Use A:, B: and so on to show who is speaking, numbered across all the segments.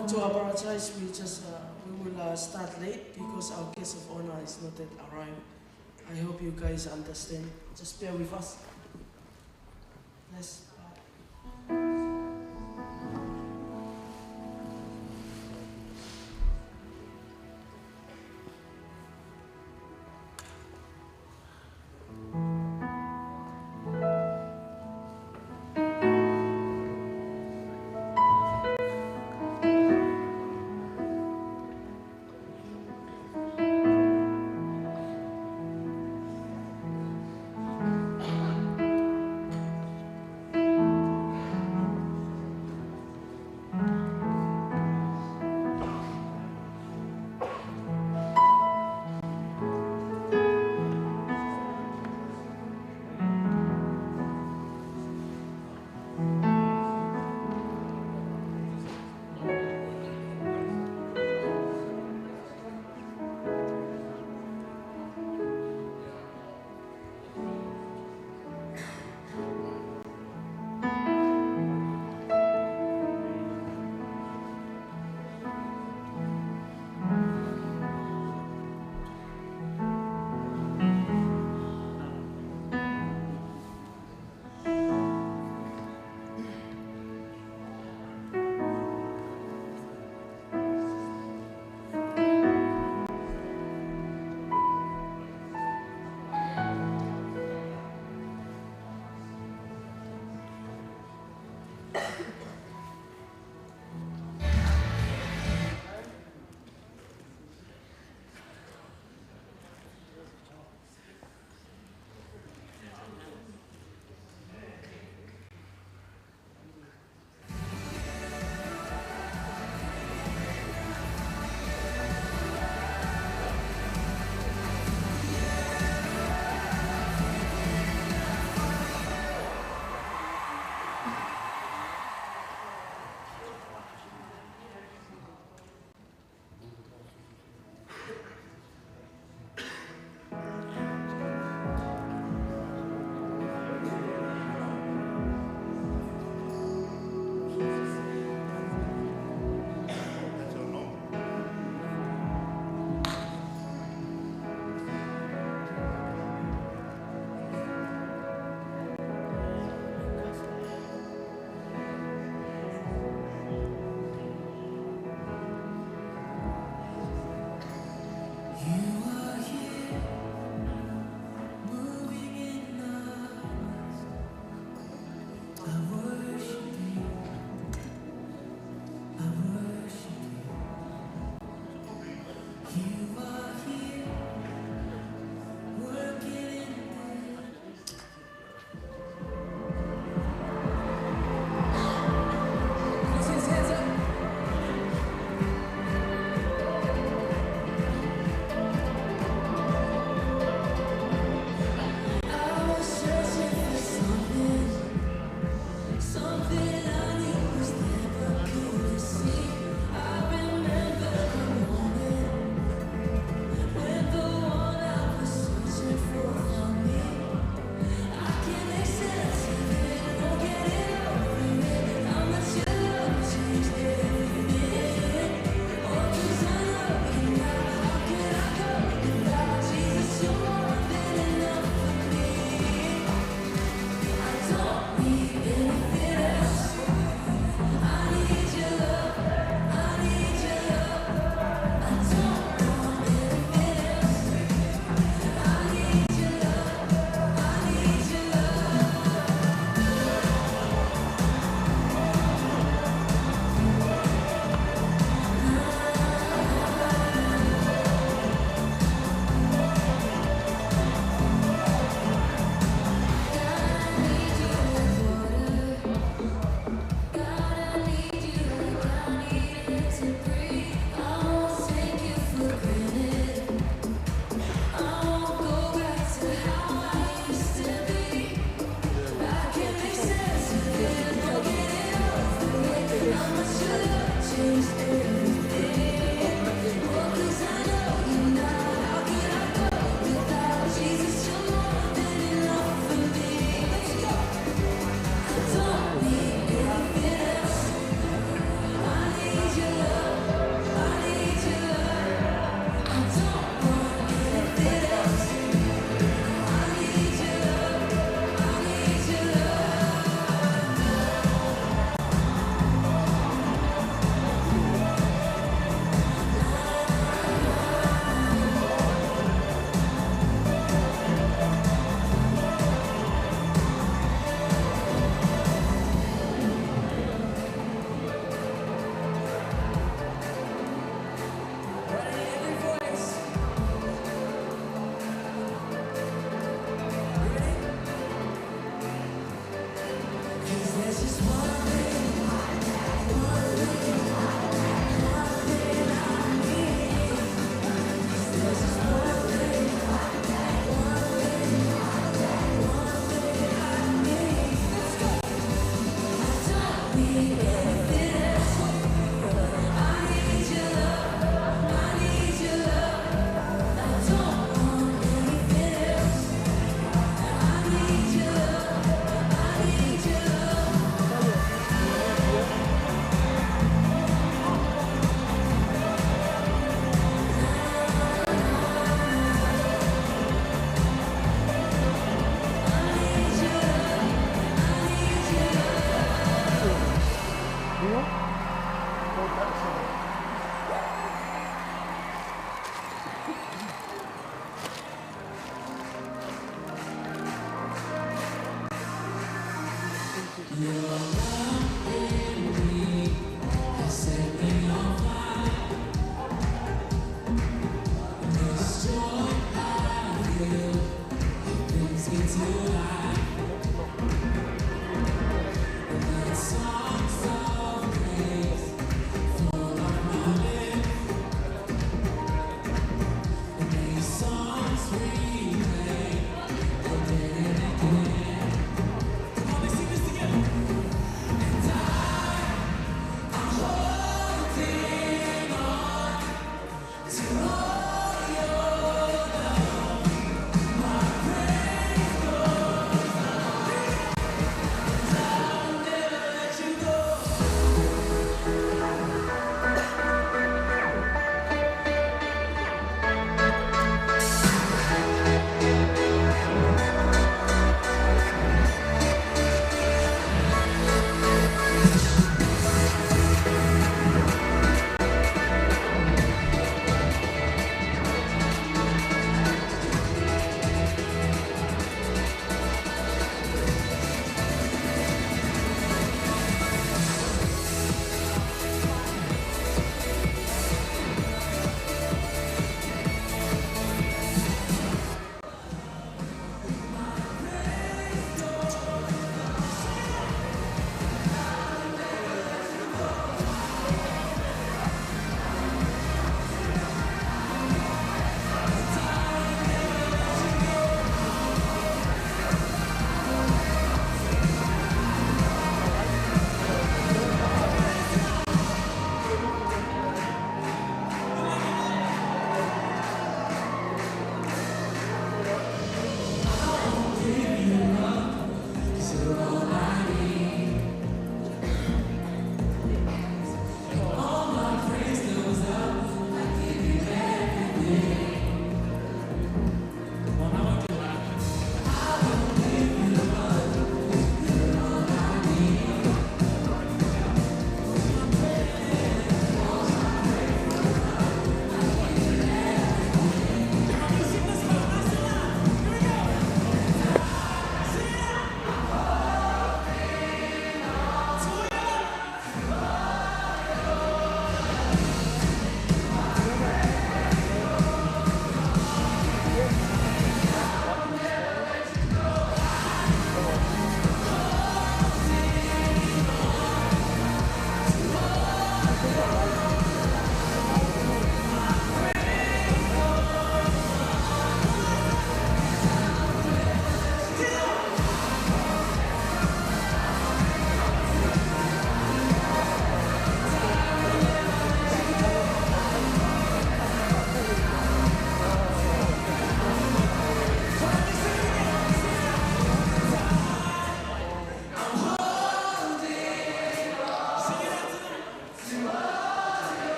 A: want to apologize. We will start late because our guest of honor is not yet arrived. I hope you guys understand. Just bear with us. Yes.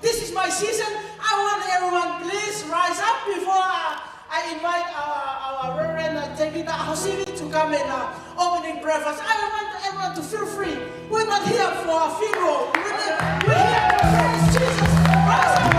A: this is my season. I want everyone, please rise up before I invite our Reverend David Ahosimi to come in opening breakfast. I want everyone to feel free. We're not here for a funeral. We're here to praise Jesus. Rise up.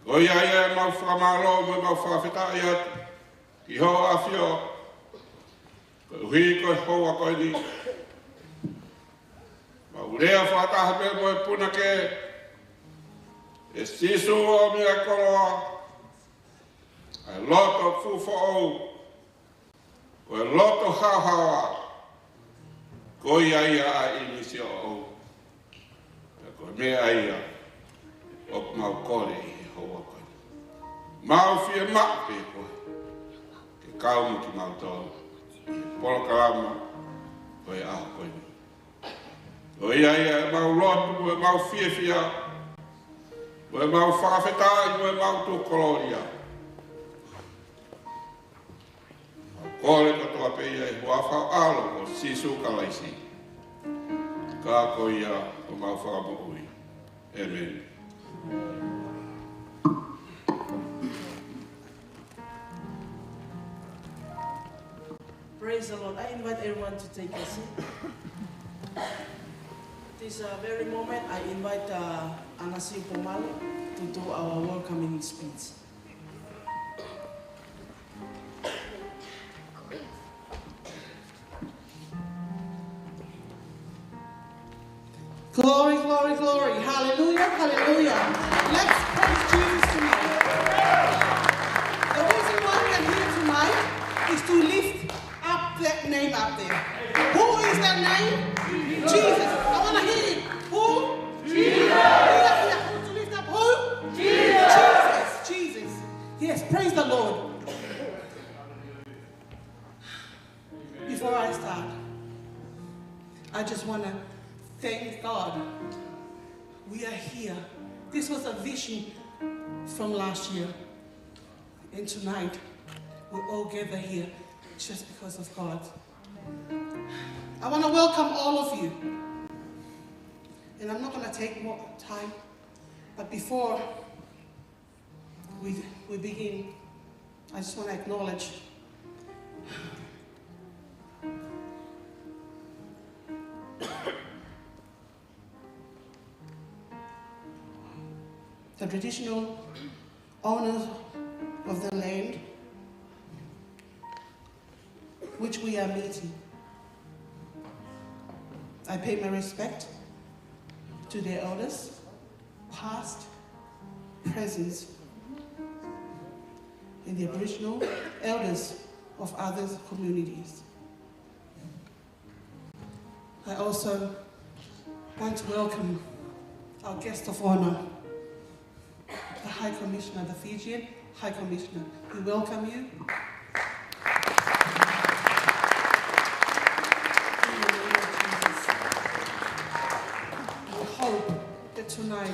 B: Oia ia mau whamalo mo mau whawhetai atu. Ki hoa awhio. Ko hui ko hoa koe ni. Lea whataha me moe puna ke e sisu o mea koroa ai loto fufo ou o e loto hauhaua ko ia a inisi o ou ko mea ia o mau kore i hoa koe mau fie mape koe ke kaumu ki mau tonu polo kalama o e aho koe o ia e mau lotu, o e mau fia, o e mau whakawhetai, o e mau tūkoloria. Kore katoa pe ia e hua whao alo o sisu kalaisi. Ka ko ia o mau whakamuhui. Amen.
A: Praise the Lord. I invite everyone to take a seat. This very moment, I invite Anasi Pomale to do our welcoming speech. Glory, glory, glory. Hallelujah, hallelujah. Let's praise Jesus tonight. The reason why we are here tonight is to lift up that name up there. Who is that name? Jesus. I want to hear it. Who? Jesus. To lift up who? Jesus. Jesus. Yes, praise the Lord. Before I start, I just want to thank God. We are here. This was a vision from last year. And tonight, we all gather here just because of God. I want to welcome all of you. And I'm not going to take more time. But before we begin, I just want to acknowledge the traditional owners of the land which we are meeting. I pay my respect to their elders, past, present, and the Aboriginal elders of other communities. I also want to welcome our guest of honor, the High Commissioner, the Fijian High Commissioner. We welcome you. Tonight,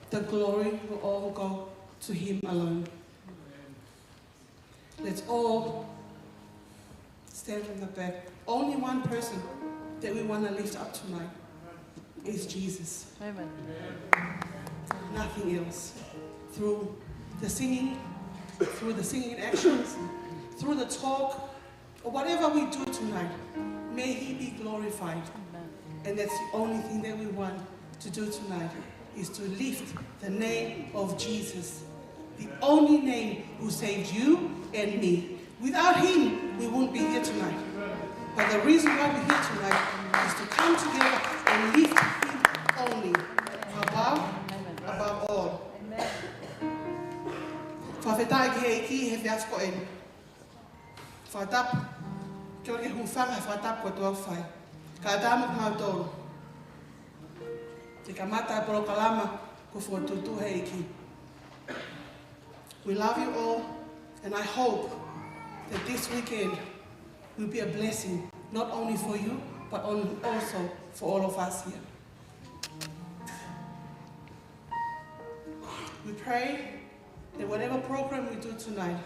A: the glory will all go to Him alone. Let's all stand from the back. Only one person that we want to lift up tonight is Jesus. Amen. Nothing else. Through the singing actions, through the talk, or whatever we do tonight, may He be glorified. Amen. And that's the only thing that we want to do tonight, is to lift the name of Jesus, the only name who saved you and me. Without Him, we won't be here tonight. But the reason why we're here tonight is to come together and lift Him only, above all. Whawhetai ki hei ki he whiasko en. Whatap, kia ora ke hufanga he whatap ko tua whai. Ka adamu mau tōru. Te kamata e poro kalama ko whuatutu hei ki. We love you all, and I hope that this weekend will be a blessing, not only for you, but also for all of us here. We pray that whatever program we do tonight,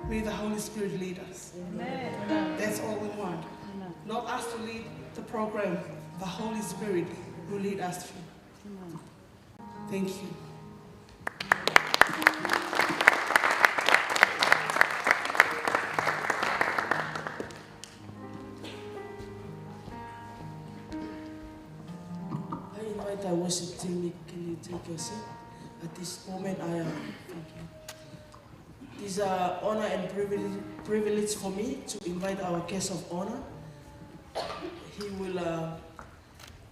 A: may the Holy Spirit lead us. Amen. That's all we want. Amen. Not us to lead the program, the Holy Spirit will lead us through. Amen. Thank you. I invite our worship team, can you take your seat? At this moment, I am. Thank you. It is an honor and privilege for me to invite our guest of honor. He will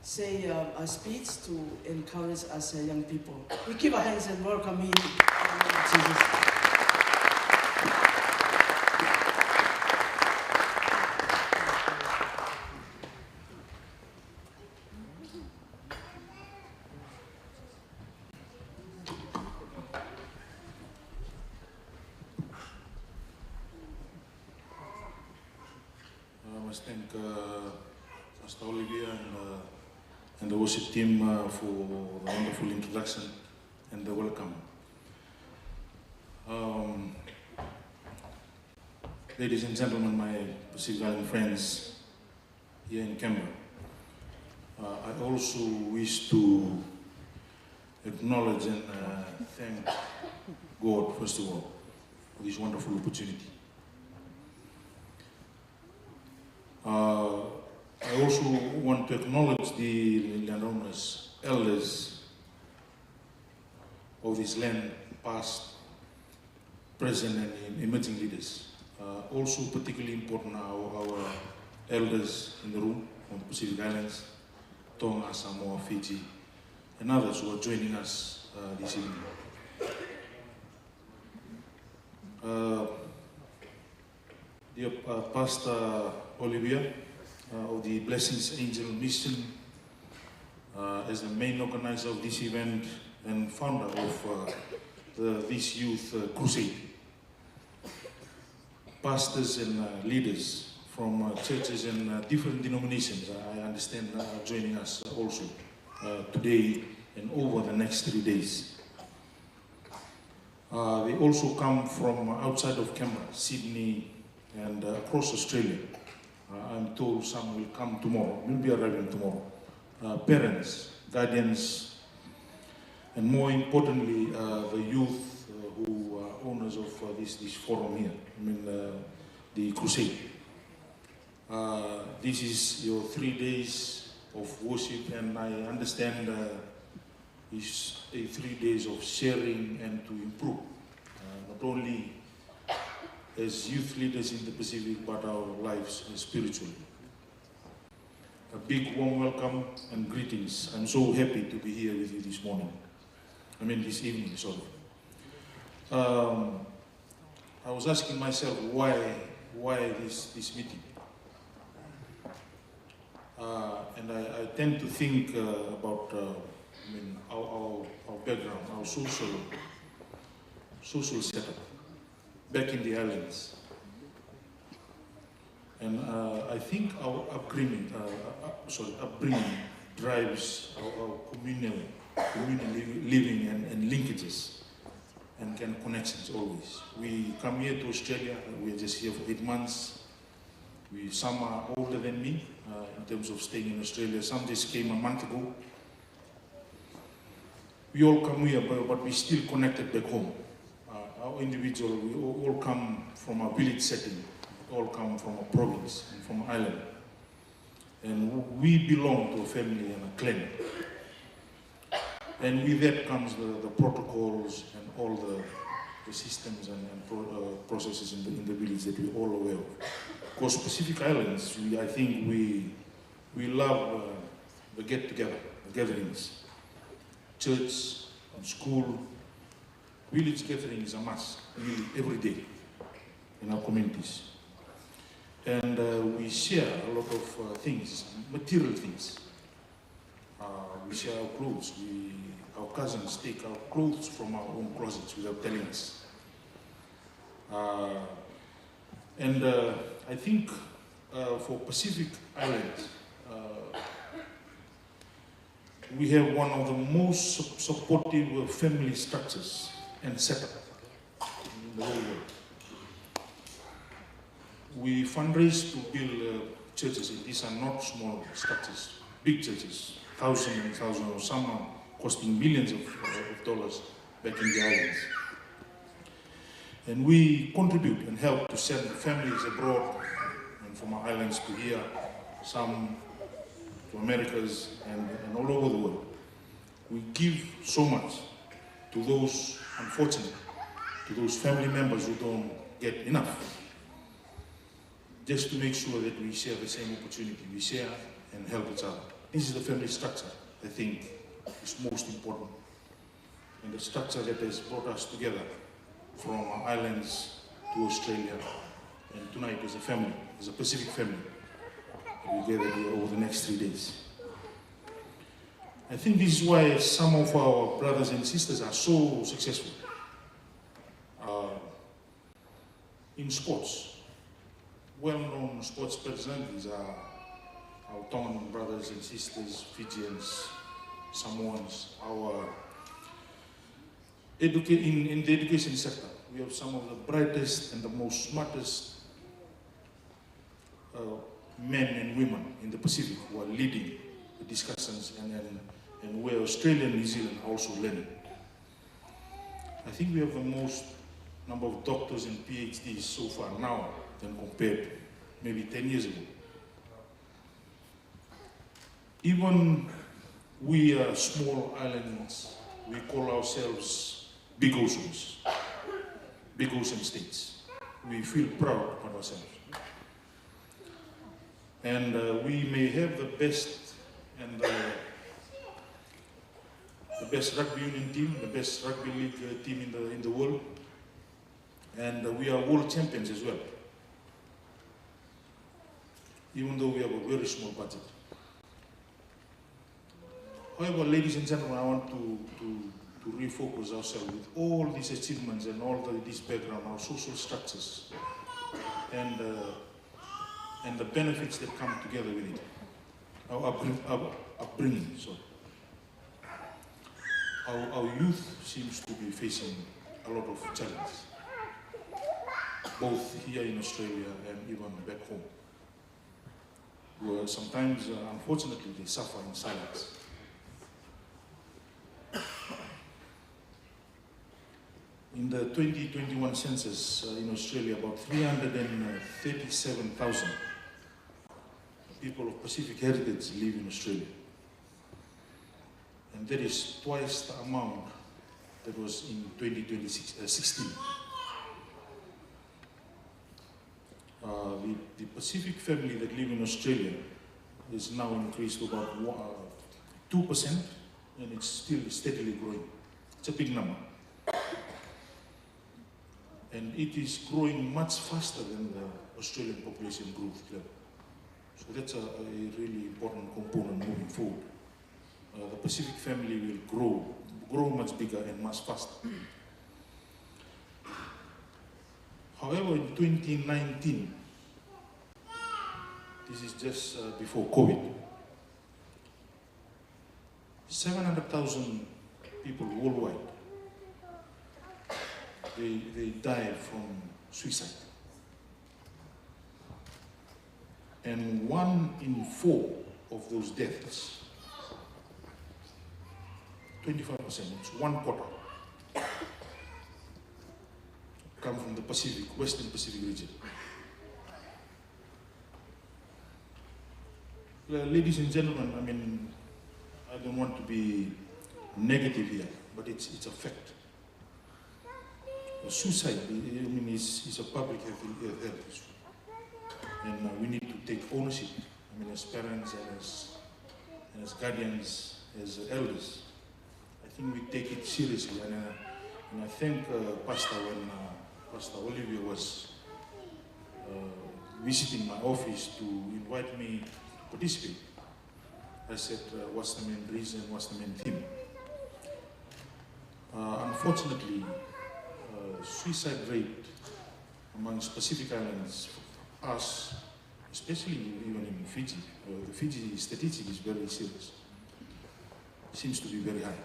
A: say a speech to encourage us young people. We give our hands and welcome him. Jesus.
C: I must thank Pastor Olivia and the worship team for the wonderful introduction and the welcome. Ladies and gentlemen, my Pacific Island friends here in Canberra, I also wish to acknowledge and thank God, first of all, for this wonderful opportunity. I also want to acknowledge the landowners, elders of this land, past, present, and emerging leaders. Also particularly important are our elders in the room from the Pacific Islands, Tongan, Samoa, Fiji, and others who are joining us this evening. Dear Pastor Olivia of the Blessings Angel Mission, as the main organizer of this event and founder of this youth crusade, pastors and leaders from churches and different denominations, I understand, are joining us also today and over the next 3 days. They also come from outside of Canberra, Sydney, and across Australia. I'm told some will come tomorrow, will be arriving tomorrow. Parents, guardians, and more importantly, the youth who are owners of this forum here, the Crusade. This is your 3 days of worship, and I understand it's 3 days of sharing and to improve, not only as youth leaders in the Pacific, but our lives spiritually. A big warm welcome and greetings. I'm so happy to be here with you this this evening, sorry. I was asking myself why this meeting? And I tend to think about our background, our social setup back in the islands. And I think our upbringing drives our communal living and linkages and connections always. We come here to Australia, we're just here for 8 months. Some are older than me in terms of staying in Australia. Some just came a month ago. We all come here, but we still connected back home. Our individual, we all come from a village setting, all come from a province and from an island. And we belong to a family and a clan. And with that comes the protocols and all the systems and processes in the village that we're all aware of. Because Pacific Islands, I think we love the get-together, the gatherings. Church, school, village gathering is a must, really, every day in our communities. And we share a lot of things, material things. We share our clothes. Our cousins take our clothes from our own closets without telling us. I think for Pacific Islands, we have one of the most supportive family structures and setup in the whole world. We fundraise to build churches, and these are not small structures, big churches, thousands and thousands, or some are costing millions of dollars back in the islands. And we contribute and help to send families abroad and from our islands to here, some to Americas and all over the world. We give so much to those unfortunate, to those family members who don't get enough, just to make sure that we share the same opportunity. We share and help each other. this is the family structure, I think, is most important. And the structure that has brought us together from our islands to Australia, and tonight as a family, as a Pacific family, we gather here over the next 3 days. I think this is why some of our brothers and sisters are so successful in sports. Well-known sports personalities are our Tongan brothers and sisters, Fijians, Samoans, in the education sector. We have some of the brightest and the most smartest men and women in the Pacific who are leading the discussions and where Australia and New Zealand are also learning. I think we have the most number of doctors and PhDs so far now than compared to maybe 10 years ago. Even we are small islands, we call ourselves big oceans, big ocean states. We feel proud about ourselves. And we may have the best and the best rugby union team, the best rugby league team in the world, and we are world champions as well, even though we have a very small budget. However, ladies and gentlemen, I want to refocus ourselves with all these achievements and all this background, our social structures, and the benefits that come together with it, our upbringing. Sorry. Our youth seems to be facing a lot of challenges, both here in Australia and even back home, where sometimes, unfortunately, they suffer in silence. In the 2021 census in Australia, about 337,000 people of Pacific heritage live in Australia. And that is twice the amount that was in 2016. The Pacific family that live in Australia is now increased to about 2%, and it's still steadily growing. It's a big number. And it is growing much faster than the Australian population growth level. So that's a really important component moving forward. The Pacific family will grow much bigger and much faster. However, in 2019, this is just before COVID, 700,000 people worldwide, they died from suicide. And 1 in 4 of those deaths, 25%, it's 1/4, come from the Pacific, Western Pacific region. Ladies and gentlemen, I mean, I don't want to be negative here, but it's a fact. Suicide, I mean, is a public health issue. And we need to take ownership, I mean, as parents and as guardians, as elders. I think we take it seriously, and I thank Pastor when Pastor Olivia was visiting my office to invite me to participate. I said, what's the main reason, what's the main theme? Unfortunately, suicide rate amongst Pacific Islands, us, especially even in Fiji, the Fiji statistic is very serious. Seems to be very high.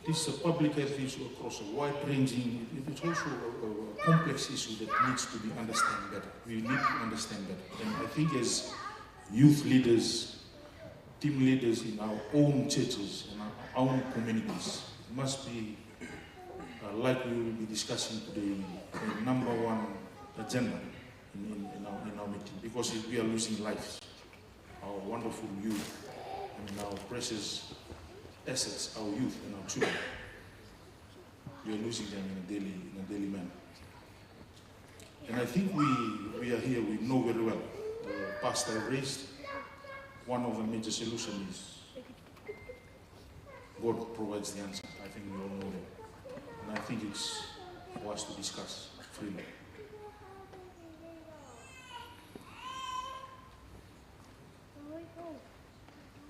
C: This is a public health issue across a wide-ranging, it's also a complex issue that needs to be understood better. We need to understand better. And I think as youth leaders, team leaders in our own churches and our own communities, it must be, like we will be discussing today, the number one agenda in our meeting, because we are losing lives. Our wonderful youth and our precious assets, our youth and our children. We are losing them in a daily manner. And I think we we are here, we know very well. The pastor raised, one of the major solutions is God provides the answer. I think we all know that. And I think it's for us to discuss freely.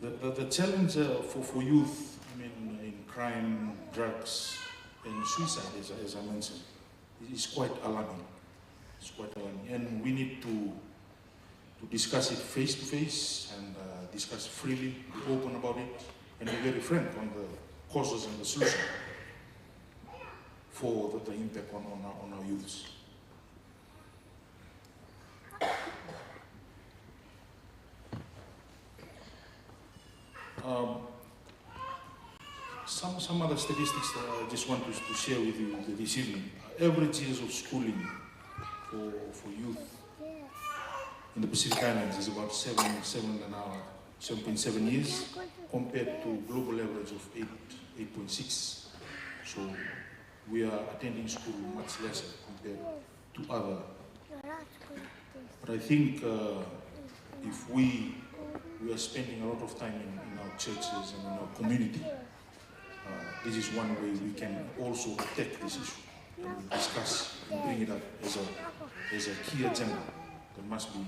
C: The challenge for youth, I mean, in crime, drugs, and suicide, as I mentioned, is quite alarming. It's quite alarming. And we need to discuss it face to face and discuss freely, be open about it, and be very frank on the causes and the solution for the impact on our youths. Some other statistics that I just want to share with you this evening. Average years of schooling for youth in the Pacific Islands is about 7.7 years, compared to global average of 8.6. So we are attending school much less compared to other. But I think if we are spending a lot of time in our churches and in our community, this is one way we can also take this issue and discuss and bring it up as a key agenda that must be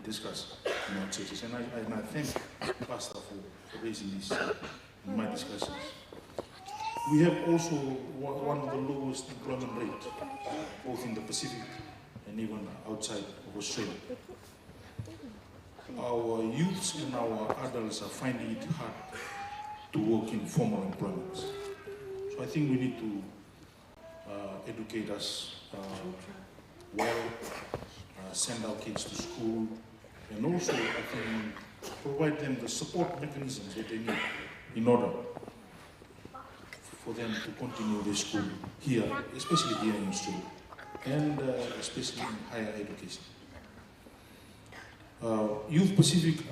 C: discussed in our churches. And I thank the pastor for raising this in my discussions. We have also one of the lowest employment rates, both in the Pacific and even outside of Australia. Our youths and our adults are finding it hard to work in formal employment. So I think we need to educate us well, send our kids to school, and also I think provide them the support mechanisms that they need in order for them to continue their school here, especially here in Australia, and especially in higher education. Young Pacific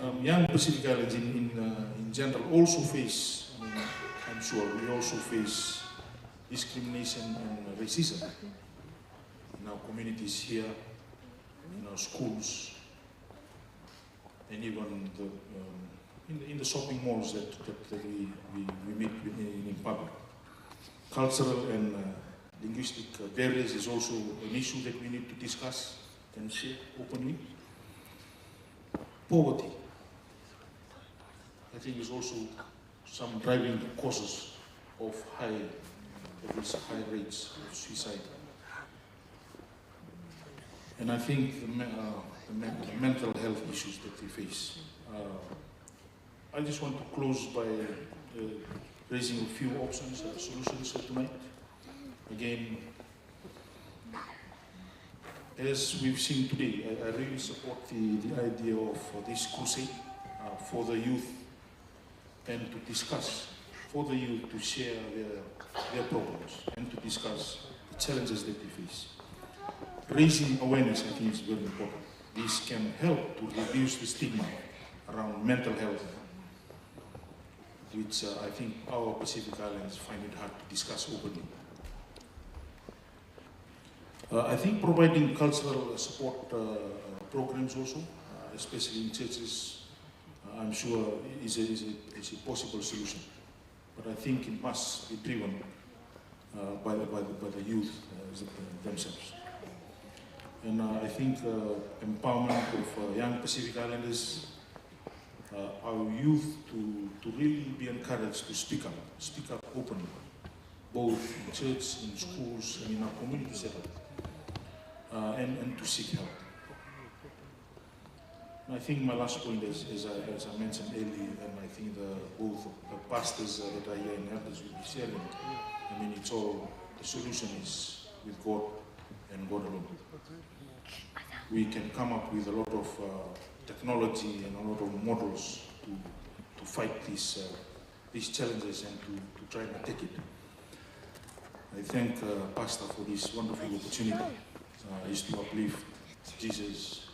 C: Islands in general also face, I'm sure, we also face discrimination and racism in our communities here, in our schools, and even in the shopping malls that we meet in public. Cultural and linguistic barriers is also an issue that we need to discuss and share openly. Poverty, I think, is also some driving causes of high rates of suicide. And I think the mental health issues that we face. I just want to close by raising a few options, solutions tonight. Again, as we've seen today, I really support the idea of this crusade for the youth, and to discuss, for the youth to share their problems and to discuss the challenges that they face. Raising awareness, I think, is very important. This can help to reduce the stigma around mental health, which I think our Pacific Islands find it hard to discuss openly. I think providing cultural support programs also, especially in churches, I'm sure is a possible solution. But I think it must be driven by the youth themselves. And I think empowerment of young Pacific Islanders, our youth to really be encouraged to speak up openly, both in church, in schools, and in our community setup. And to seek help. And I think my last point is, as I mentioned earlier, and I think both the pastors that are here and elders will be sharing, I mean, it's all, the solution is with God and God alone. We can come up with a lot of technology and a lot of models to fight these challenges and to try and take it. I thank Pastor for this wonderful opportunity. Is to uplift Jesus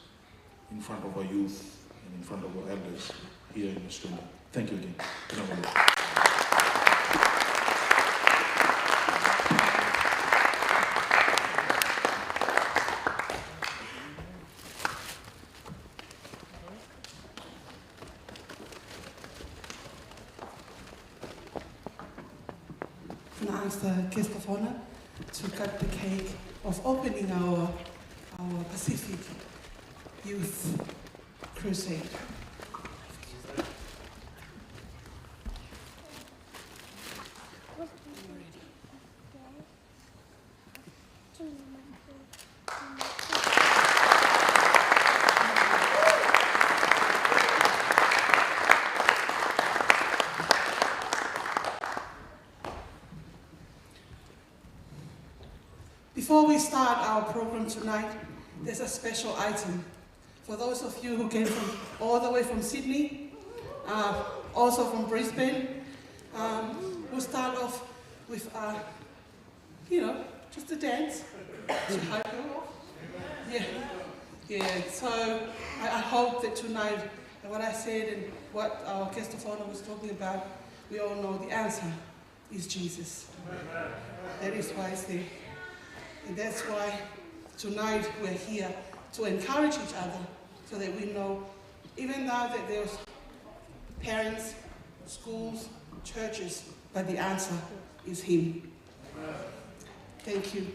C: in front of our youth and in front of our elders here in Australia. Thank you again.
A: ask the guest of honor to cut the cake of opening our Pacific Youth Crusade. Before we start our program tonight, there's a special item. For those of you who came from all the way from Sydney, also from Brisbane, we'll start off with, just a dance to hype you off. Yeah. So I hope that tonight, what I said and what our guest of honor was talking about, we all know the answer is Jesus. That is why it's there. And that's why tonight we're here to encourage each other so that we know, even now that there's parents, schools, churches, but the answer is Him. Thank you.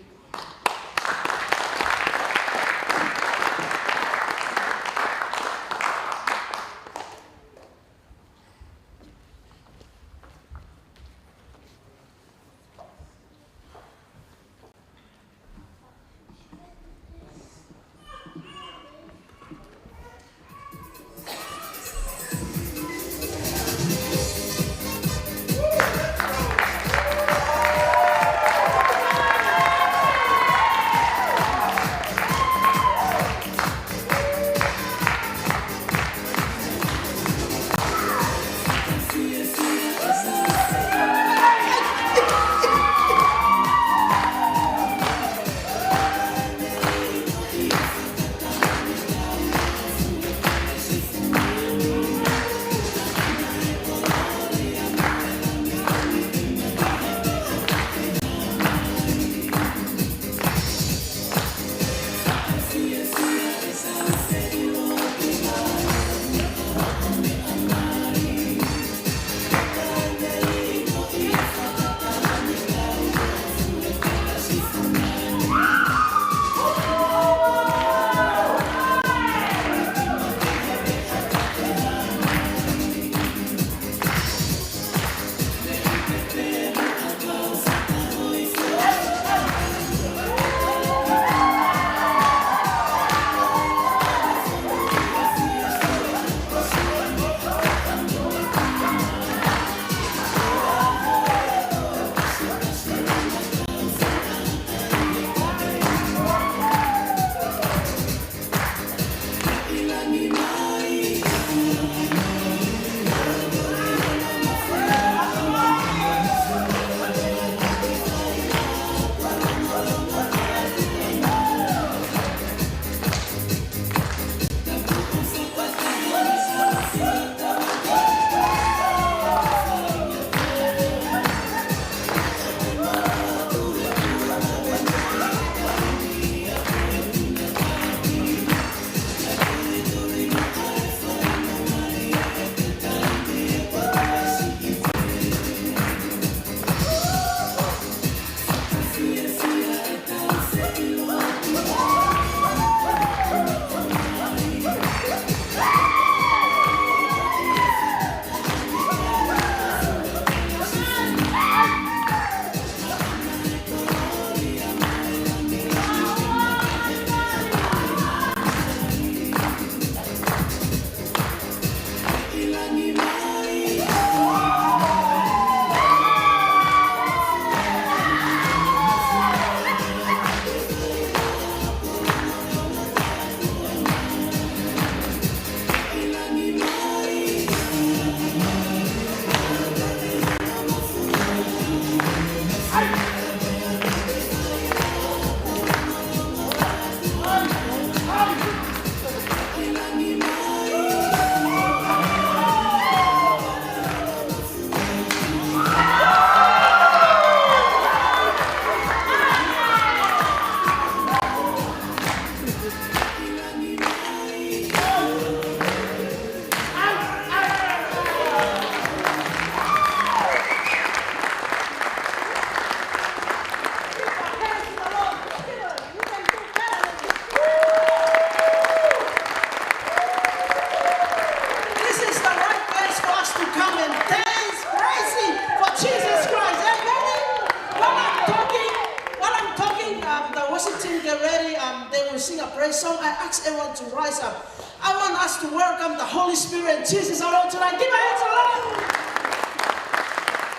A: praise song, I ask everyone to rise up. I want us to welcome the Holy Spirit and Jesus our Lord tonight. Give a hand to the Lord.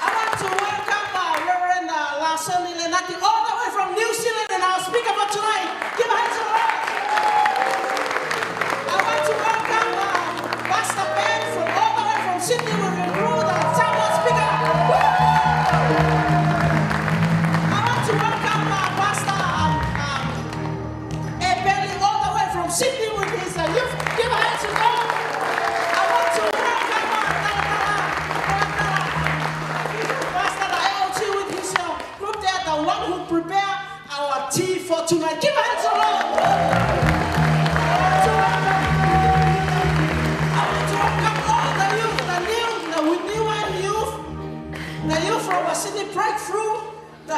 A: I want to welcome Reverend Larson Lenati all the way from New Zealand and our speaker for tonight. Give a hand to the Lord. I want to welcome Pastor Ben from all the way from Sydney with the crew, the Samuel speaker. I want to welcome Pastor Ebeli all the way from Sydney with his youth. Give a hand to the Lord. I want to welcome Pastor IOT with his group there, the one who prepared our tea for tonight. Give a hand to the Lord. The youth from Sydney Breakthrough, the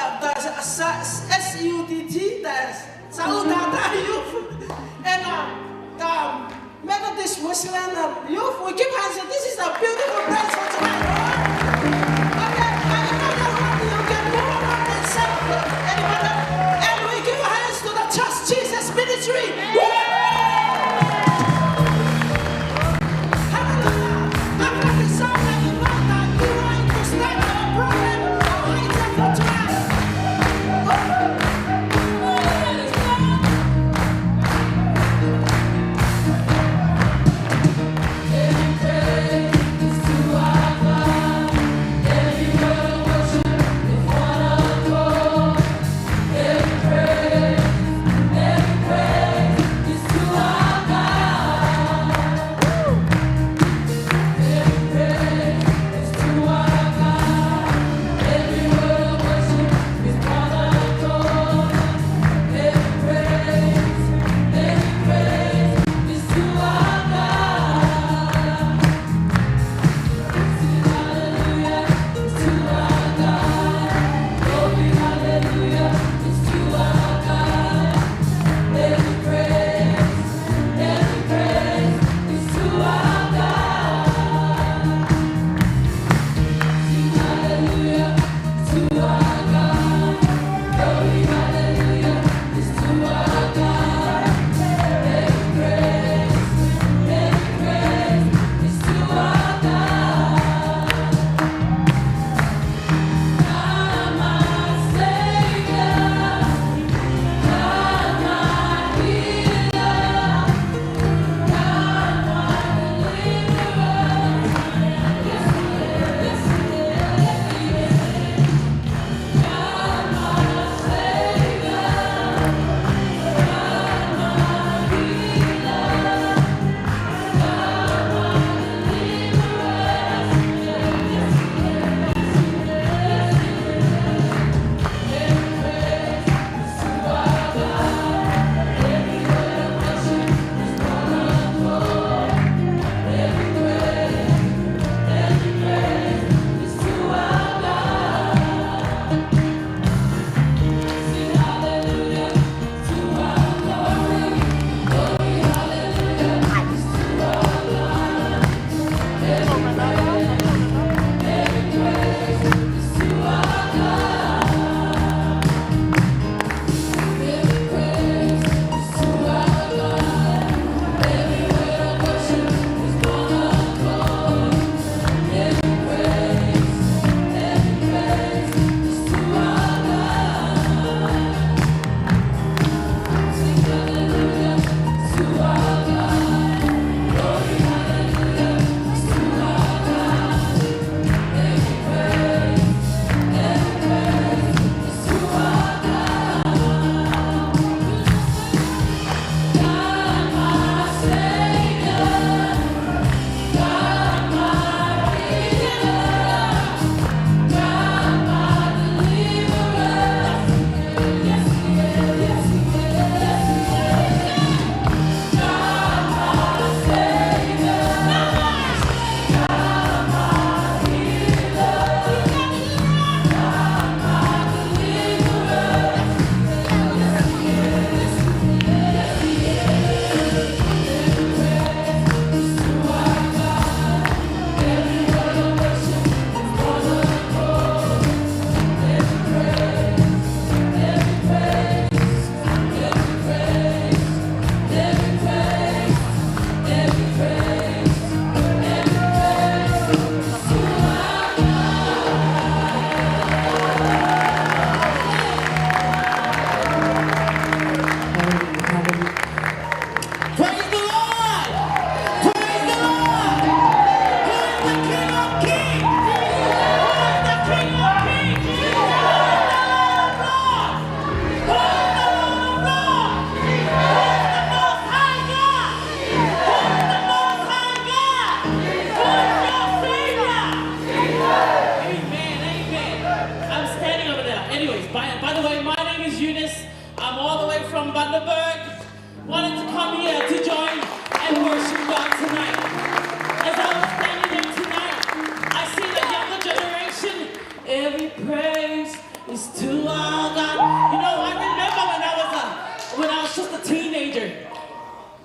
A: SUDT, the Saudata youth, and the Methodist Wesleyan youth. We give hands, and this is a beautiful place for tonight. Okay, you can move around and say, and we give hands to the Church Jesus Ministry.
D: To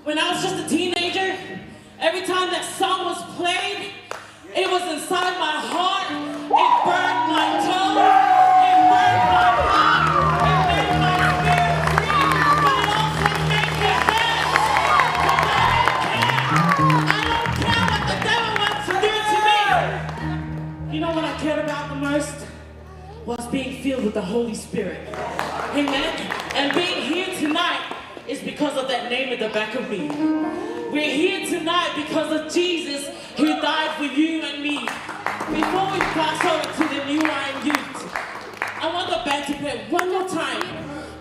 D: When I was just a teenager, every time that song was played, it was inside my heart. It burned my toes. It burned my heart. It made my spirit free. But it also made me dance. I don't care what the devil wants to do to me. You know what I cared about the most? Was being filled with the Holy Spirit. Amen. And being here tonight is because of that name at the back of me. We're here tonight because of Jesus who died for you and me. Before we pass over to the New Wine Youth, I want the band to play one more time.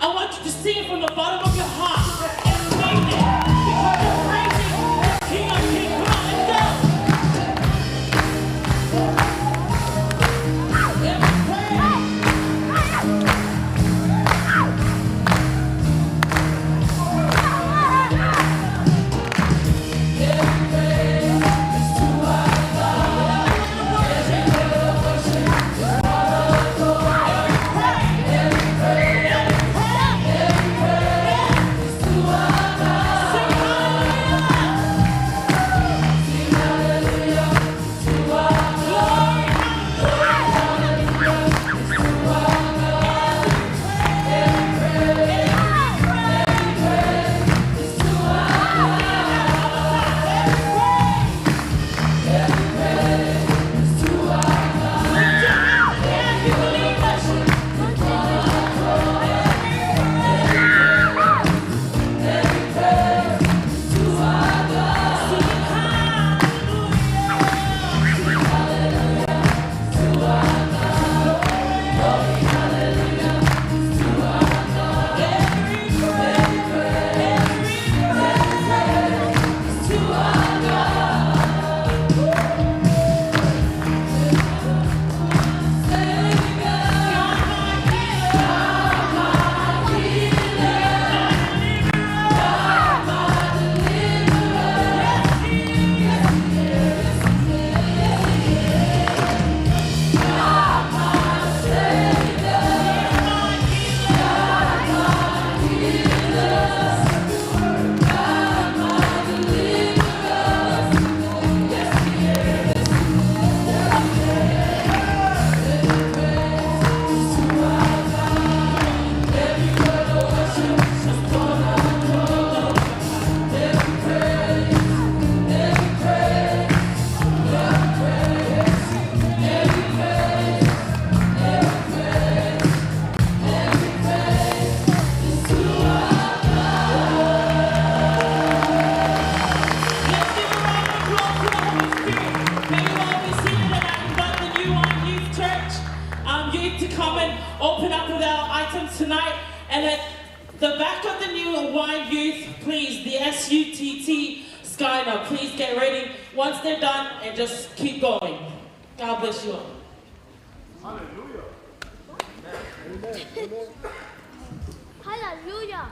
D: I want you to sing it from the bottom of your heart and mean it because you're praising the King of Kings. Come on, let's go. Tonight, and at the back of the New Wine Youth, please, the SUTT Skyner, please get ready once they're done and just keep going. God bless you all.
E: Hallelujah. Hallelujah.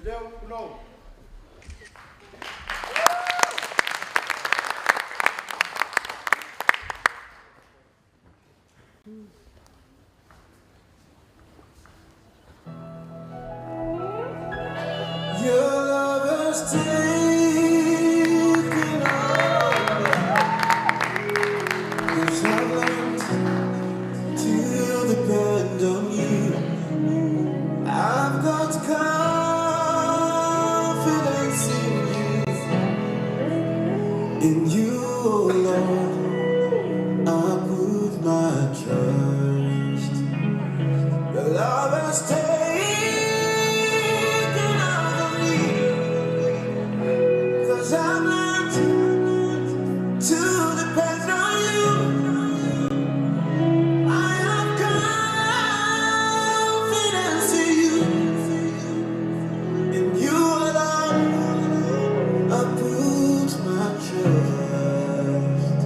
E: devil know.
F: Your love has taken over. 'Cause I've learned to depend on you. I've got confidence in you, oh Lord. I put my trust. Your love has taken over me. 'Cause I've learned to depend on you. I have confidence in you alone. I put my trust.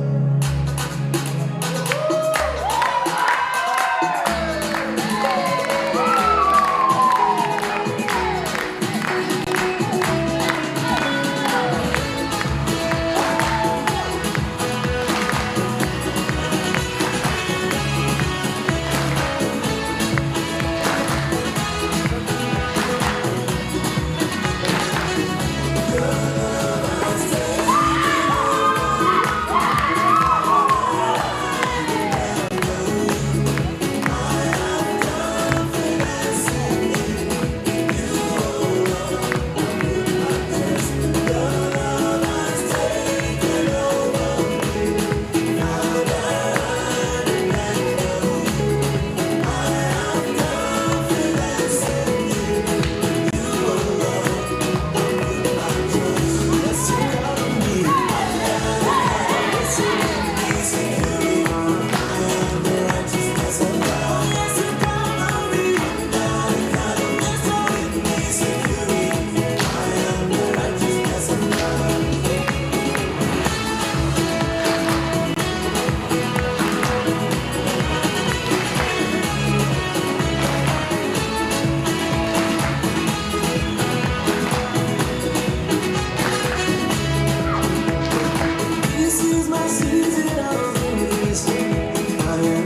F: This is my season of release. I am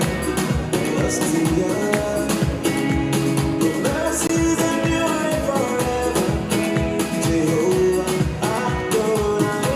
F: trusting God. Your mercies endure forever. Jehovah, Adonai.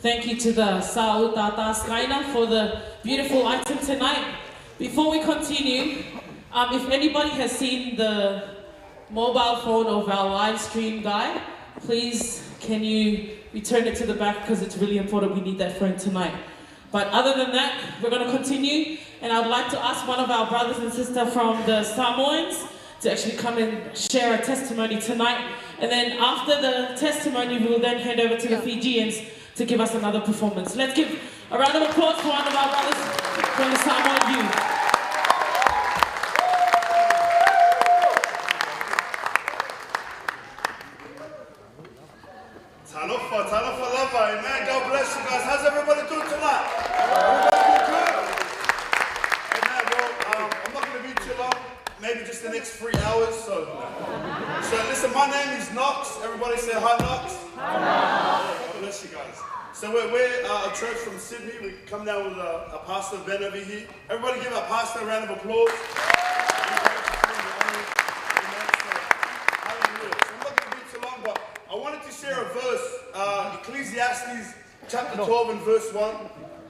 D: Thank you to the Sa'utata Skaina for the beautiful item tonight. Before we continue, if anybody has seen the mobile phone of our live stream guide, please can you return it to the back because it's really important. We need that phone tonight. But other than that, we're going to continue, and I'd like to ask one of our brothers and sisters from the Samoans to actually come and share a testimony tonight. And then after the testimony, we will then hand over to the Fijians to give us another performance. Let's give a round of applause for one of our brothers from the Samoan youth.
G: Talofa, lava, amen. God bless you guys. How's everybody doing tonight? Everybody good? Amen. Well, I'm not going to be too long. Maybe just the next 3 hours. So listen, my name is Knox. Everybody say hi, Knox. Hi, God bless you guys. So we're a church from Sydney. We come down with a pastor, Ben, over here. Everybody give our pastor a round of applause. I wanted to share a verse, Ecclesiastes chapter 12 and verse 1.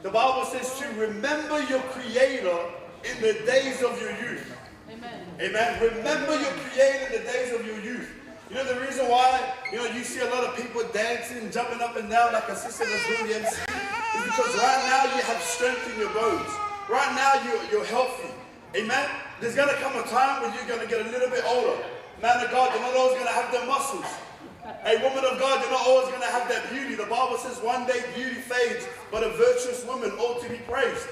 G: The Bible says to remember your Creator in the days of your youth. Amen. Amen. Remember your Creator in the days of your youth. You know the reason why, you see a lot of people dancing, jumping up and down like a sister that's doing the MC is because right now you have strength in your bones. Right now you're healthy. Amen. There's going to come a time when you're going to get a little bit older. Man of God, you're not always going to have the muscles. A woman of God, you're not always going to have that beauty. The Bible says one day beauty fades, but a virtuous woman ought to be praised.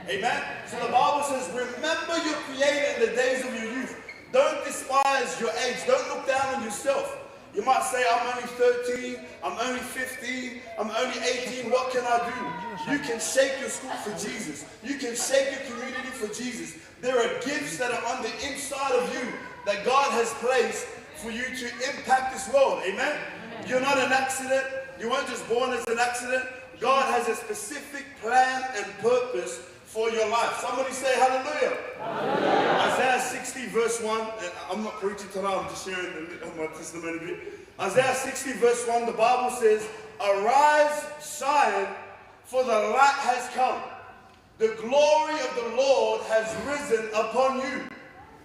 G: Amen. So the Bible says, remember your Creator in the days of your youth. Don't despise your age. Don't look down on yourself. You might say, I'm only 13, I'm only 15, I'm only 18, what can I do? You can shake your school for Jesus. You can shake your community for Jesus. There are gifts that are on the inside of you that God has placed for you to impact this world. Amen? You're not an accident. You weren't just born as an accident. God has a specific plan and purpose for your life. Somebody say hallelujah. Hallelujah. Isaiah 60 verse 1. And I'm not preaching tonight, I'm just sharing my testimony a bit. Isaiah 60 verse 1, the Bible says, arise, shine, for the light has come. The glory of the Lord has risen upon you.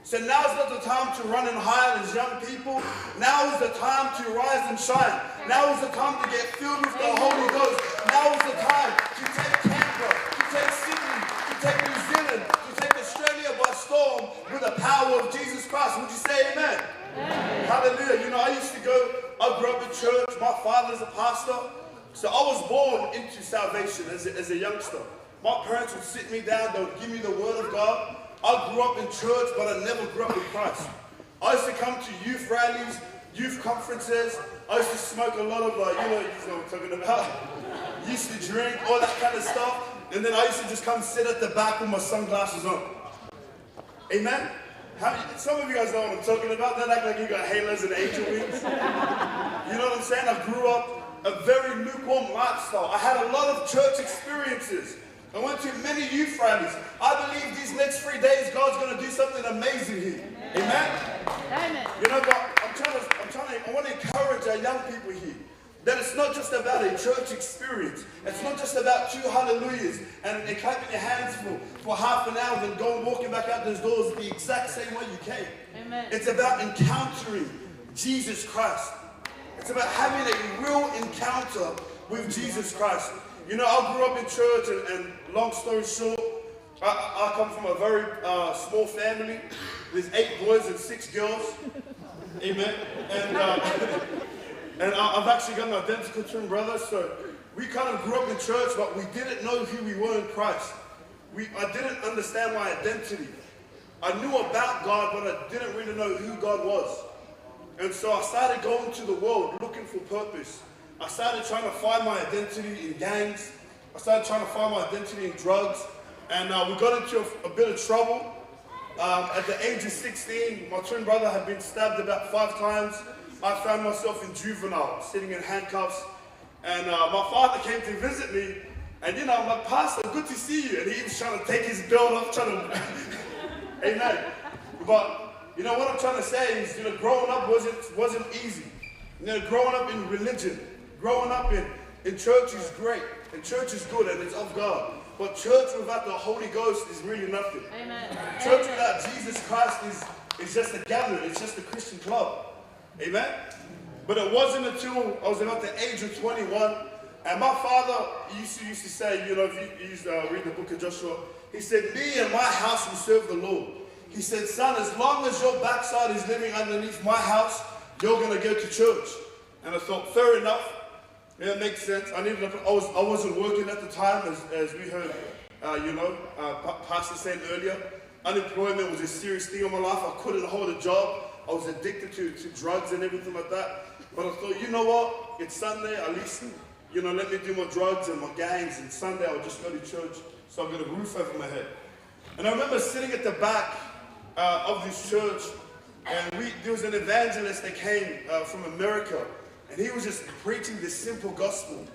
G: So now is not the time to run and hide as young people. Now is the time to rise and shine. Now is the time to get filled with the Holy Ghost. Now is the time to take Canberra, to take Sydney, to take New Zealand, to take Australia by storm with the power of Jesus Christ. Would you say amen? Amen. Hallelujah. I grew up in church. My father's a pastor. So I was born into salvation as a youngster. My parents would sit me down. They would give me the word of God. I grew up in church, but I never grew up with Christ. I used to come to youth rallies, youth conferences. I used to smoke a lot of, you know what I'm talking about. Used to drink, all that kind of stuff. And then I used to just come sit at the back with my sunglasses on. Amen? Some of you guys know what I'm talking about. They act like you got halos and angel wings. You know what I'm saying? I grew up a very lukewarm lifestyle. I had a lot of church experiences. I went to many youth rallies. I believe these next 3 days, God's going to do something amazing here. Amen? Amen. But I want to encourage our young people here that it's not just about a church experience. It's not just about 2 hallelujahs and clapping your hands for half an hour and going walking back out those doors the exact same way you came. Amen. It's about encountering Jesus Christ. It's about having a real encounter with Jesus Christ. I grew up in church, and long story short, I come from a very small family. There's 8 boys and 6 girls. Amen. And I've actually got an identical twin brother, so we kind of grew up in church, but we didn't know who we were in Christ. I didn't understand my identity. I knew about God, but I didn't really know who God was. And so I started going to the world looking for purpose. I started trying to find my identity in gangs. I started trying to find my identity in drugs. And we got into a bit of trouble. At the age of 16, my twin brother had been stabbed about 5 times. I found myself in juvenile, sitting in handcuffs. And my father came to visit me. And I'm like, Pastor, good to see you. And he was trying to take his belt off, Amen. But, what I'm trying to say is, growing up wasn't easy. Growing up in religion, growing up in And church is great. And church is good and it's of God. But church without the Holy Ghost is really nothing.
A: Amen.
G: Church without Jesus Christ is just a gathering. It's just a Christian club. Amen? But it wasn't until I was about the age of 21, and my father used to say, you know, if you used to read the book of Joshua, he said, me and my house will serve the Lord. He said, son, as long as your backside is living underneath my house, you're going to go to church. And I thought, fair enough. Yeah, it makes sense. I wasn't working at the time, as we heard, Pastor saying earlier. Unemployment was a serious thing in my life. I couldn't hold a job. I was addicted to drugs and everything like that. But I thought, you know what? It's Sunday. At least, you know, let me do my drugs and my gangs. And Sunday, I'll just go to church. So I've got a roof over my head. And I remember sitting at the back of this church, and there was an evangelist that came from America. And he was just preaching this simple gospel.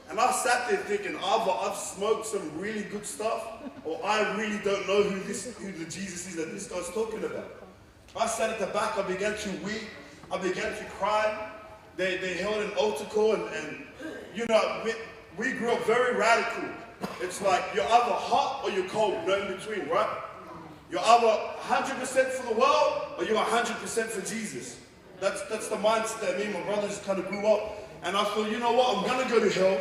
G: And I sat there thinking, either I've smoked some really good stuff, or I really don't know who the Jesus is that this guy's talking about. I sat at the back, I began to weep, I began to cry. They held an altar call, and you know, we grew up very radical. It's like you're either hot or you're cold, no in between, right? You're either 100% for the world or you're 100% for Jesus. That's the mindset that me and my brothers kind of grew up. And I thought, you know what, I'm going to go to hell.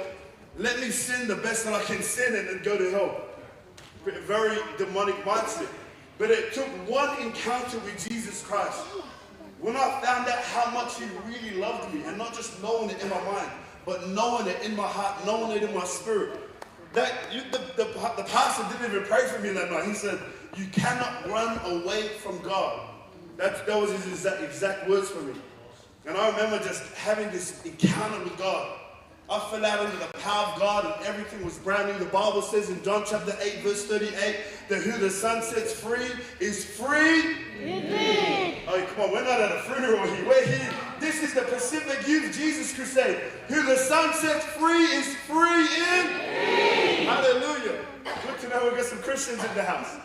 G: Let me sin the best that I can sin and then go to hell. Very demonic mindset. But it took one encounter with Jesus Christ. When I found out how much he really loved me, and not just knowing it in my mind, but knowing it in my heart, knowing it in my spirit. The pastor didn't even pray for me that night. He said, you cannot run away from God. That was his exact words for me. And I remember just having this encounter with God. I fell out under the power of God and everything was brand new. The Bible says in John chapter 8 verse 38 that who the Son sets free is free indeed. Oh, come on, we're not at a funeral here. We're here. This is the Pacific Youth Jesus Crusade. Who the Son sets free is free indeed. Hallelujah. Good to know we've got some Christians in the house.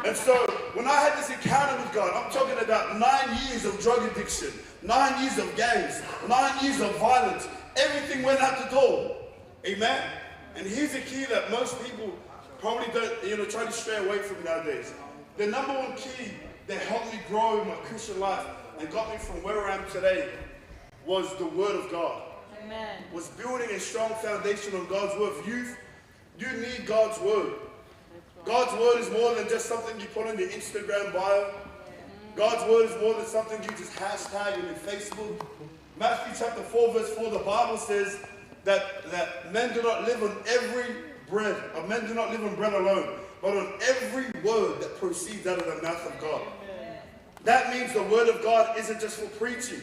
G: And so when I had this encounter with God, I'm talking about 9 years of drug addiction, 9 years of gangs, 9 years of violence. Everything went out the door. Amen? And here's a key that most people probably don't, try to stray away from nowadays. The number one key that helped me grow in my Christian life and got me from where I am today was the Word of God. Amen. Was building a strong foundation on God's Word. Youth, you need God's Word. God's Word is more than just something you put on your Instagram bio. God's Word is more than something you just hashtag on your Facebook. Matthew chapter 4 verse 4, the Bible says that men do not live on every bread, or men do not live on bread alone, but on every word that proceeds out of the mouth of God. That means the Word of God isn't just for preaching.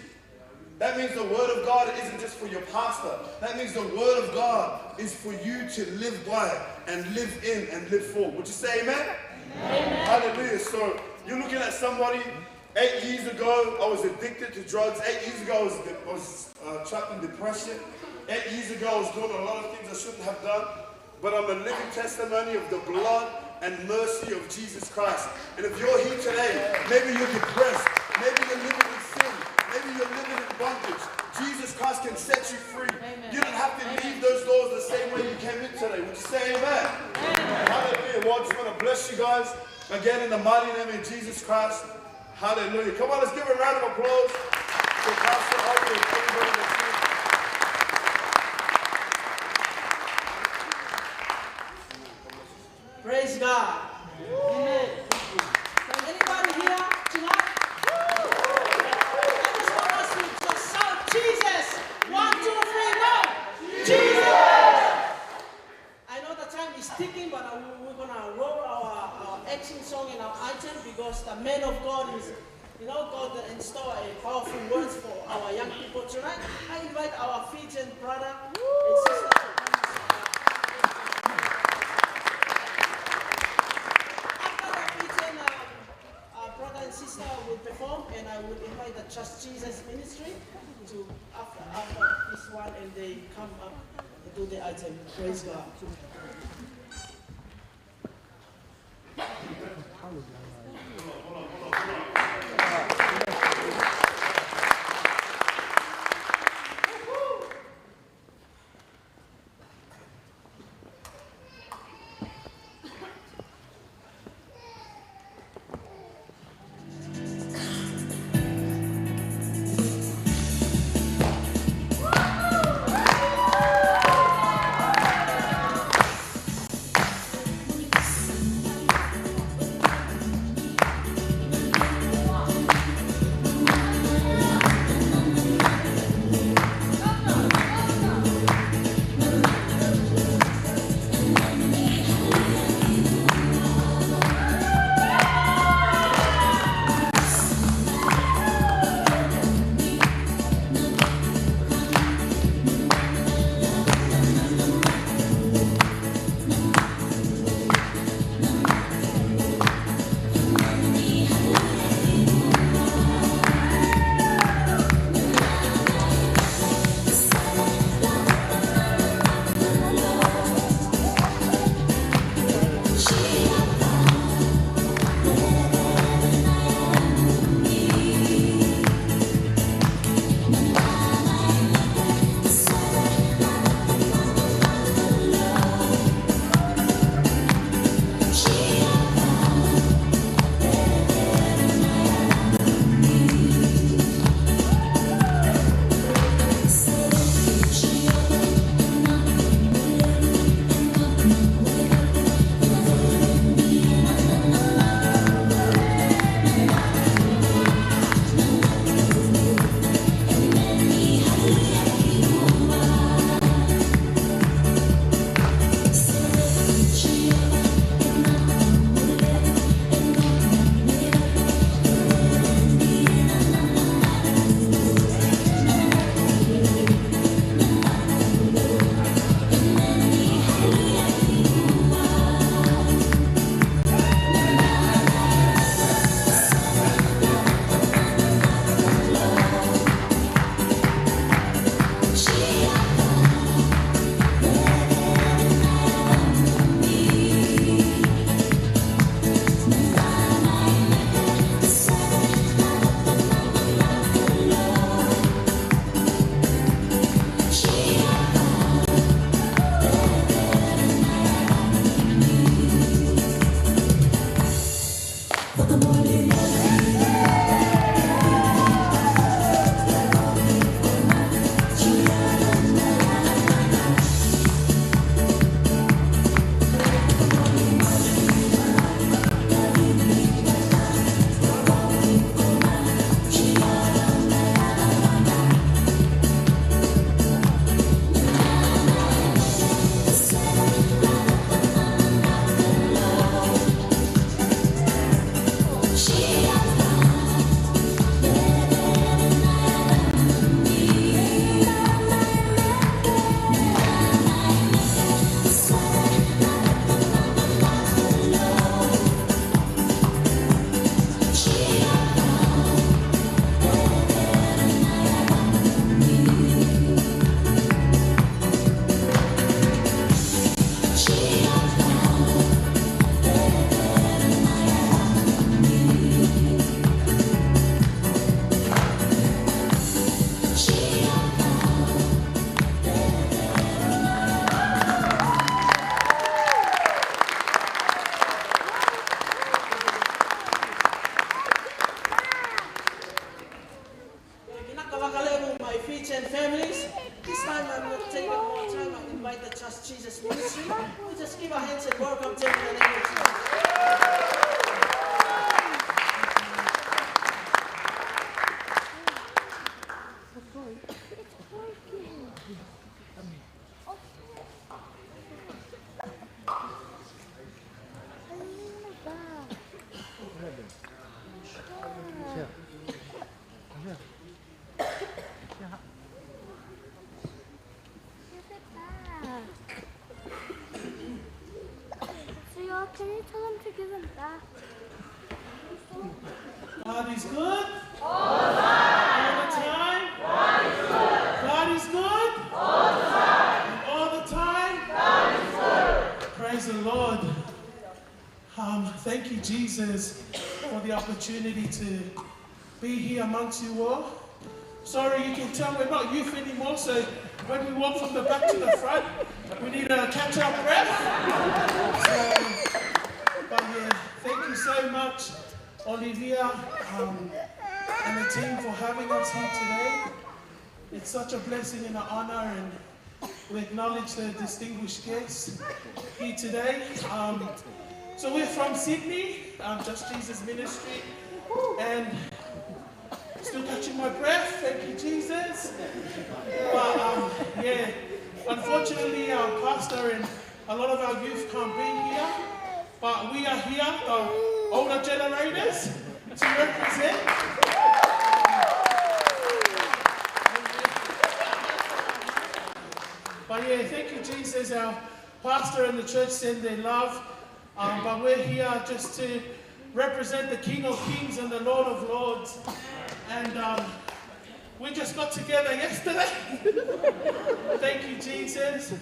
G: That means the Word of God isn't just for your pastor. That means the Word of God is for you to live by and live in and live for. Would you say amen? Amen. Hallelujah. So you're looking at somebody. 8 years ago, I was addicted to drugs. 8 years ago, I was trapped in depression. 8 years ago, I was doing a lot of things I shouldn't have done. But I'm a living testimony of the blood and mercy of Jesus Christ. And if you're here today, maybe you're depressed. Maybe you're living in sin. Maybe you're living in bondage. Jesus Christ can set you free. Amen. You don't have to leave those doors the same way you came in today. Would you say amen? Amen. Hallelujah. Well, I just want to bless you guys again in the mighty name of Jesus Christ. Hallelujah. Come on, let's give a round of applause to Pastor Arthur and everybody that's here.
A: Praise God. Amen. Can anybody here tonight? I just want us to just shout Jesus. 1, 2, 3, go. Jesus. I know the time is ticking, but we're going to roll our action song and our item because the man of God is, God install a powerful words for our young people tonight. I invite our Fijian brother and sister. Brother and sister will perform, and I will invite the Trust Jesus Ministry to after this one, and they come up and do the item. Praise God.
H: can you tell them to give them back?
A: God is good. All the time. God is good. God is good. All the time. And all the time. God is good. Praise the Lord. Thank you, Jesus, for the opportunity to be here amongst you all. Sorry, you can tell we're not youth anymore, so when we walk from the back to the front, we need to catch our breath. But yeah, thank you so much, Olivia, and the team for having us here today. It's such a blessing and an honor, and we acknowledge the distinguished guests here today. So we're from Sydney, Just Jesus Ministry, and still catching my breath, thank you, Jesus. But yeah, unfortunately our pastor and a lot of our youth can't be here, but we are here, the older generators, to represent. But yeah, thank you, Jesus. Our pastor and the church send their love, but we're here just to represent the King of Kings and the Lord of Lords. And we just got together yesterday. Thank you, Jesus.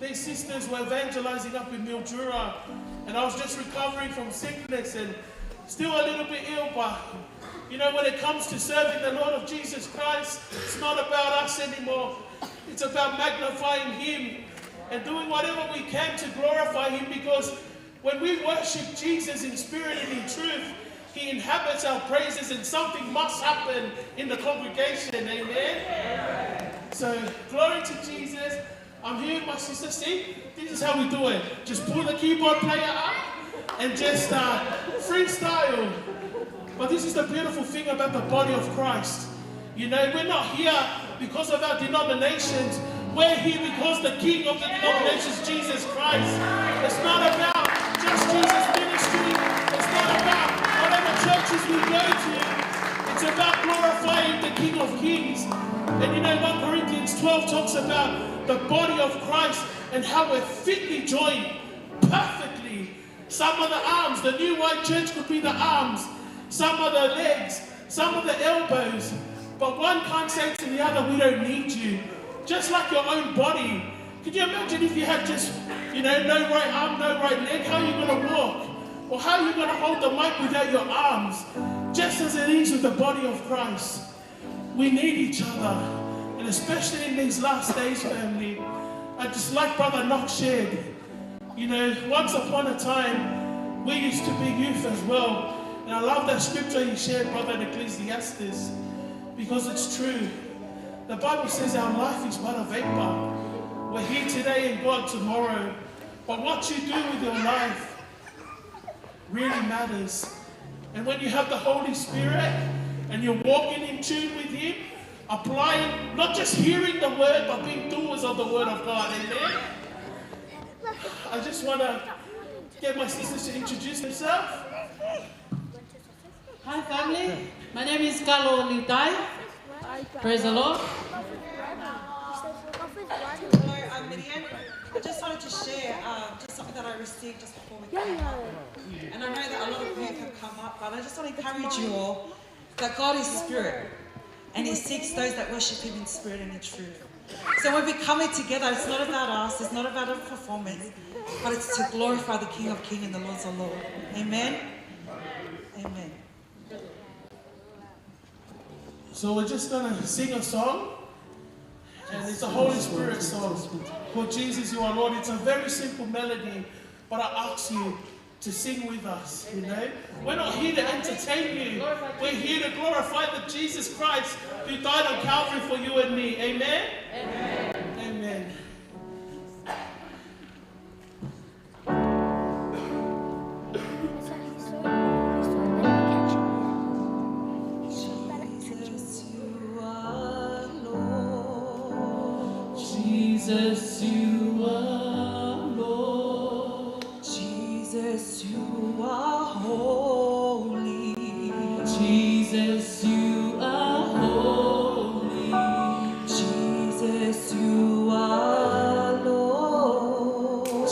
A: These sisters were evangelizing up in Mildura, and I was just recovering from sickness and still a little bit ill, but you know, when it comes to serving the Lord of Jesus Christ, it's not about us anymore. It's about magnifying Him and doing whatever we can to glorify Him, because when we worship Jesus in spirit and in truth, He inhabits our praises, and something must happen in the congregation. Amen? So, glory to Jesus. I'm here with my sister. See, this is how we do it. Just pull the keyboard player up and just freestyle. But this is the beautiful thing about the body of Christ. You know, we're not here because of our denominations. We're here because the King of the denominations, Jesus Christ. It's not about just Jesus ministry. It's not about whatever churches we go to. It's about glorifying the King of Kings. And you know, 1 Corinthians 12 talks about the body of Christ and how we're fitly joined perfectly. Some of the arms, the New Wine Church could be the arms. Some of the legs, some of the elbows. But one can't say to the other, we don't need you. Just like your own body. Could you imagine if you had just, you know, no right arm, no right leg? How are you going to walk? Or how are you going to hold the mic without your arms? Just as it is with the body of Christ. We need each other. And especially in these last days, family. I just like Brother Knox shared. You know, once upon a time, we used to be youth as well. And I love that scripture you shared, Brother, in Ecclesiastes. Because it's true. The Bible says our life is but a vapor. We're here today and gone tomorrow. But what you do with your life really matters. And when you have the Holy Spirit and you're walking in tune with Him, applying, not just hearing the word, but being doers of the word of God. Amen? I just want to get my sisters to introduce themselves.
I: Hi family, my name is Carlo Litai. Praise the Lord.
J: Hello, I'm Midian. I just wanted to share just something that I received just before we came up. And I know that a lot of youth have come up, but I just want to encourage you all that God is spirit and He seeks those that worship Him in spirit and in truth. So when we're coming together, it's not about us, it's not about a performance, but it's to glorify the King of Kings and the Lord of Lords. Amen? Amen.
A: So we're just going to sing a song, and it's a Holy Spirit song called Jesus, You Are Lord. It's a very simple melody, but I ask you to sing with us, you know. We're not here to entertain you. We're here to glorify the Jesus Christ who died on Calvary for you and me. Amen? Amen. Amen.
I: Jesus, you are Lord.
J: Jesus, you are holy.
I: Jesus, you are holy.
J: Jesus, you are Lord.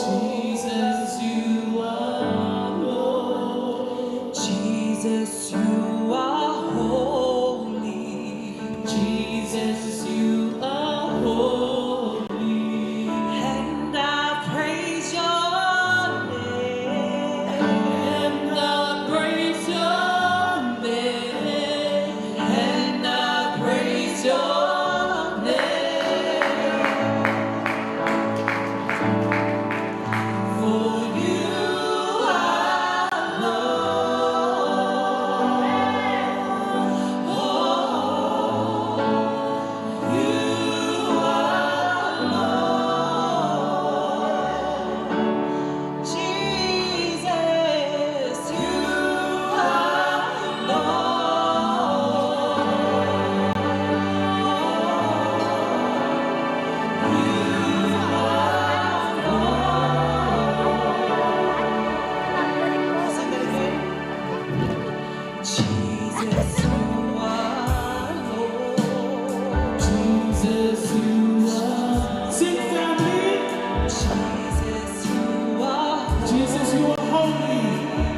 D: Jesus, you are holy.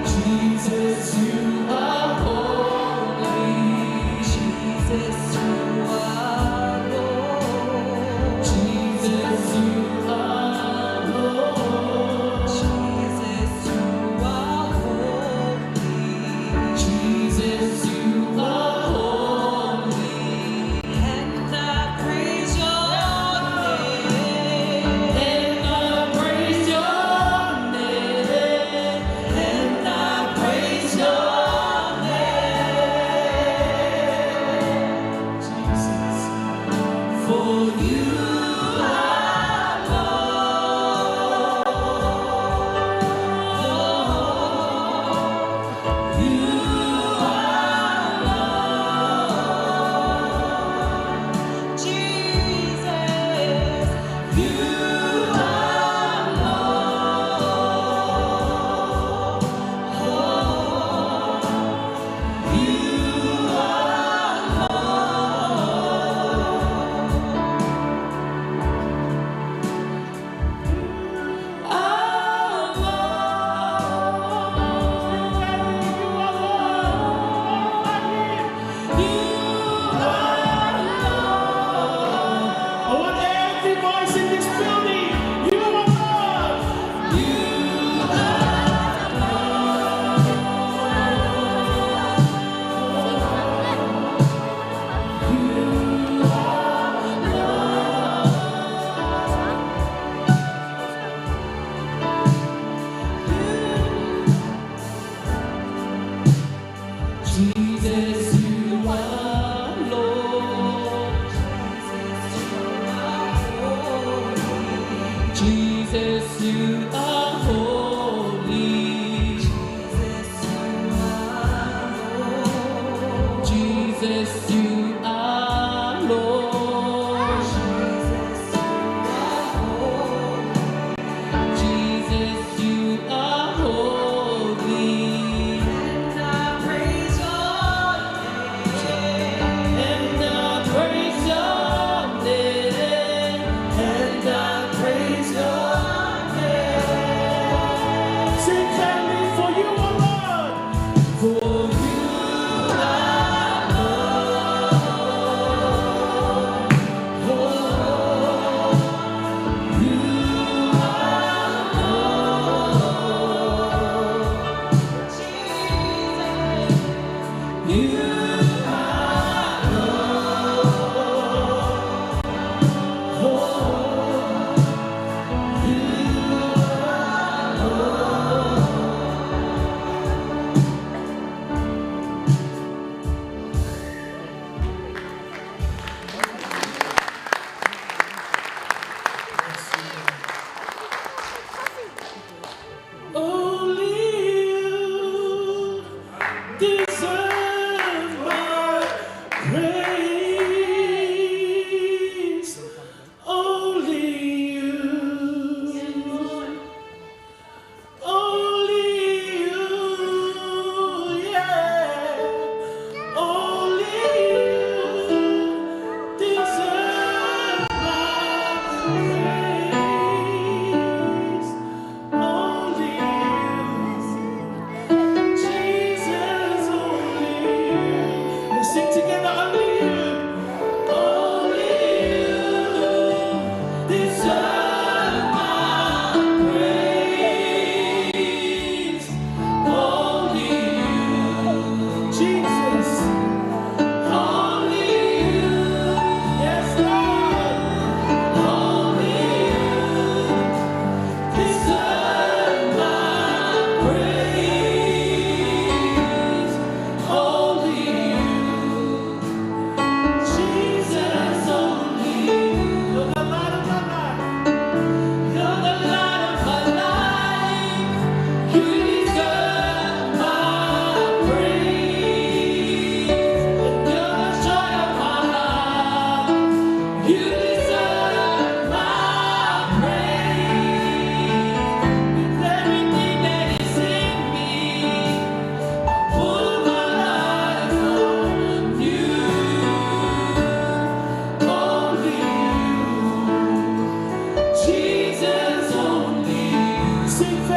D: Jesus, you are holy. Jesus, you are Lord. Jesus, you are Lord. Jesus, you are holy. Jesus, you are holy. And I praise your name. And I praise your name.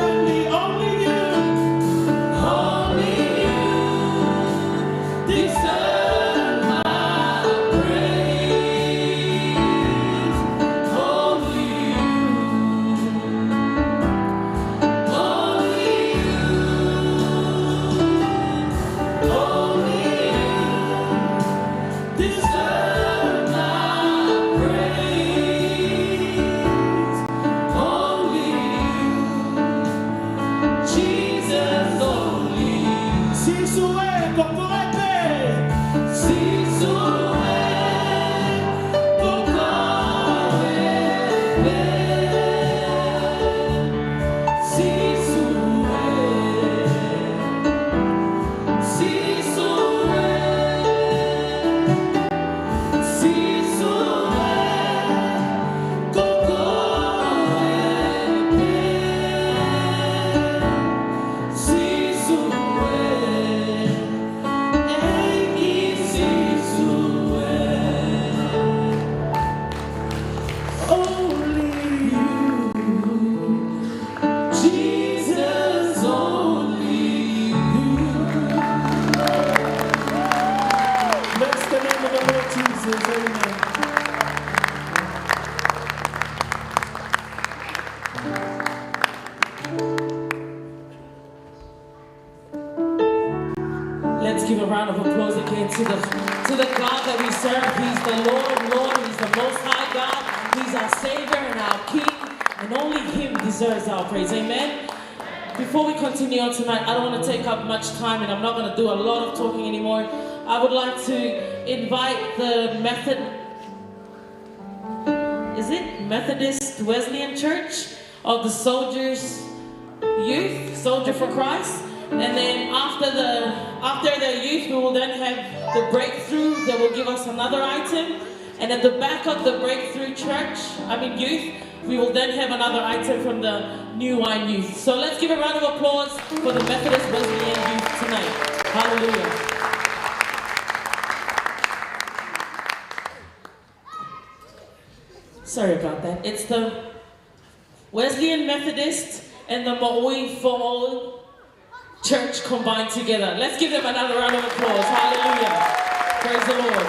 D: only you, deserve my praise. Only you, deserve my praise. Only you, Jesus, only you. Sisue kokoete, sisue kokoete, sisue, sisue. Jesus, only you. Bless the name of the Lord Jesus, amen. Let's give a round of applause again to the God that we serve. He's the Lord of Lords. He's the Most High God. He's our Savior and our King, and only Him deserves our praise. Amen. Before we continue on tonight, I don't want to take up much time, and I'm not going to do a lot of talking anymore. I would like to invite the Methodist Wesleyan Church of the Soldiers Youth, Soldier for Christ. And then after the youth, we will then have the breakthrough that will give us another item. And at the back of the breakthrough youth, we will then have another item from the New Wine Youth. So let's give a round of applause for the Methodist Wesleyan Youth tonight. Hallelujah. Sorry about that. It's the Wesleyan Methodist and the Maui Fo'o Church combined together. Let's give them another round of applause. Hallelujah. Praise the Lord.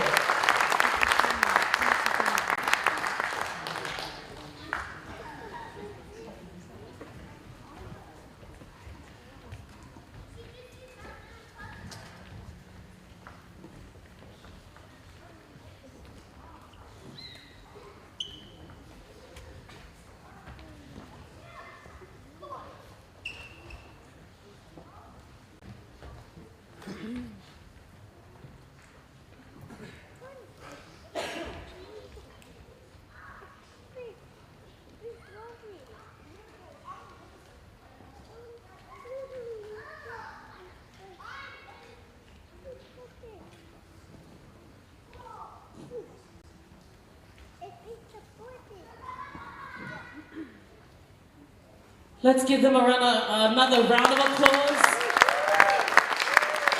D: Let's give them another round of applause.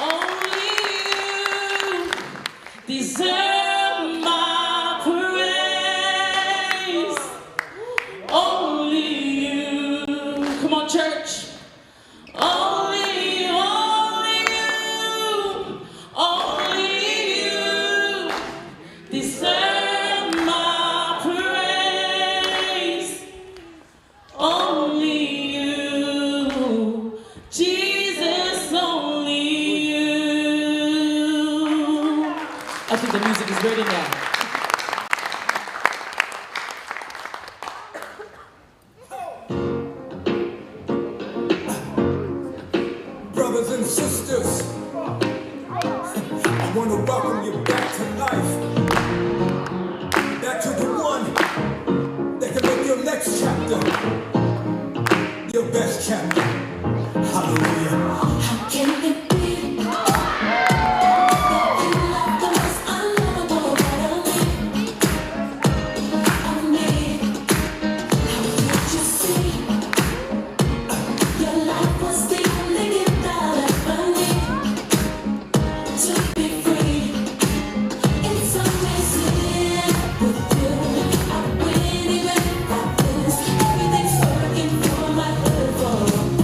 D: Only you deserve my praise. Only you. Come on, church. Only you. Deserve my praise. Only Jesus, only you. I think the music is ready now.
F: Brothers and sisters, I want to welcome you back to life. Back to the one that can make your next chapter your best chapter. Hallelujah.
K: How can it be that you love the most unlovable part of me? How could you see your life was the only gift I'll ever need to be free? It's amazing with you. I win even if I lose. Everything's working for my good.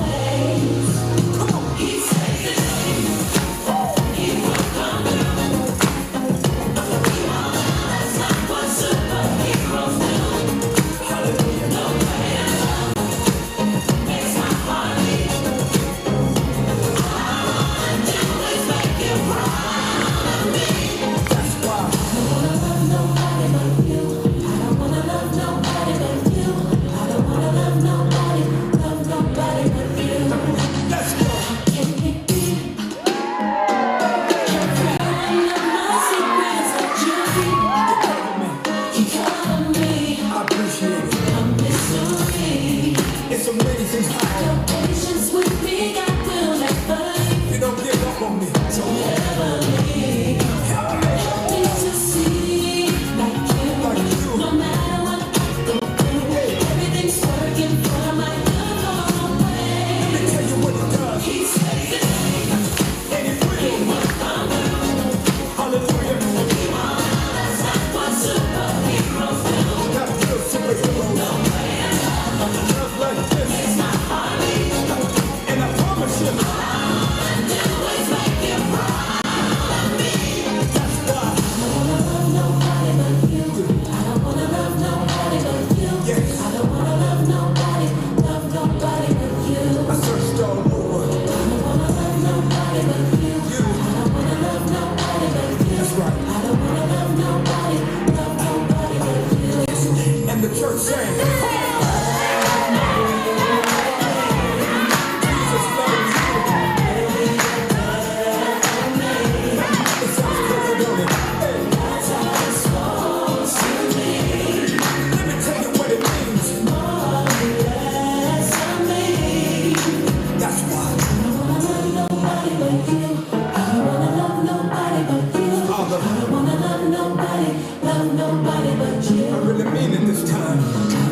K: but you. I don't wanna love nobody but you. I don't wanna love nobody but you.
F: I really mean it this time.
K: I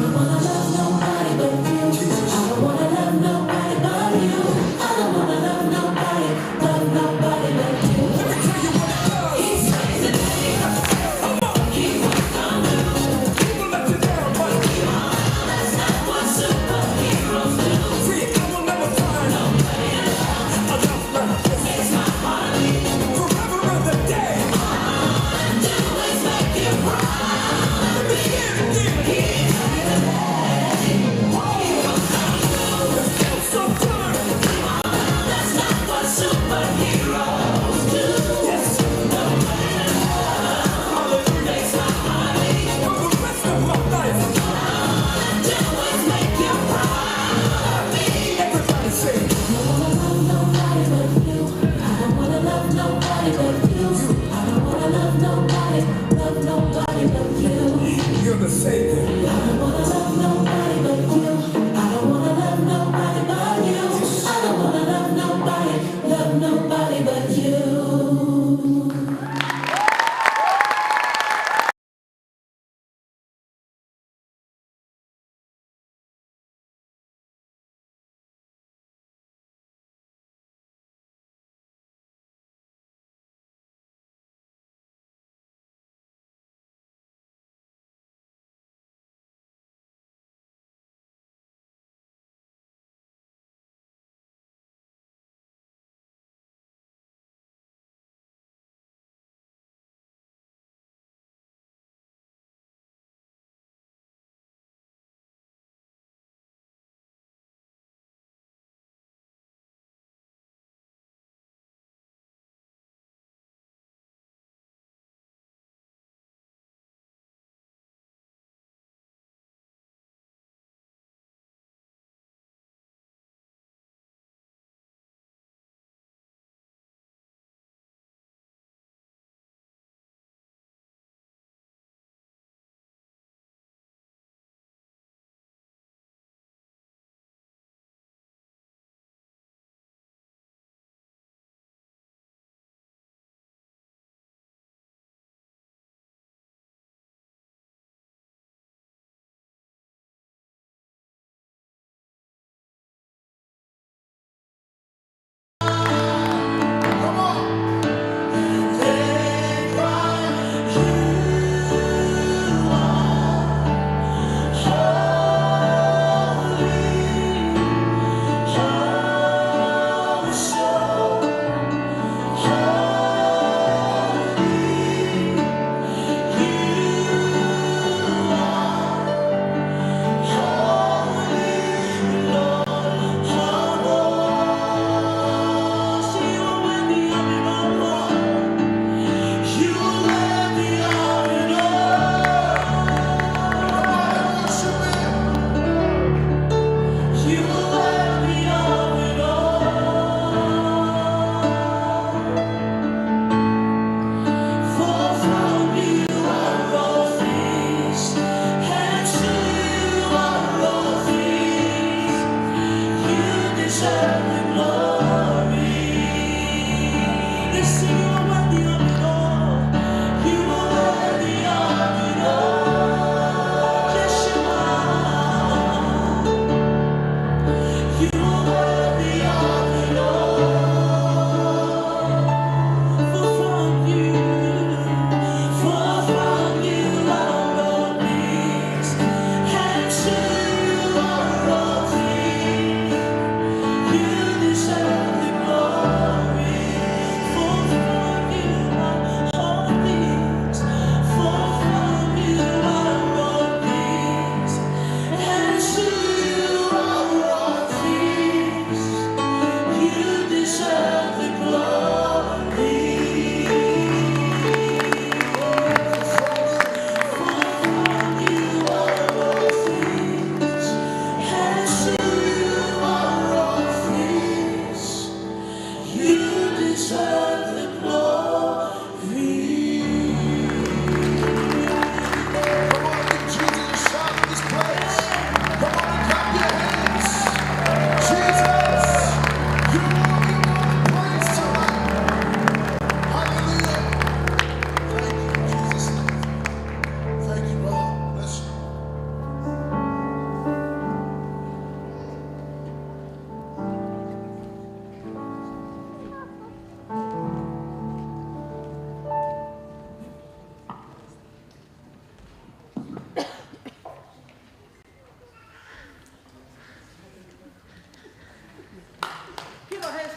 K: don't wanna love nobody but you. I don't wanna love nobody but you. I don't wanna love nobody but you.
F: Let me tell you what it does.
K: He saves the day.
F: Come on.
K: He won't come through.
F: People let you down, but
K: That's not what superheroes do.
F: see, I will never find
K: Nobody else
F: enough love.
K: makes my heart beat.
F: Forever and a day.
K: Do is make you proud.
F: Let me hear it again.
K: He saves the day. He won't come through.
F: It feels so good.
K: That's not what superheroes do.
F: Yes.
K: Nobody else makes my heart beat.
F: For the rest of my life.
K: Do is make you proud.
F: Everybody say,
K: I don't wanna love nobody but you. I don't wanna love nobody but you. I don't wanna love nobody but you.
F: you're the savior.
K: I don't wanna love nobody but you. I don't wanna love nobody but you. I don't wanna love nobody but you.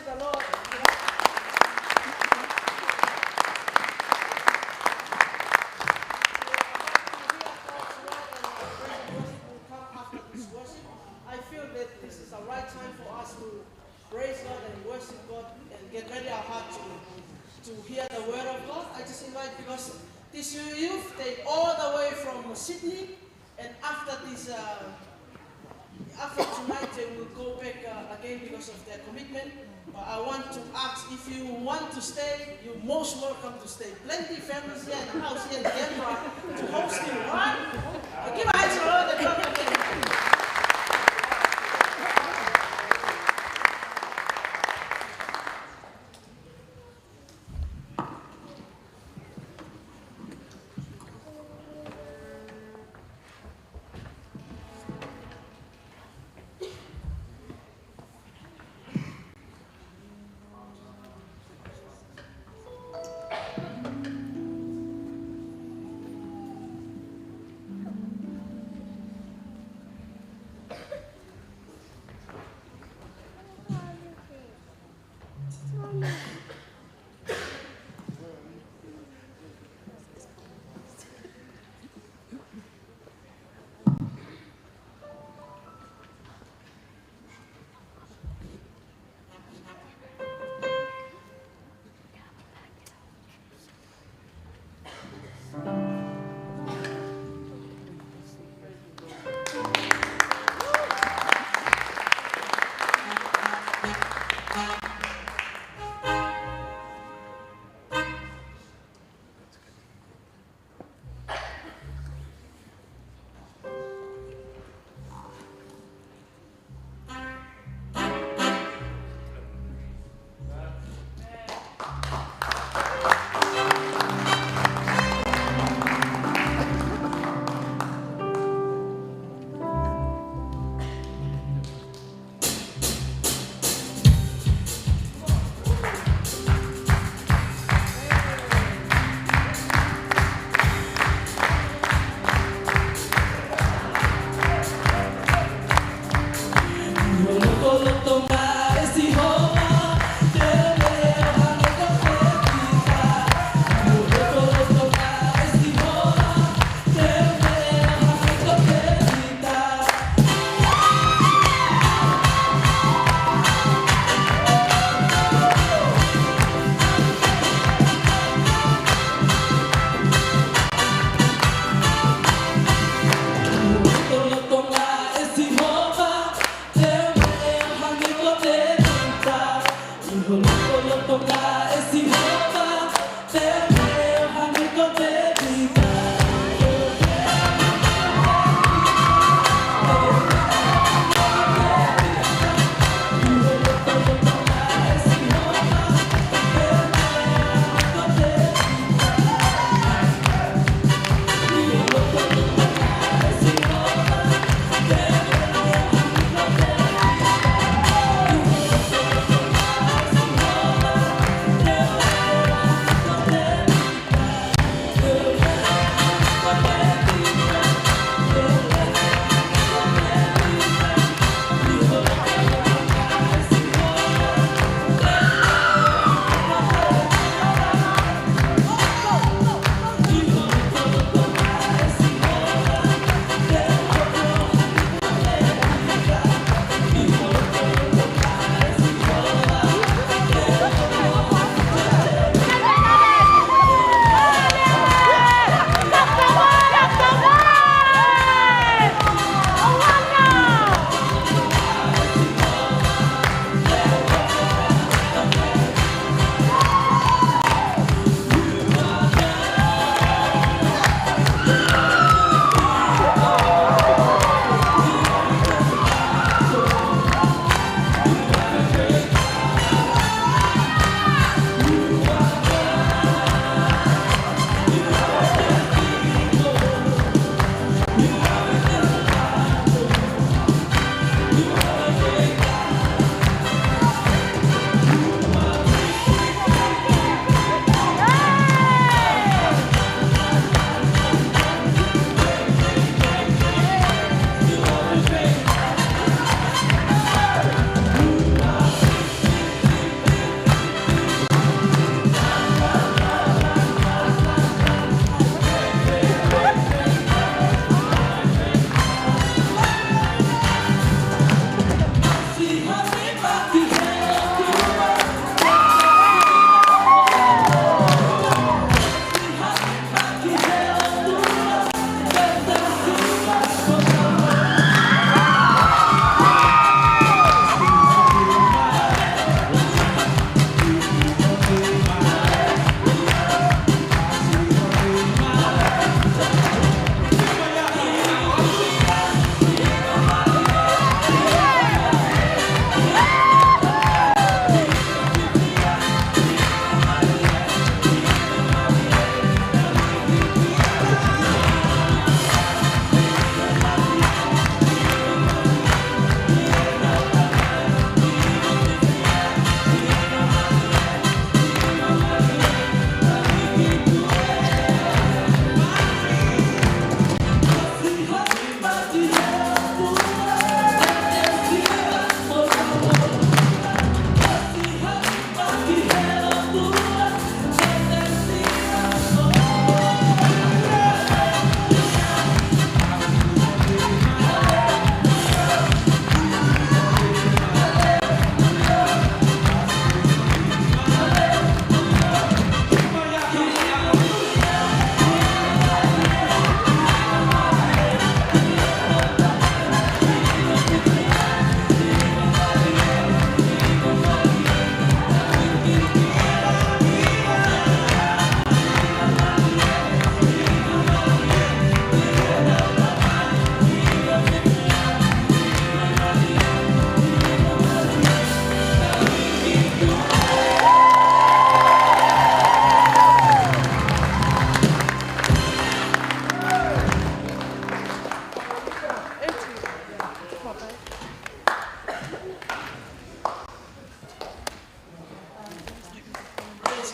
A: the Lord. I feel that this is the right time for us to praise God and worship God and get ready our heart to hear the word of God. I just invite, because these youth, they all the way from Sydney, and after this, after tonight, they will go back again because of their commitment. But I want to ask, if you want to stay, you're most welcome to stay. Plenty families here in the house here in Canberra to host you, right? Give a hand to the Lord and welcome them.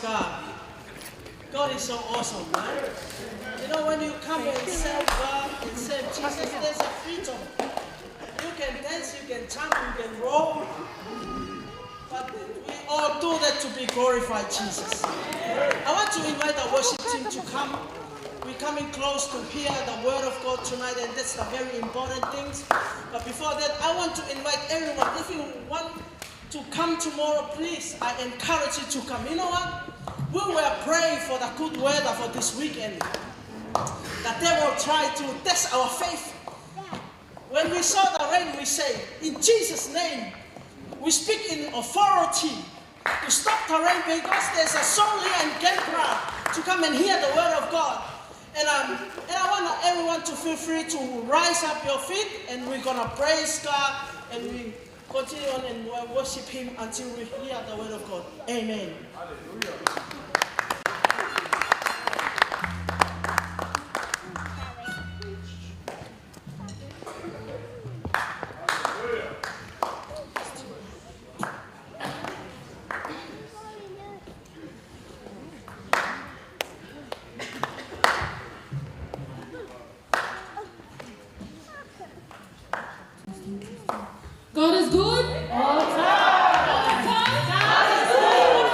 A: God. God is so awesome, right? You know, when you come and serve God and serve Jesus, there's a freedom. You can dance, you can jump, you can roll. But we all do that to be glorified Jesus. I want to invite our worship team to come. We're coming close to hear the word of God tonight, and that's the very important things. But before that, I want to invite everyone. If you want to come tomorrow, please, I encourage you to come. You know what? We were praying for the good weather for this weekend. The devil tried to test our faith. When we saw the rain, we say, in Jesus' name, we speak in authority to stop the rain, because there's a soul here in Canberra to come and hear the word of God. And I want everyone to feel free to rise up your feet, and we're going to praise God, and we continue on and worship Him until we hear the word of God. Amen. Hallelujah.
I: God is good. All the time. All the time. God is good.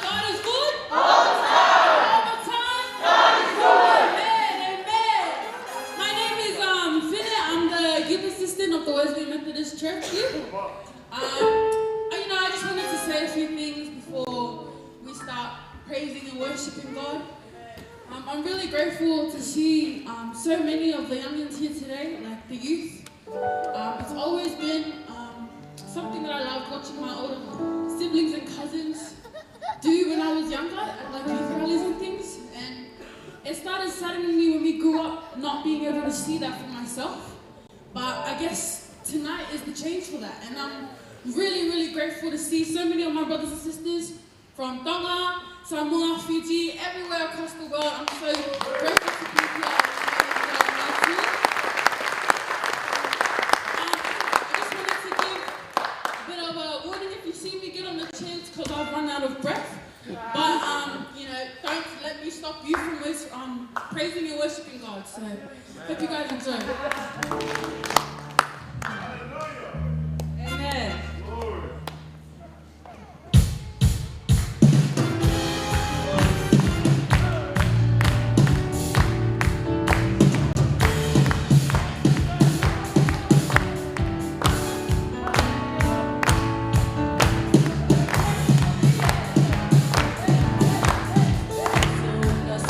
I: God is good. All the time. All the time. God is good. Amen. Amen. My name is Finna. I'm the youth assistant of the Wesleyan Methodist Church here. I just wanted to say a few things before we start praising and worshiping God. I'm really grateful to see so many of the youngins here today, like the youth. It's always been something that I loved watching my older siblings and cousins do when I was younger, at like youth rallies and things. And it started saddening me when we grew up not being able to see that for myself. But I guess tonight is the change for that. And I'm really, really grateful to see so many of my brothers and sisters from Tonga, Samoa, Fiji, everywhere across the world. I'm so grateful to be here. Because I've run out of breath, but don't let me stop you from praising and worshiping God. So hope you guys enjoy.
J: Amen.
K: That's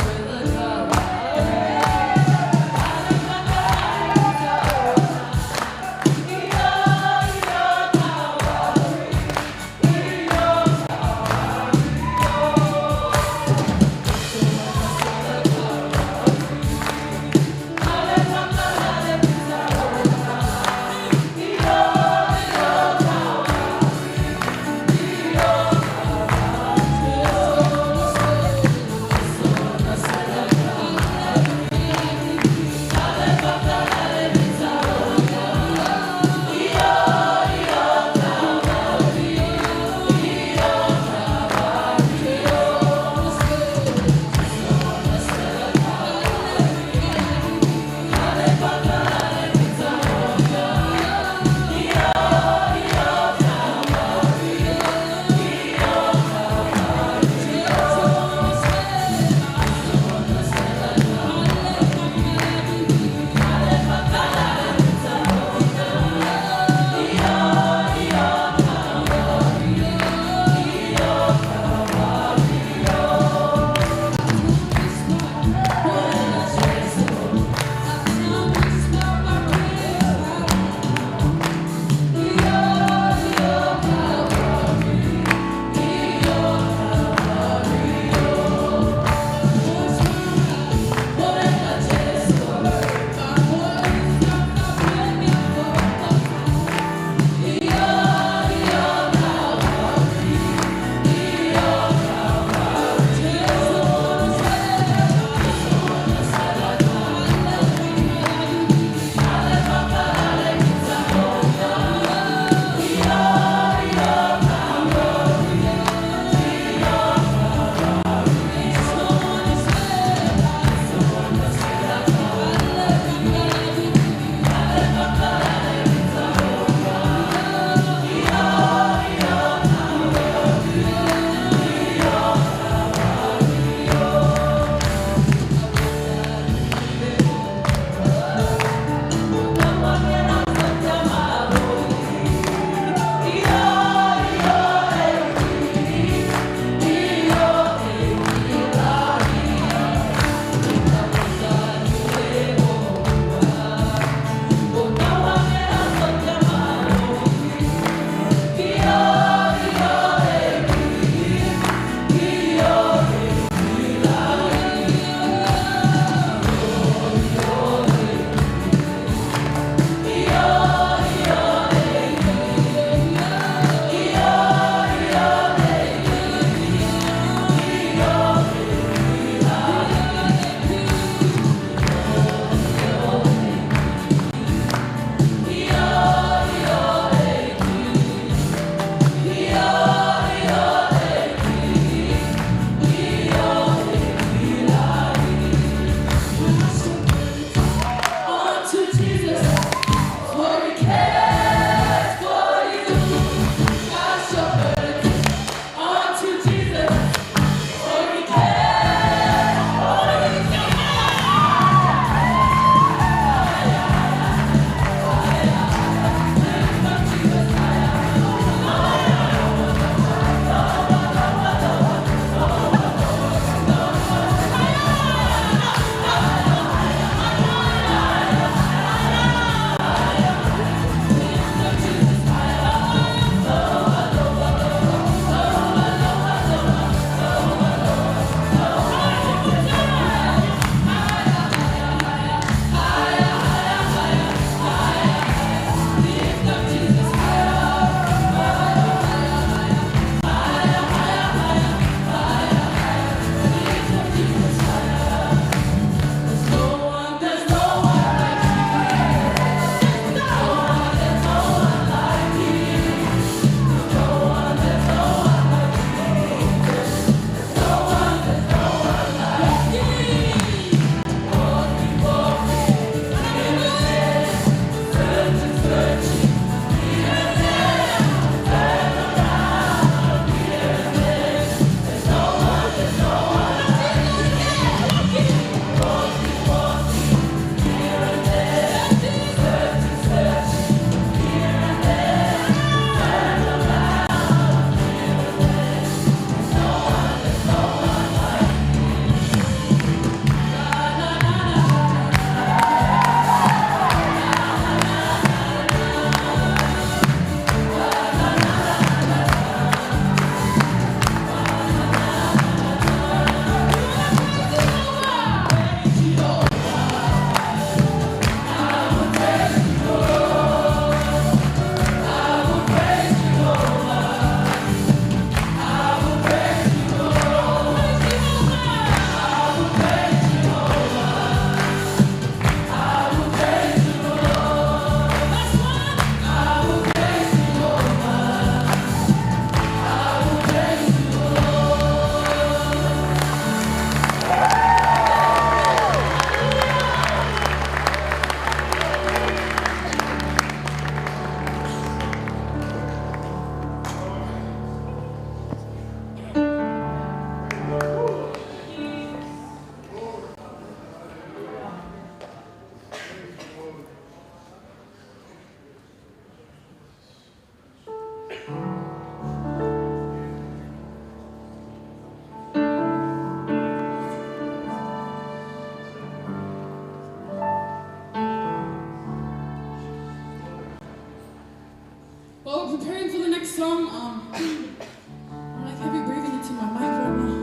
I: song. I'm like heavy breathing into my mic right now.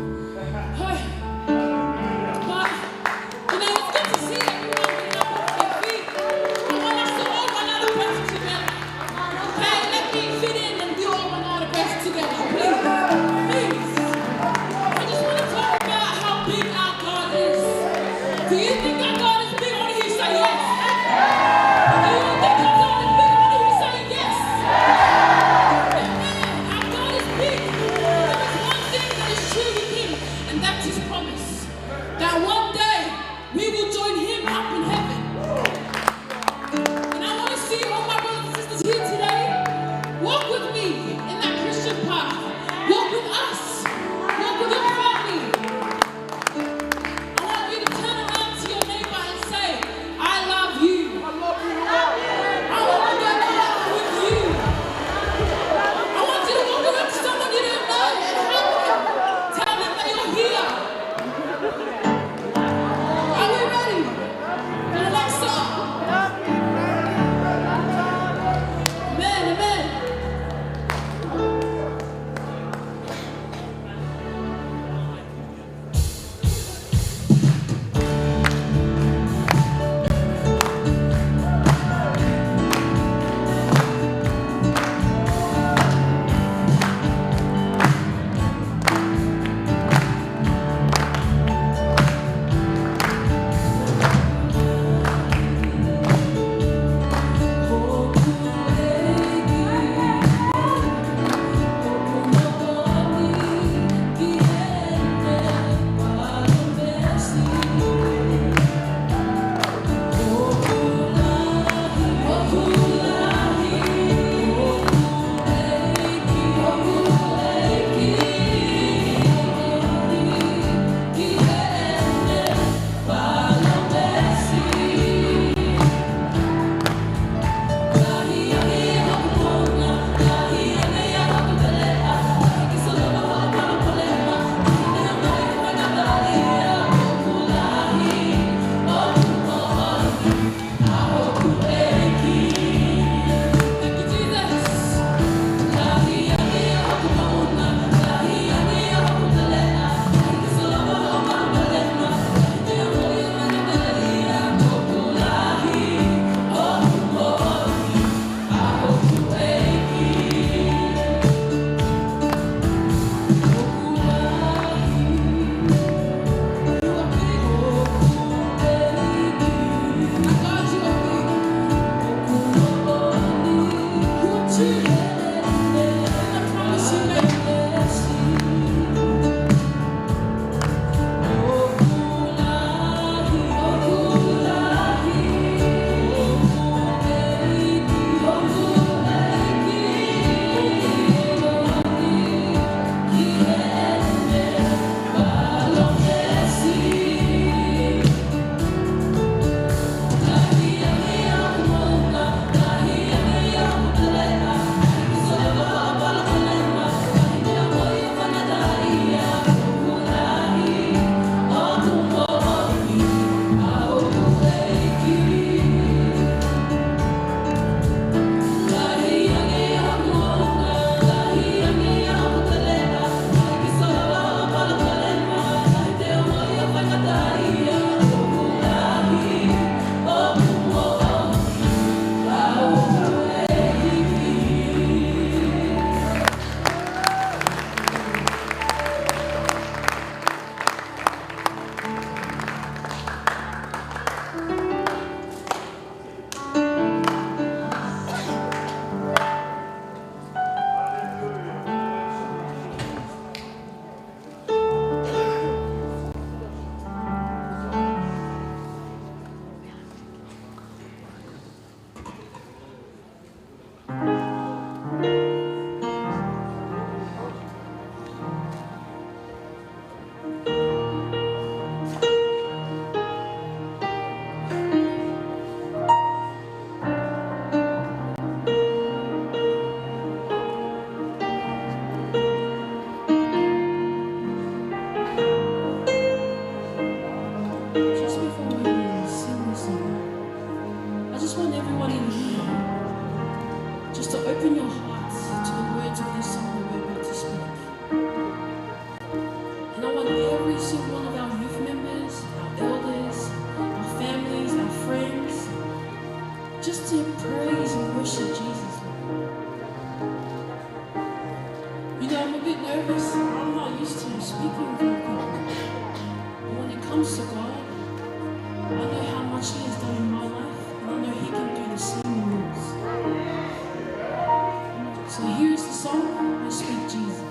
I: Hi. But, you know, it's good to see everyone getting up on their feet. I want us to all run out of breath together. Okay, let me fit in and we all run out of breath together. Please. Please. I just want to talk about how big our God is. Do you think our God is big? Only you say yes. Do you think our God is big? Only you say yes. Amen. service, I'm not used to speaking for God. But when it comes to God, I know how much He has done in my life, and I know He can do the same in yours. So here's the song, I Speak Jesus.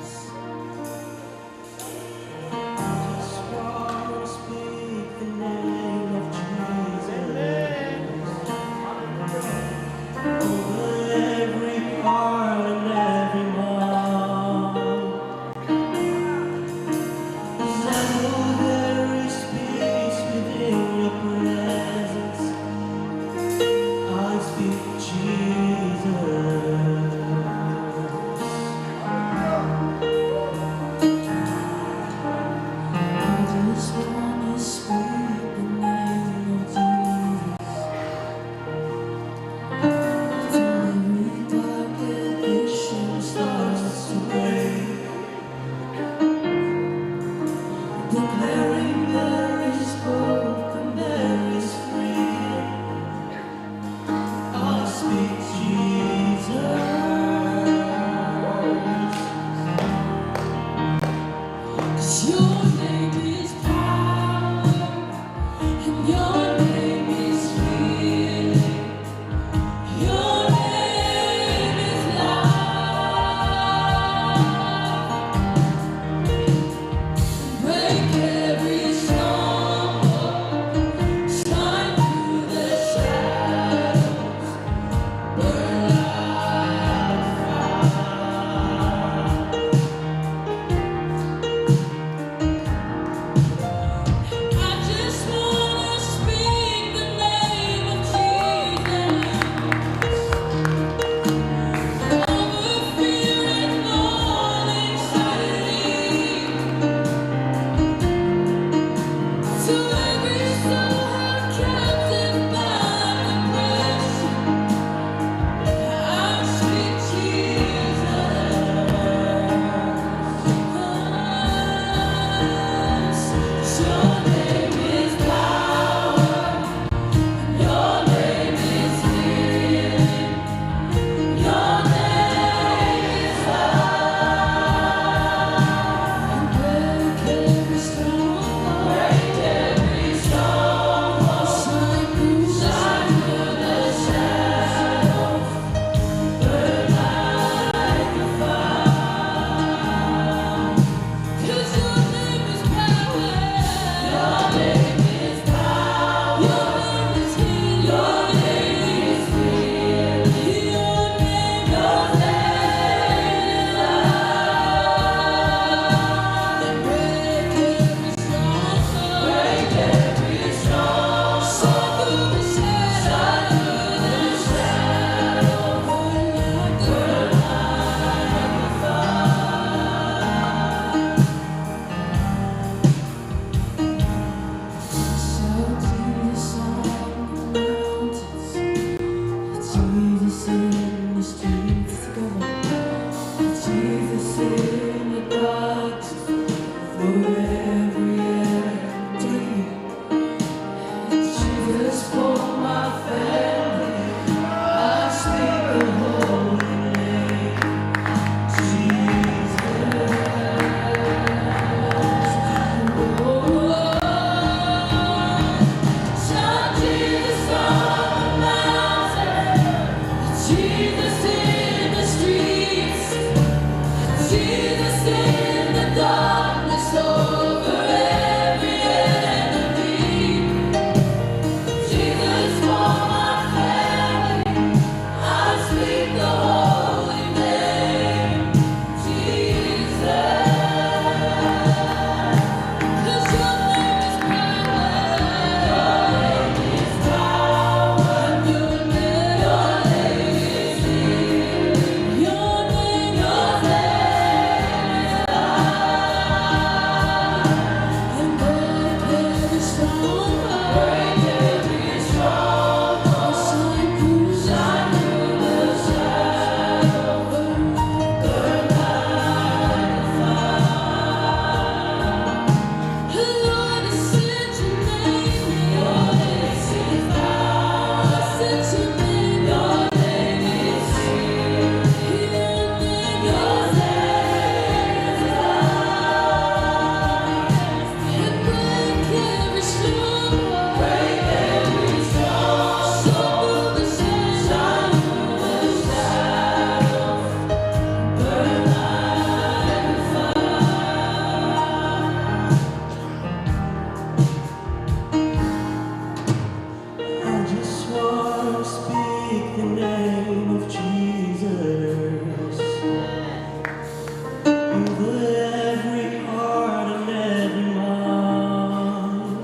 K: over every heart and every mind.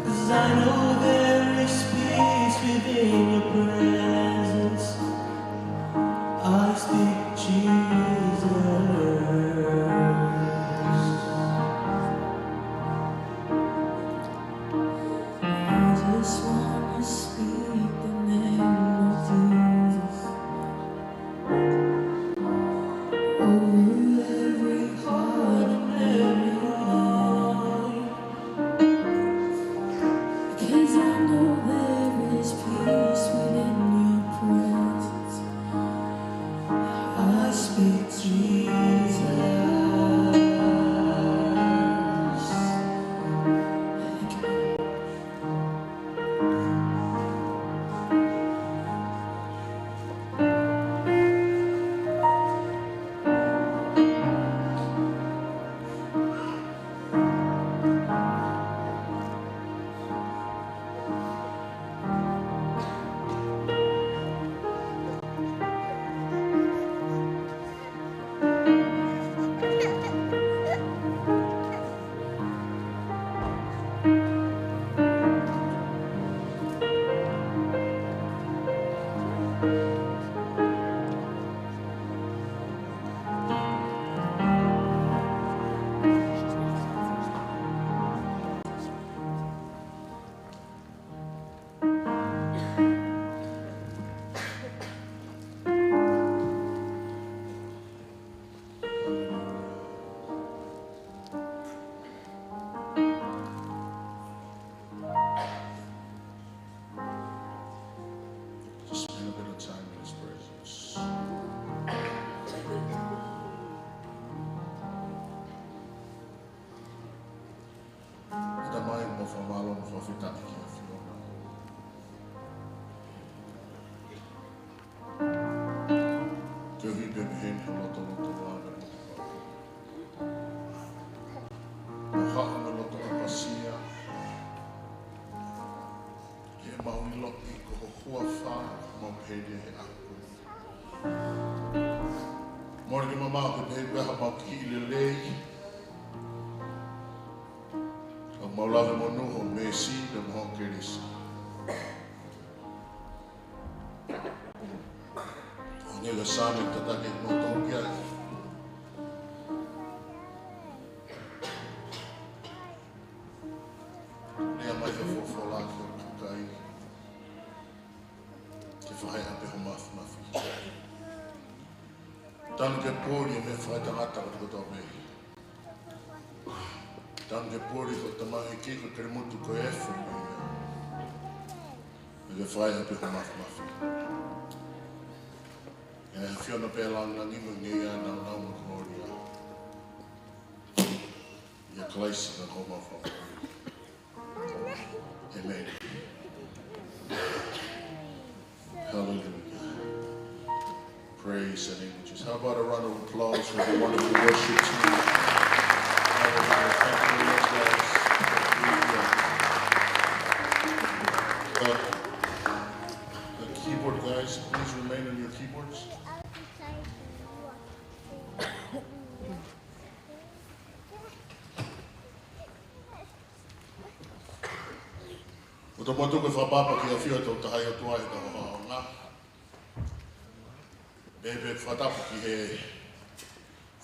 K: 'Cause I know there is peace within your presence. I speak Jesus. I just wanna speak the name of Jesus over every heart and every mind. 'Cause I know there is peace within your presence. I speak Jesus.
C: Just spend a bit of time in His presence. Ita mai mo fa malo mo fa fita ki fiona. Ke hi be hen loto ana. Ha mo loto pasia. Ke mau lo ki ko hua fa mo pede he aku. Mor ke mama ko pe ba ma ki le lei. Ang maulave mo nuho mesi de mo kerisi. Ang ega sami tatake mo tokia. Lea mai ka fofola ki o kukai. Ke whai ape ho mafi. Tanu ke pōri me whai tangata ka tukoto mei. Tanu ke pōri ko tamai ki ko kere mutu ko efu mei. Me whai ape ho mafi. E whiona pēlanga ngimu ngi a nau mo koria. Ia klaisi na ko mafi. Amen. Hallelujah. Praise the name of Jesus. How about a round of applause for the wonderful worship team? Hallelujah. Thank you, Lord, guys. Hallelujah. The keyboard guys, please remain on your keyboards. Ota motu ke whapapa ki a whio tau tahai o tuai ta hoa o ngā. Bebe whatapu ki he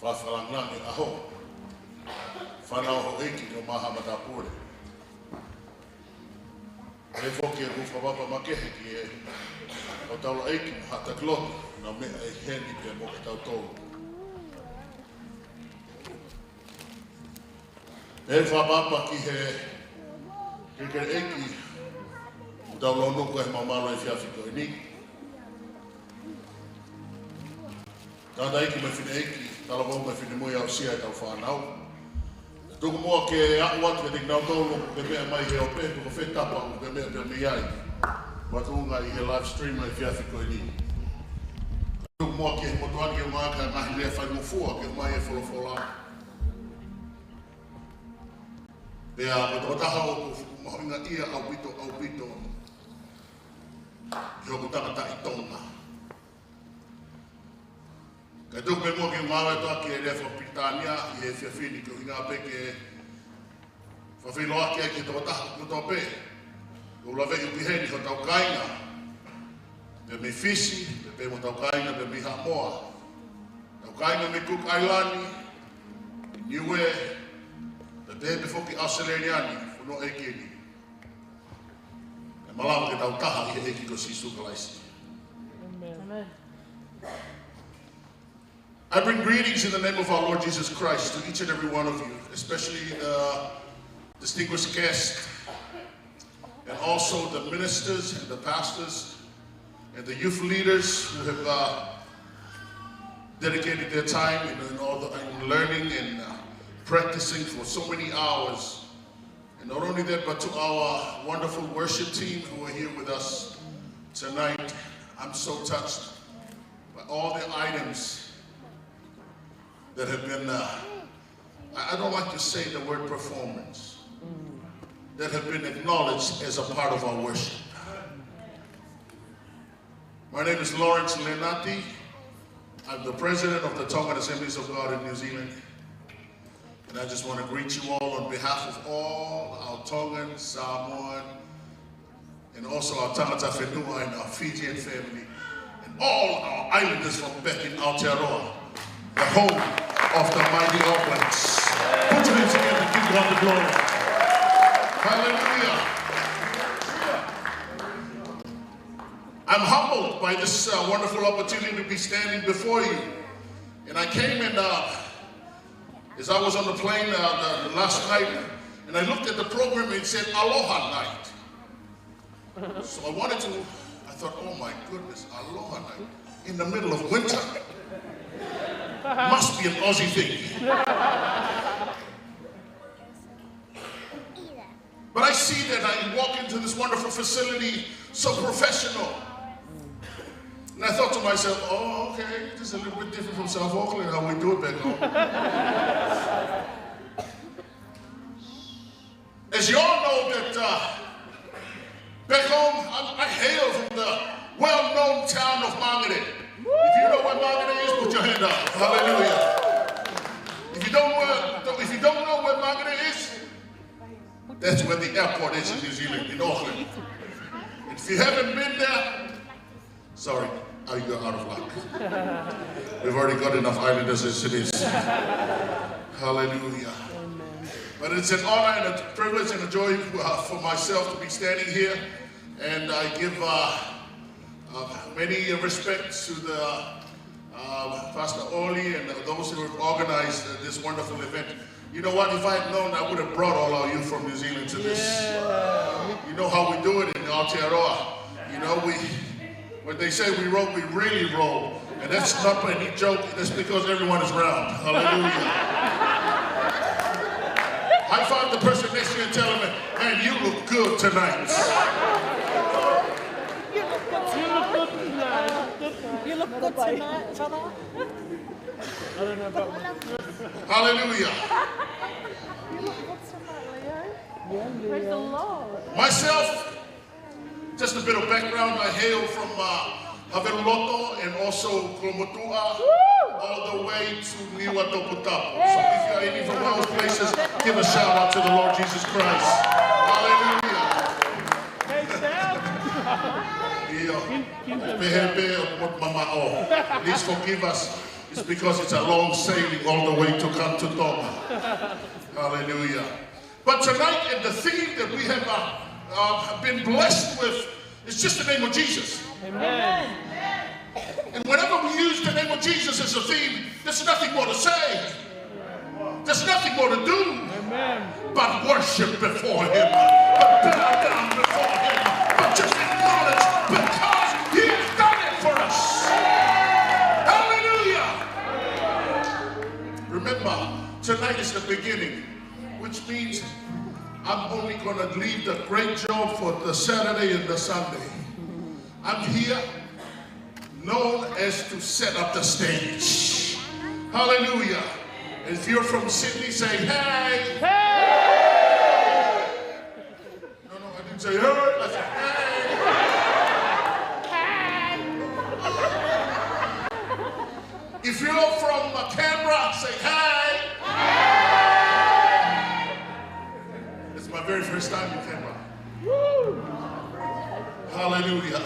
C: whawhalangangi aho. Whanau ho eiki ki o maha mata pōre. He whoki e ku whapapa makehe ki e o taula eiki mo hata kloto na mea e heni pe mo ki tau tōu. He whapapa ki he kekere eiki tau lono ko e mamalo e whiawhiko e ni. Tāna eki me whine eki, tala wau me whine mui au sia e tau whanau. Tuku mua ke aku atu e tik nau tau loko ke mea mai he o pe, tuku whetapa o ke mea pe me iai. Watu unga i he live stream e whiawhiko e ni. Tuku mua ke he motuani e maa ka ngahi lea whai mofua ke mai e wholofola. Pea, me toko taha o mahoinga ia au pito. Yo ku tangata i Tongan.
L: Ka tuk me mua ki ngawe toa ki e refo Pitania i e whiawhini ko hinga pe ke whawhiloa ki e ki tō taha ko tō pe. Ko ula veki piheni ko tau kainga. Me me fisi, me pe mo tau kainga me mi hamoa. Tau kainga me Cook Islandi, Niue, me pe me foki Australiani, funo e kini. E malama ke tau taha i e ki ko sisu kalaisi.
A: Amen.
L: I bring greetings in the name of our Lord Jesus Christ to each and every one of you, especially the distinguished guests, and also the ministers and the pastors and the youth leaders who have dedicated their time in learning and practicing for so many hours. And not only that, but to our wonderful worship team who are here with us tonight. I'm so touched by all the items that have been, I don't like to say the word performance, that have been acknowledged as a part of our worship. My name is Lawrence Lenati. I'm the president of the Tongan Assemblies of God in New Zealand. And I just want to greet you all on behalf of all our Tongan, Samoan, and also our Tangata Whenua and our Fijian family, and all our islanders from back in Aotearoa, the home of the mighty All Blacks. Put your hands together and give God the glory. Hallelujah. I'm humbled by this wonderful opportunity to be standing before you. And I came and, as I was on the plane the last night, and I looked at the program and it said Aloha Night. So I thought, oh my goodness, Aloha Night in the middle of winter. Must be an Aussie thing. But I see that I walk into this wonderful facility so professional. And I thought to myself, oh, okay, this is a little bit different from South Auckland, how we do it back home. As you all know that back home, I hail from the well-known town of Mangere. If you know where Mangere is, put your hand up. Hallelujah. If you don't know where Mangere is, that's where the airport is in New Zealand, in Auckland. And if you haven't been there, sorry, you're out of luck. We've already got enough islanders as it is. Hallelujah. But it's an honor and a privilege and a joy for myself to be standing here. And I give many respects to the Pastor Oli and those who have organized this wonderful event. You know what, if I had known, I would have brought all our youth from New Zealand to this. You know how we do it in Aotearoa. You know, when they say we roll, we really roll. And that's not any joke, that's because everyone is round. Hallelujah. High five the person next to you and tell them, man, you look good tonight.
A: You look good tonight, fella.
E: I don't know about
L: Hallelujah.
A: You look good tonight, Leo. Praise the Lord.
L: Myself, just a bit of background, I hail from Haveruloto and also Kromotua, all the way to Niuatoputapu. So if you're any from those places, give a shout out to the Lord Jesus Christ. Hallelujah. Please forgive us. It's because it's a long sailing all the way to come to Tonga. Hallelujah. But tonight, and the theme that we have been blessed with is just the name of Jesus.
E: Amen.
L: And whenever we use the name of Jesus as a theme, there's nothing more to say. There's nothing more to do.
E: Amen.
L: But worship before Him. But bow down before Him. But just acknowledge because He has done it for us. Hallelujah. Remember, tonight is the beginning, which means I'm only going to leave the great job for the Saturday and the Sunday. I'm here known as to set up the stage. Hallelujah. If you're from Sydney, say hey. Hey! No, I didn't say hey. I said hey. Hey! If you're first time in Canberra. Hallelujah.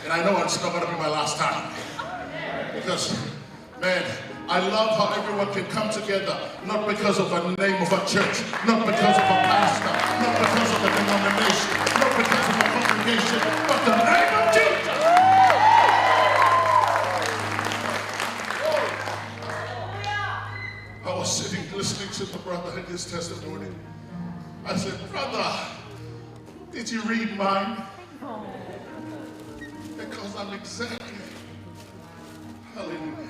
L: And I know it's not going to be my last time. Because, man, I love how everyone can come together, not because of a name of a church, not because of a pastor, not because of a denomination, not because of a congregation, but the name of Jesus. I was sitting listening to the brother in his testimony. I said, brother, did you read mine? Because I'm exactly, hallelujah.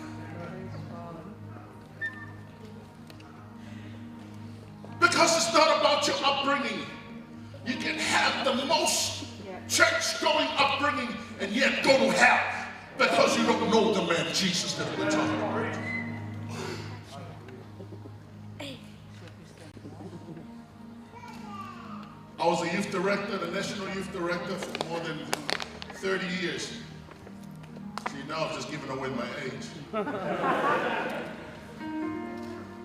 L: Because it's not about your upbringing. You can have the most church-going upbringing and yet go to hell because you don't know the man Jesus that we're talking about. I was a youth director, the national youth director for more than 30 years. See, now I've just given away my age.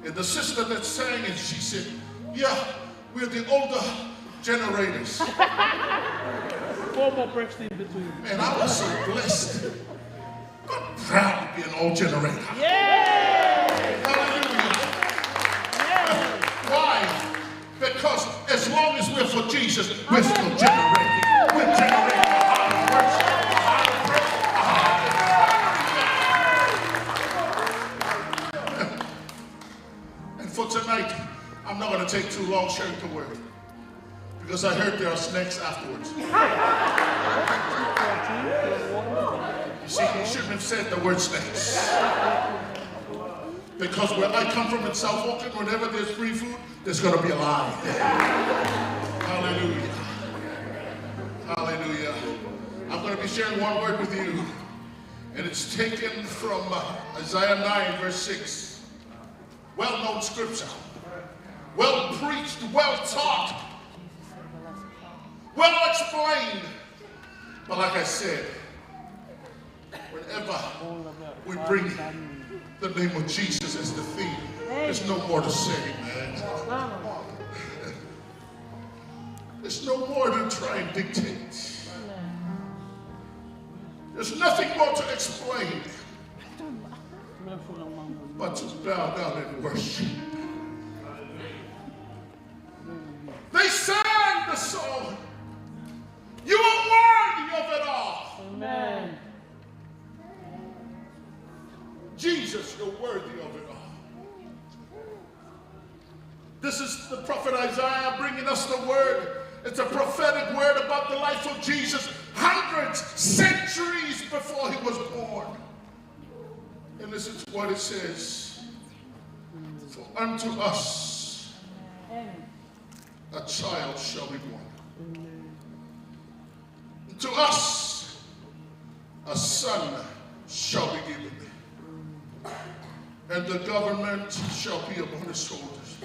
L: And the sister that sang it, she said, yeah, we're the older generators.
E: 4 more breaks in between.
L: And I was so blessed. I'm proud to be an old generator.
E: Yeah!
L: Hallelujah. Yeah. Why? Because as long as we're for Jesus, we're still generating. We're generating a heart of worship, a heart of praise, a heart of and for tonight, I'm not going to take too long sharing the word. Because I heard there are snacks afterwards. You see, you shouldn't have said the word snacks. Because where I come from in South Auckland, whenever there's free food, there's going to be a line. Hallelujah. Hallelujah. I'm going to be sharing one word with you. And it's taken from Isaiah 9, verse 6. Well-known scripture. Well preached, well taught. Well explained. But like I said, whenever we bring the name of Jesus as the theme, there's no more to say, man. There's no more to try and dictate. There's nothing more to explain but to bow down and worship. They sang the song, you are worthy of it all.
E: Amen.
L: Jesus, you're worthy of it all. This is the prophet Isaiah bringing us the word. It's a prophetic word about the life of Jesus hundreds, centuries before he was born. And listen to what it says. For unto us a child shall be born. To us a son shall be given. And the government shall be upon his shoulders.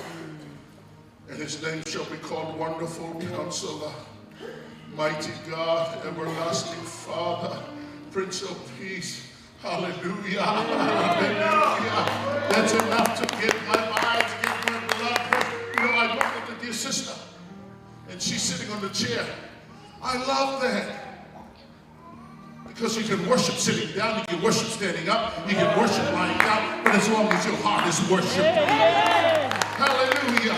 L: And his name shall be called Wonderful Counselor, Mighty God, Everlasting Father, Prince of Peace. Hallelujah. Hallelujah. That's enough to get my mind, to get my blood. You know, I looked at the dear sister, and she's sitting on the chair. I love that. Because you can worship sitting down, you can worship standing up, you can worship lying down, but as long as your heart is worshiping. Hallelujah.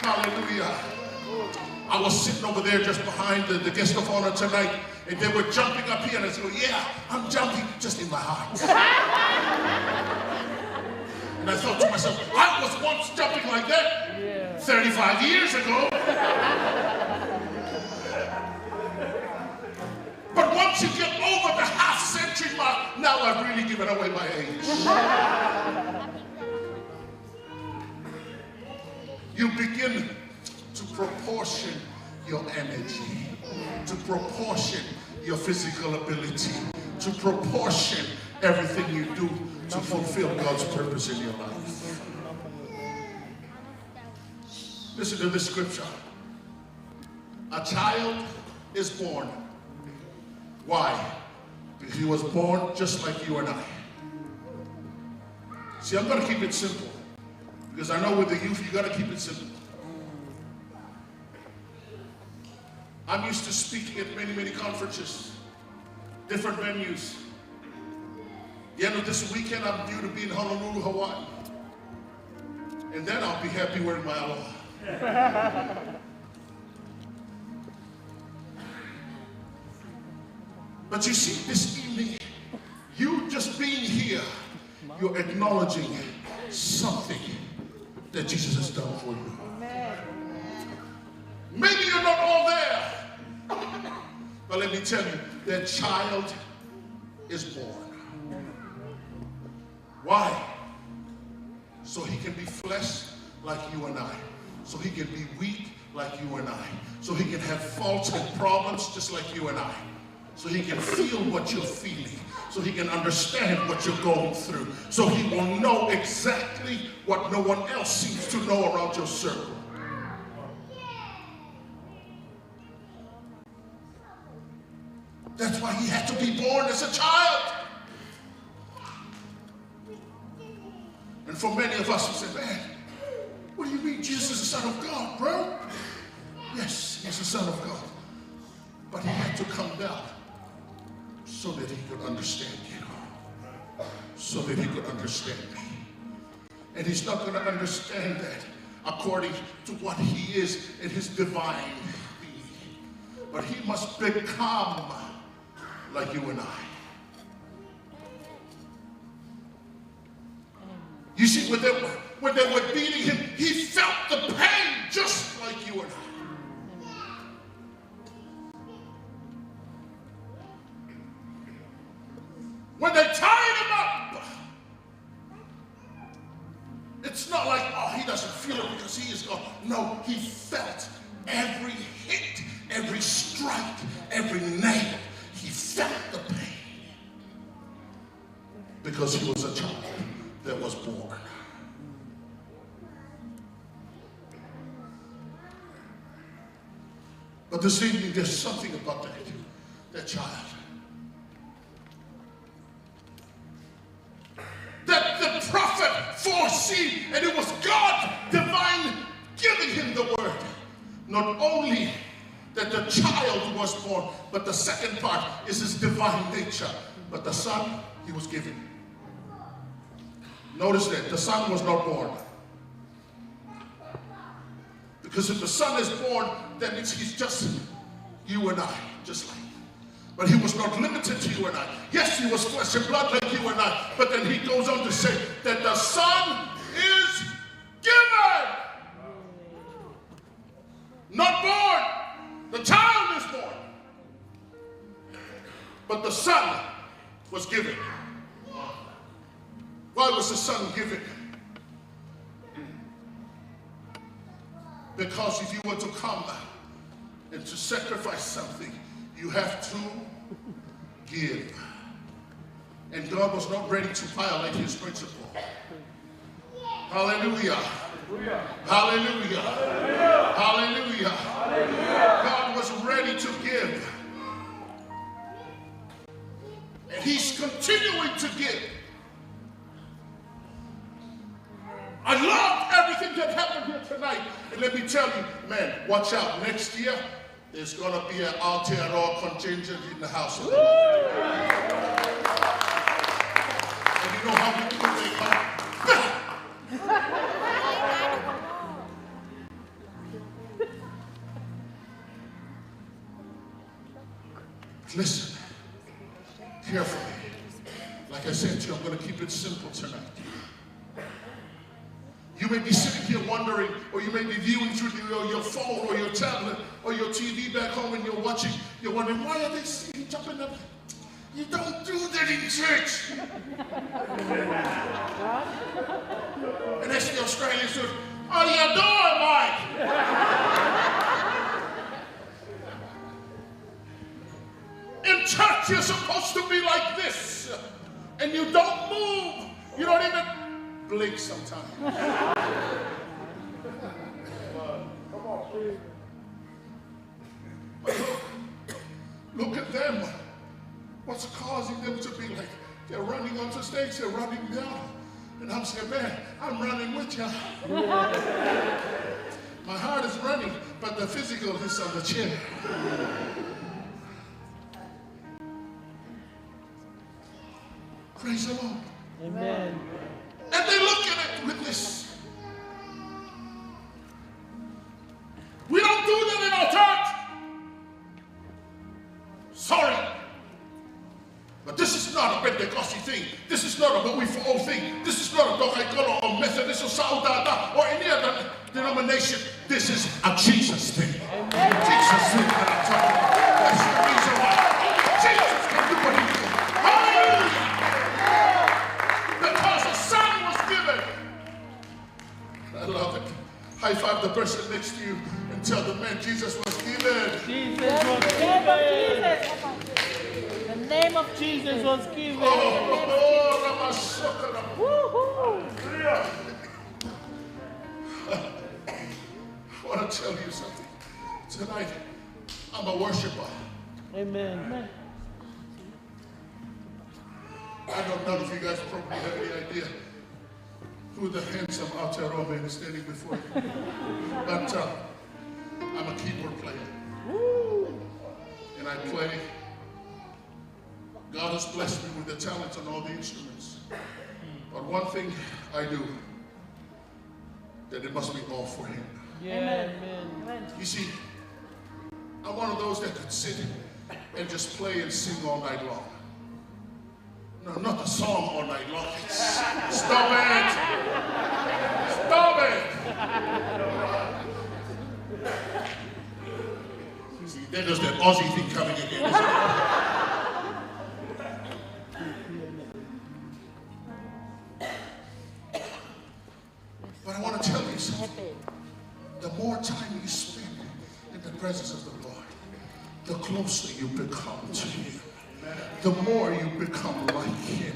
L: Hallelujah. I was sitting over there just behind the guest of honor tonight, and they were jumping up here, and I said, yeah, I'm jumping just in my heart. And I thought to myself, I was once jumping like that 35 years ago. But once you get over the half-century mark, now I've really given away my age. You begin to proportion your energy, to proportion your physical ability, to proportion everything you do to fulfill God's purpose in your life. Listen to this scripture. A child is born. Why? Because he was born just like you and I. See, I'm going to keep it simple. Because I know with the youth, you got to keep it simple. I'm used to speaking at many, many conferences, different venues. The end of this weekend, I'm due to be in Honolulu, Hawaii. And then I'll be happy wearing my aloha. But you see, this evening, you just being here, you're acknowledging something that Jesus has done for you. Maybe you're not all there, but let me tell you, that child is born. Why? So he can be flesh like you and I. So he can be weak like you and I. So he can have faults and problems just like you and I. So he can feel what you're feeling. So he can understand what you're going through. So he will know exactly what no one else seems to know around your circle. That's why he had to be born as a child. And for many of us who say, man, what do you mean Jesus is the Son of God, bro? Yes, he's the Son of God. But he had to come down so that he could understand you. So that he could understand me. And he's not going to understand that according to what he is in his divine being. But he must become like you and I. You see, when they were beating him, he felt the pain just like you and I. When they tied him up, it's not like, oh, he doesn't feel it because he is gone. No, he felt every hit, every strike, every nail. He felt the pain because he was a child that was born. But this evening, there's something about that child. That the prophet foreseen, and it was God divine giving him the word. Not only that the child was born, but the second part is his divine nature. But the son, he was given. Notice that the son was not born. Because if the son is born, then he's just you and I, just like. But he was not limited to you and I. Yes, he was flesh and blood like you and I. But then he goes on to say that the son is given. Not born. The child is born. But the son was given. Why was the son given? Because if you were to come and to sacrifice something, you have to give. And God was not ready to violate his principle. Hallelujah. Hallelujah. Hallelujah. God was ready to give. And he's continuing to give. I love everything that happened here tonight. And let me tell you, man, watch out. Next year, there's going to be an Aotearoa contingent in the house of the Lord. And you know how we do it. Listen, carefully. Like I said to you, I'm going to keep it simple tonight. You may be sitting here wondering, or you may be viewing through your phone or your tablet or your TV back home and you're watching, you're wondering, why are they singing, jumping up? You don't do that in church. And that's the Australian says, how do you doing, Mike? In church, you're supposed to be like this. And you don't move. You don't even blink sometimes. Look at them. What's causing them to be like, they're running onto stage, they're running down. And I'm saying, man, I'm running with you. My heart is running, but the physical is on the chair. Praise the Lord.
E: Amen.
L: And they look at it with this. We don't do that in our church. Sorry. But this is not a Pentecostal thing. This is not a Bawifo thing. This is not a Dokaikolo or Methodist or Saudada or any other denomination. This is a Jesus thing. Amen. Jesus thing that I'm talking about. That's the reason why Jesus can do what he did. Hallelujah! Because a son was given. I love it. High five the person next to you and tell the man Jesus was given.
E: Jesus was given. The name of Jesus was given. Woo-hoo.
L: I want to tell you something. Tonight, I'm a worshiper.
E: Amen.
L: I don't know if you guys probably have any idea who the handsome Aotearoa man is standing before you. But I'm a keyboard player. And I play. God has blessed me with the talent on all the instruments. But one thing I do, that it must be all for him.
E: Yeah, amen.
L: You see, I'm one of those that could sit and just play and sing all night long. No, not the song all night long. Stop it! Stop it! See, there goes that Aussie thing coming again. But I want to tell you something. The more time you spend in the presence of the Lord, the closer you become to him. The more you become like him.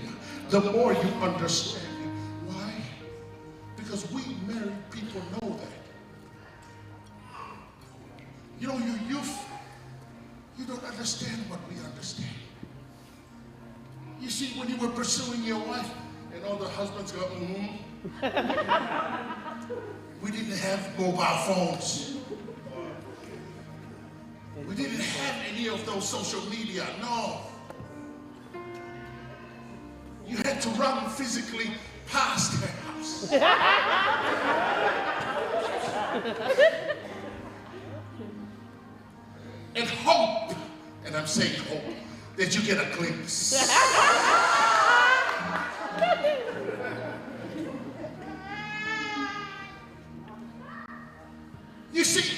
L: The more you understand him. Why? Because we married people know that. You know, your youth, you don't understand what we understand. You see, when you were pursuing your wife, and all the husbands go, we didn't have mobile phones. We didn't have any of those social media, no. You had to run physically past her house. And hope, and I'm saying hope, that you get a glimpse. You see,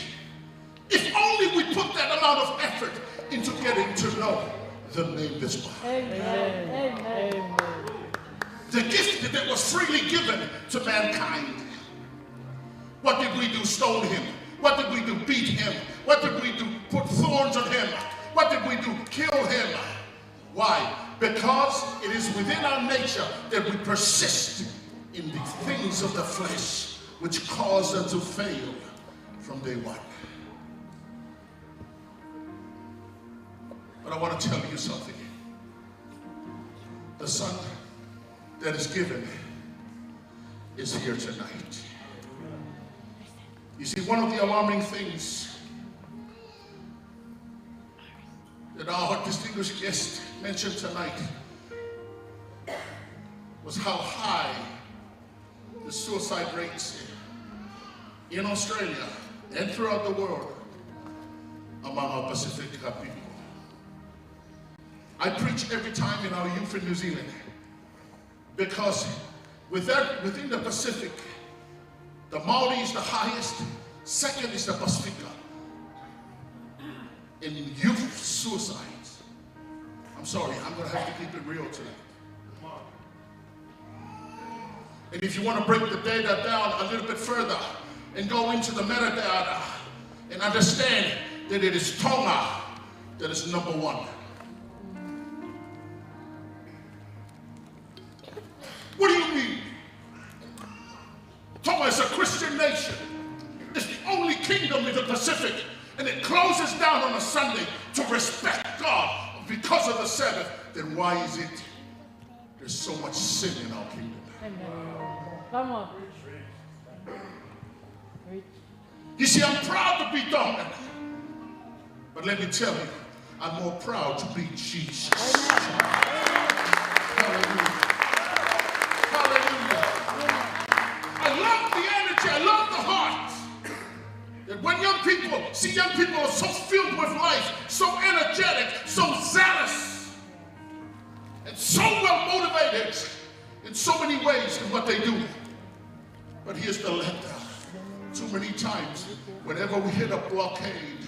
L: if only we put that amount of effort into getting to know the name this one.
E: Amen. Amen.
L: The gift that was freely given to mankind. What did we do? Stone him. What did we do? Beat him. What did we do? Put thorns on him. What did we do? Kill him. Why? Because it is within our nature that we persist in the things of the flesh which cause us to fail from day one. But I want to tell you something. The son that is given is here tonight. You see, one of the alarming things that our distinguished guest mentioned tonight was how high the suicide rates in Australia and throughout the world among our Pacific people. I preach every time in our youth in New Zealand because within the Pacific, the Maori is the highest, second is the Pacifica in youth suicides. I'm sorry, I'm going to have to keep it real tonight. And if you want to break the data down a little bit further and go into the metadata and understand that it is Tonga that is number one. What do you mean? Tonga is a Christian nation. It's the only kingdom in the Pacific, and it closes down on a Sunday to respect God because of the Sabbath. Then why is it there's so much sin in our kingdom?
E: Come on.
L: You see, I'm proud to be Tongan. But let me tell you, I'm more proud to be Jesus. Hallelujah. Hallelujah. I love the energy. I love the heart. That when young people are so filled with life, so energetic, so zealous, and so well motivated in so many ways in what they do. But here's the letdown. Too many times, whenever we hit a blockade,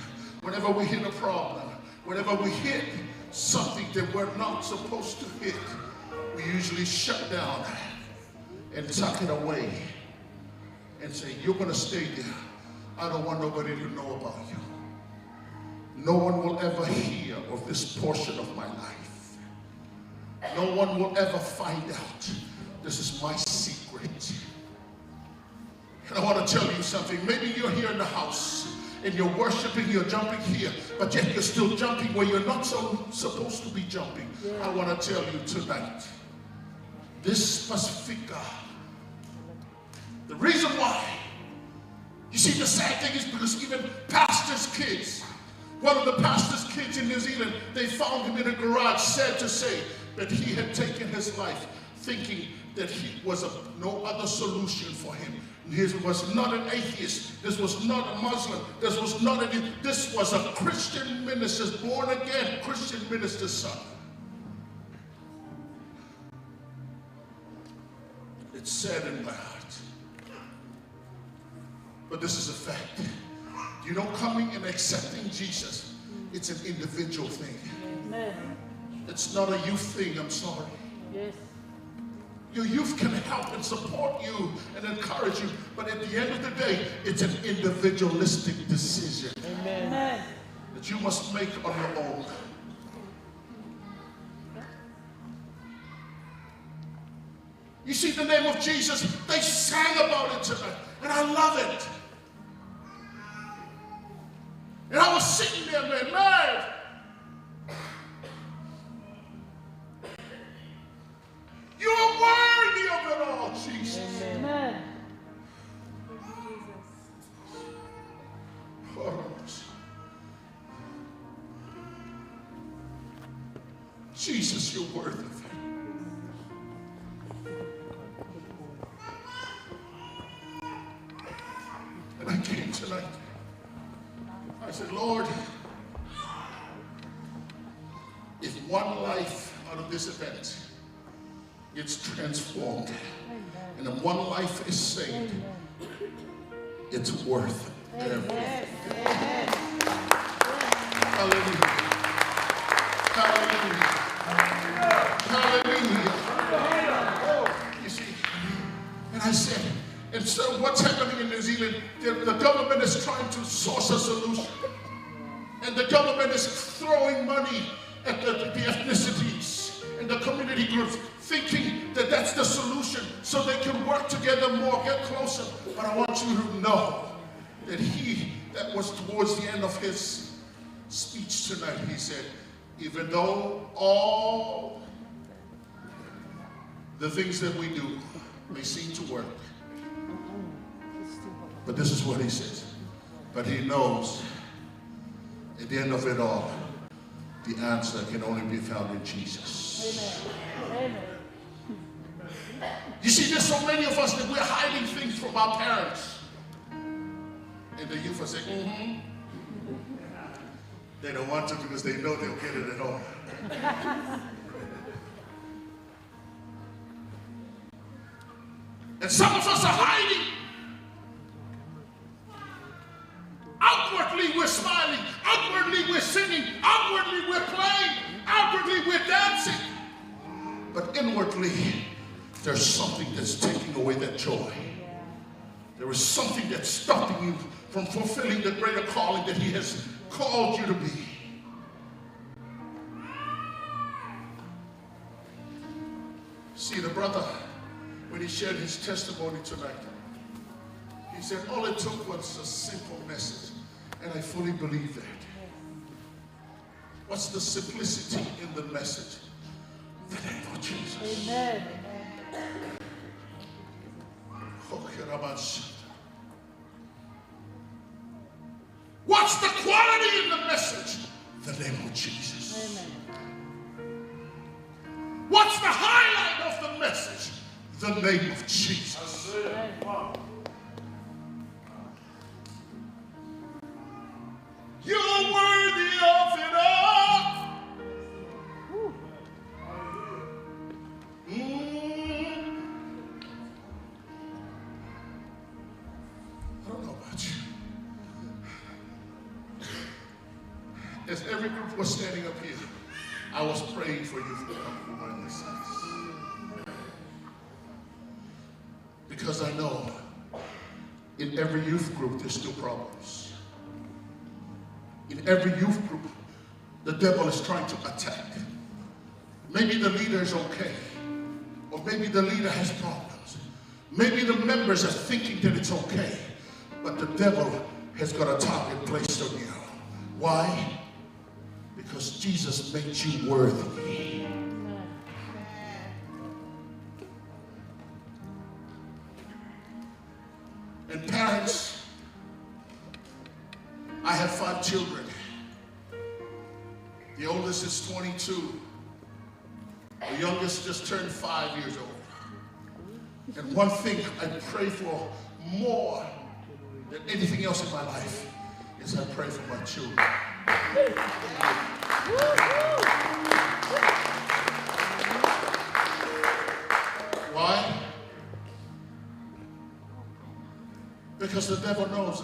L: whenever we hit a problem, whenever we hit something that we're not supposed to hit, we usually shut down and tuck it away and say, you're going to stay there. I don't want nobody to know about you. No one will ever hear of this portion of my life. No one will ever find out. This is my secret. And I want to tell you something. Maybe you're here in the house and you're worshiping, you're jumping here, but yet you're still jumping where you're not supposed to be jumping. I want to tell you tonight, this Pacifica, the reason why, you see, the sad thing is because even pastors' kids, one of the pastor's kids in New Zealand, they found him in a garage, sad to say, that he had taken his life thinking that he was no other solution for him. He was not an atheist. This was not a Muslim. This was a Christian minister's, born again Christian minister's son. It's sad in my heart. But this is a fact. You know, coming and accepting Jesus, it's an individual thing.
E: Amen.
L: It's not a youth thing, I'm sorry.
E: Yes.
L: Your youth can help and support you and encourage you, but at the end of the day, it's an individualistic decision.
E: Amen.
L: That you must make on your own. You see, the name of Jesus, they sang about it tonight, and I love it. And I was sitting there, man, you are worthy of it all, Jesus.
E: Amen.
L: Jesus, you're worthy of it. And I came tonight. I said, Lord, if one life out of this event gets transformed, and if one life is saved, it's worth everything. Hallelujah. Hallelujah. Hallelujah. You see, and I said, and so what's happening in New Zealand, the government is trying to source a solution. And the government is throwing money at the ethnicities and the community groups, thinking that that's the solution so they can work together more, get closer. But I want you to know that that was towards the end of his speech tonight, he said, even though all the things that we do may seem to work, but this is what he says. But he knows at the end of it all, the answer can only be found in Jesus.
E: Amen.
L: You see, there's so many of us that we're hiding things from our parents. And the youth are saying, They don't want to because they know they'll get it at home. And some of us are hiding. Outwardly we're smiling, outwardly we're singing, outwardly we're playing, outwardly we're dancing. But inwardly, there's something that's taking away that joy. There is something that's stopping you from fulfilling the greater calling that he has called you to be. See, the brother, when he shared his testimony tonight, he said all it took was a simple message. And I fully believe that. What's the simplicity in the message? The name of Jesus.
E: Amen.
L: The name of Jesus. What's the highlight of the message? The name of Jesus. You're worthy of it all. I don't know about you. As every group was standing up here, I was praying for you to come through my service. Because I know in every youth group there's still problems. In every youth group, the devil is trying to attack. Maybe the leader is okay, or maybe the leader has problems. Maybe the members are thinking that it's okay, but the devil has got a target placed on you. Why? Because Jesus made you worthy. And parents, I have 5 children. The oldest is 22. The youngest just turned 5 years old. And one thing I pray for more than anything else in my life is I pray for my children. Why? Because the devil knows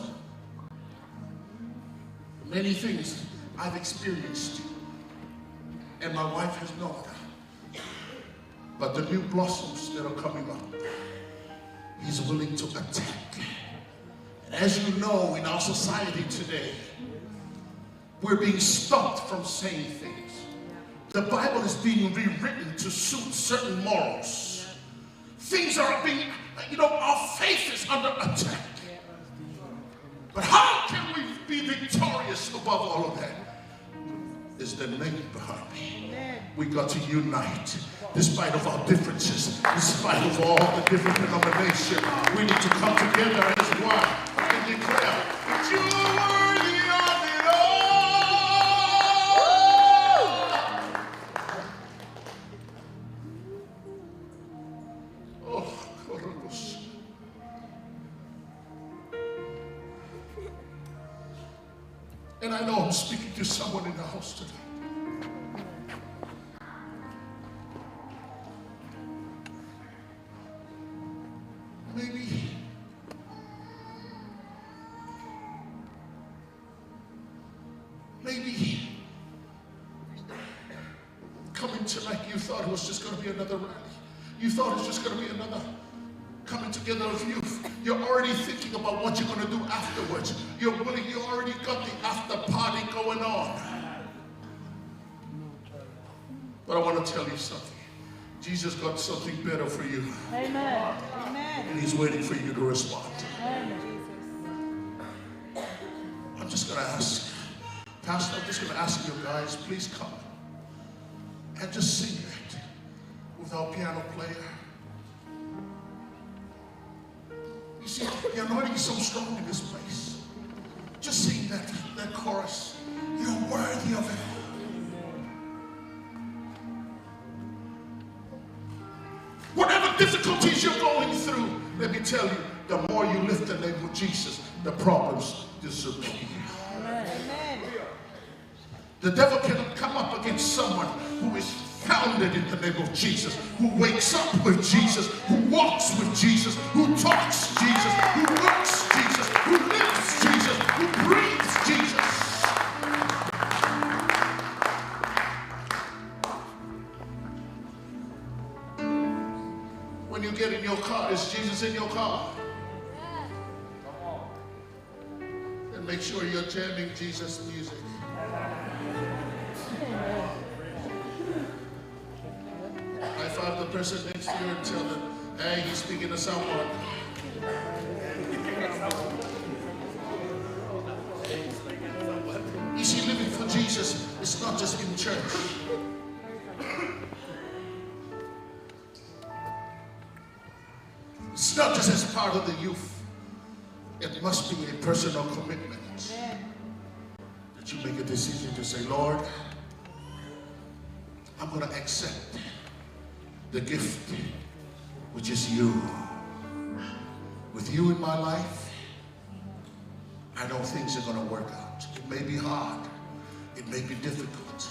L: many things I've experienced and my wife has known. But the new blossoms that are coming up, he's willing to attack. And as you know, in our society today, we're being stopped from saying things. The Bible is being rewritten to suit certain morals. Things are being, our faith is under attack. But how can we be victorious above all of that? Is the name behind me. We got to unite. Despite of our differences, despite of all the different denominations, we need to come together as one and declare that you are worthy of it all. Oh, Corobos. And I know I'm speaking to someone in the house today. Maybe coming tonight, you thought it was just going to be another rally. You thought it was just going to be another coming together of youth. You're already thinking about what you're going to do afterwards. You already got the after party going on. But I want to tell you something. Jesus got something better for you.
J: Amen. Amen.
L: And he's waiting for you to respond.
J: Amen.
L: I'm just going to ask, Pastor, I'm just going to ask you guys, please come and just sing it with our piano player. You see, the anointing is so strong in this place. Just sing that chorus. You're worthy of it. Whatever difficulties you're going through, let me tell you, the more you lift the name of Jesus, the problems disappear.
J: Amen.
L: The devil cannot come up against someone who is founded in the name of Jesus, who wakes up with Jesus, who walks with Jesus, who talks Jesus, who works Jesus, who lives Jesus, who breathes Jesus. When you get in your car, is Jesus in your car? And make sure you're jamming Jesus music. High five the person next to you and tell them, hey, he's speaking to someone. You see, living for Jesus is not just in church. It's not just as part of the youth. It must be a personal commitment that you make a decision to say, Lord, I'm going to accept the gift, which is you. With you in my life, I know things are going to work out. It may be hard. It may be difficult.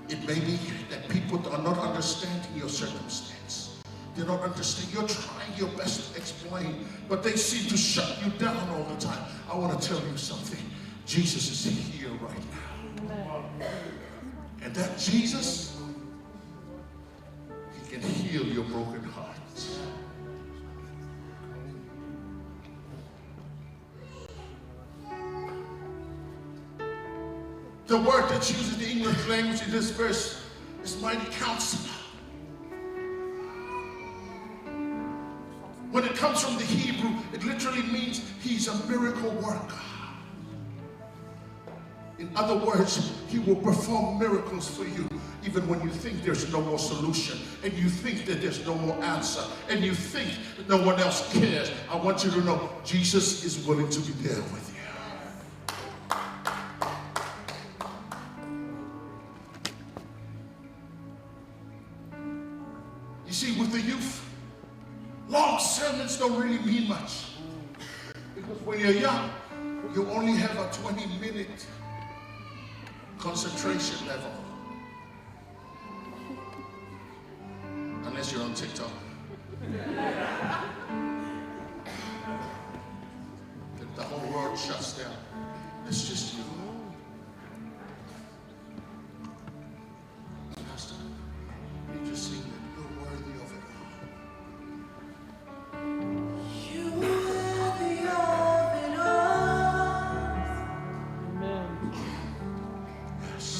L: It may be that people are not understanding your circumstance. They don't understand. You're trying your best to explain, but they seem to shut you down all the time. I want to tell you something. Jesus is here right now. And that Jesus, he can heal your broken heart. The word that's used in the English language in this verse is mighty counselor. When it comes from the Hebrew, it literally means he's a miracle worker. In other words, he will perform miracles for you even when you think there's no more solution, and you think that there's no more answer, and you think that no one else cares. I want you to know Jesus is willing to be there with you. You see, with the youth, long sermons don't really mean much. Because when you're young, you only have a 20-minute concentration level. Unless you're on TikTok. The whole world shuts down. It's just you. Pastor, you just sing that you're worthy of it all.
K: You're worthy of it all.
E: Amen.
L: Yes.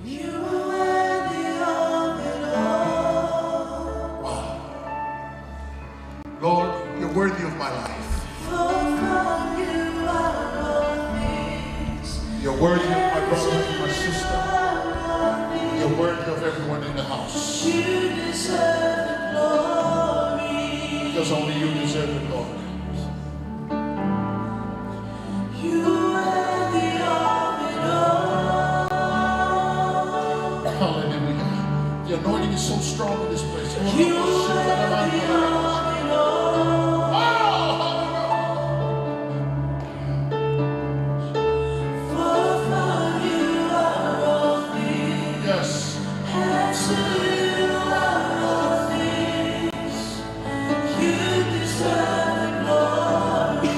K: You are worthy of it all.
L: Wow. Lord, you're worthy of my life.
K: For from you are all things.
L: You're worthy of my brother and my sister. You're worthy of everyone in the house.
K: You deserve the glory.
L: Because only you deserve it, Lord.
K: You are worthy of it all.
L: Hallelujah. The anointing is so strong in this place.
K: You are worthy of it all. For from you are all things.
L: Yes.
K: And to you are all things. You deserve the glory.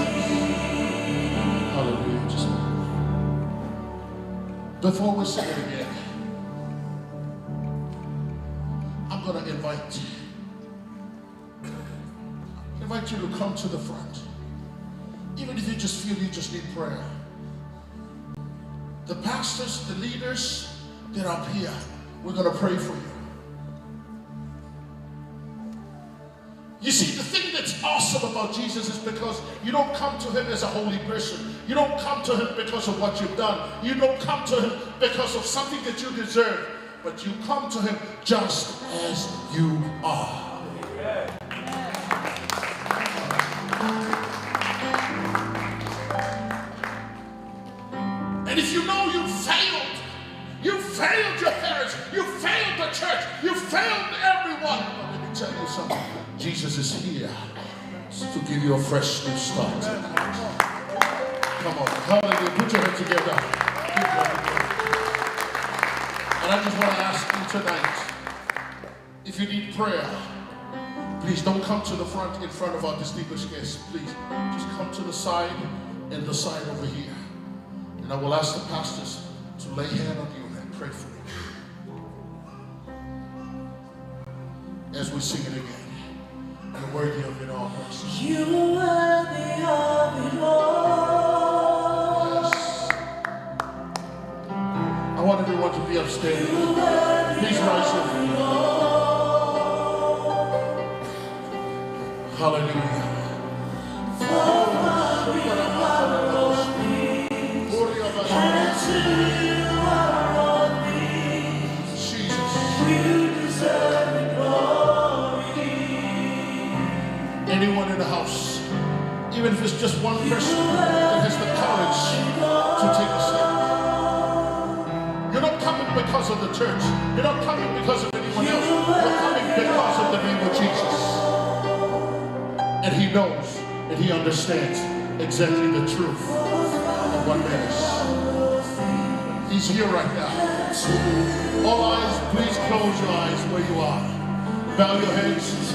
L: Hallelujah. Just before we sing it again, I'm going to invite you to come to the front. Even if you just feel you just need prayer. The pastors, the leaders, they're up here. We're going to pray for you. You see, the thing that's awesome about Jesus is because you don't come to him as a holy person. You don't come to him because of what you've done. You don't come to him because of something that you deserve. But you come to him just as you are. And if you know you failed your parents, you failed the church, you failed everyone. Let me tell you something. Jesus is here to give you a fresh new start tonight. Come on, hallelujah, put your hands together. And I just want to ask you tonight, if you need prayer, please don't come to the front in front of our distinguished guests. Please, just come to the side and the side over here. And I will ask the pastors to lay hand on you and pray for you. As we sing it again, you're worthy of it all.
K: You are worthy of it all.
L: Yes. I want everyone to be upstanding. Please rise up. Hallelujah.
K: And to you are all things.
L: Jesus.
K: You deserve the glory.
L: Anyone in the house, Even if it's just one person that has the courage to take a step. You're not coming because of the church. You're not coming because of anyone else. You're coming because of the name of Jesus. And he knows and he understands exactly the truth of what matters. He's here right now. All eyes, please close your eyes where you are. Bow your heads.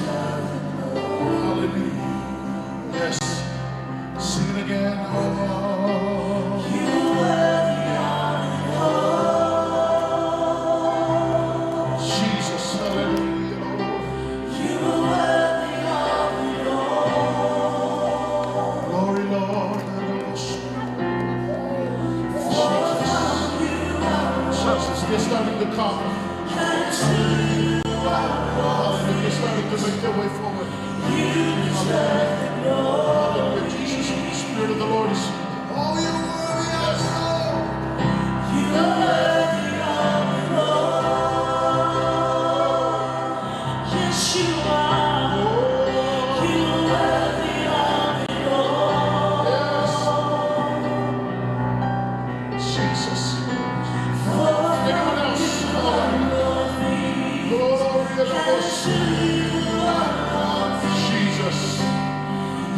L: Hallelujah. Yes. Sing it again. Jesus, hallelujah. Glory, Lord. Jesus, they're starting to come. Hallelujah. They're starting to make their way forward. Hallelujah. Jesus, the Spirit of the Lord is. Oh, you worthy of it all. You are worthy of it all. Yes, you are. You are worthy of it all. Yes. Jesus. Anyone else? Glory to Jesus.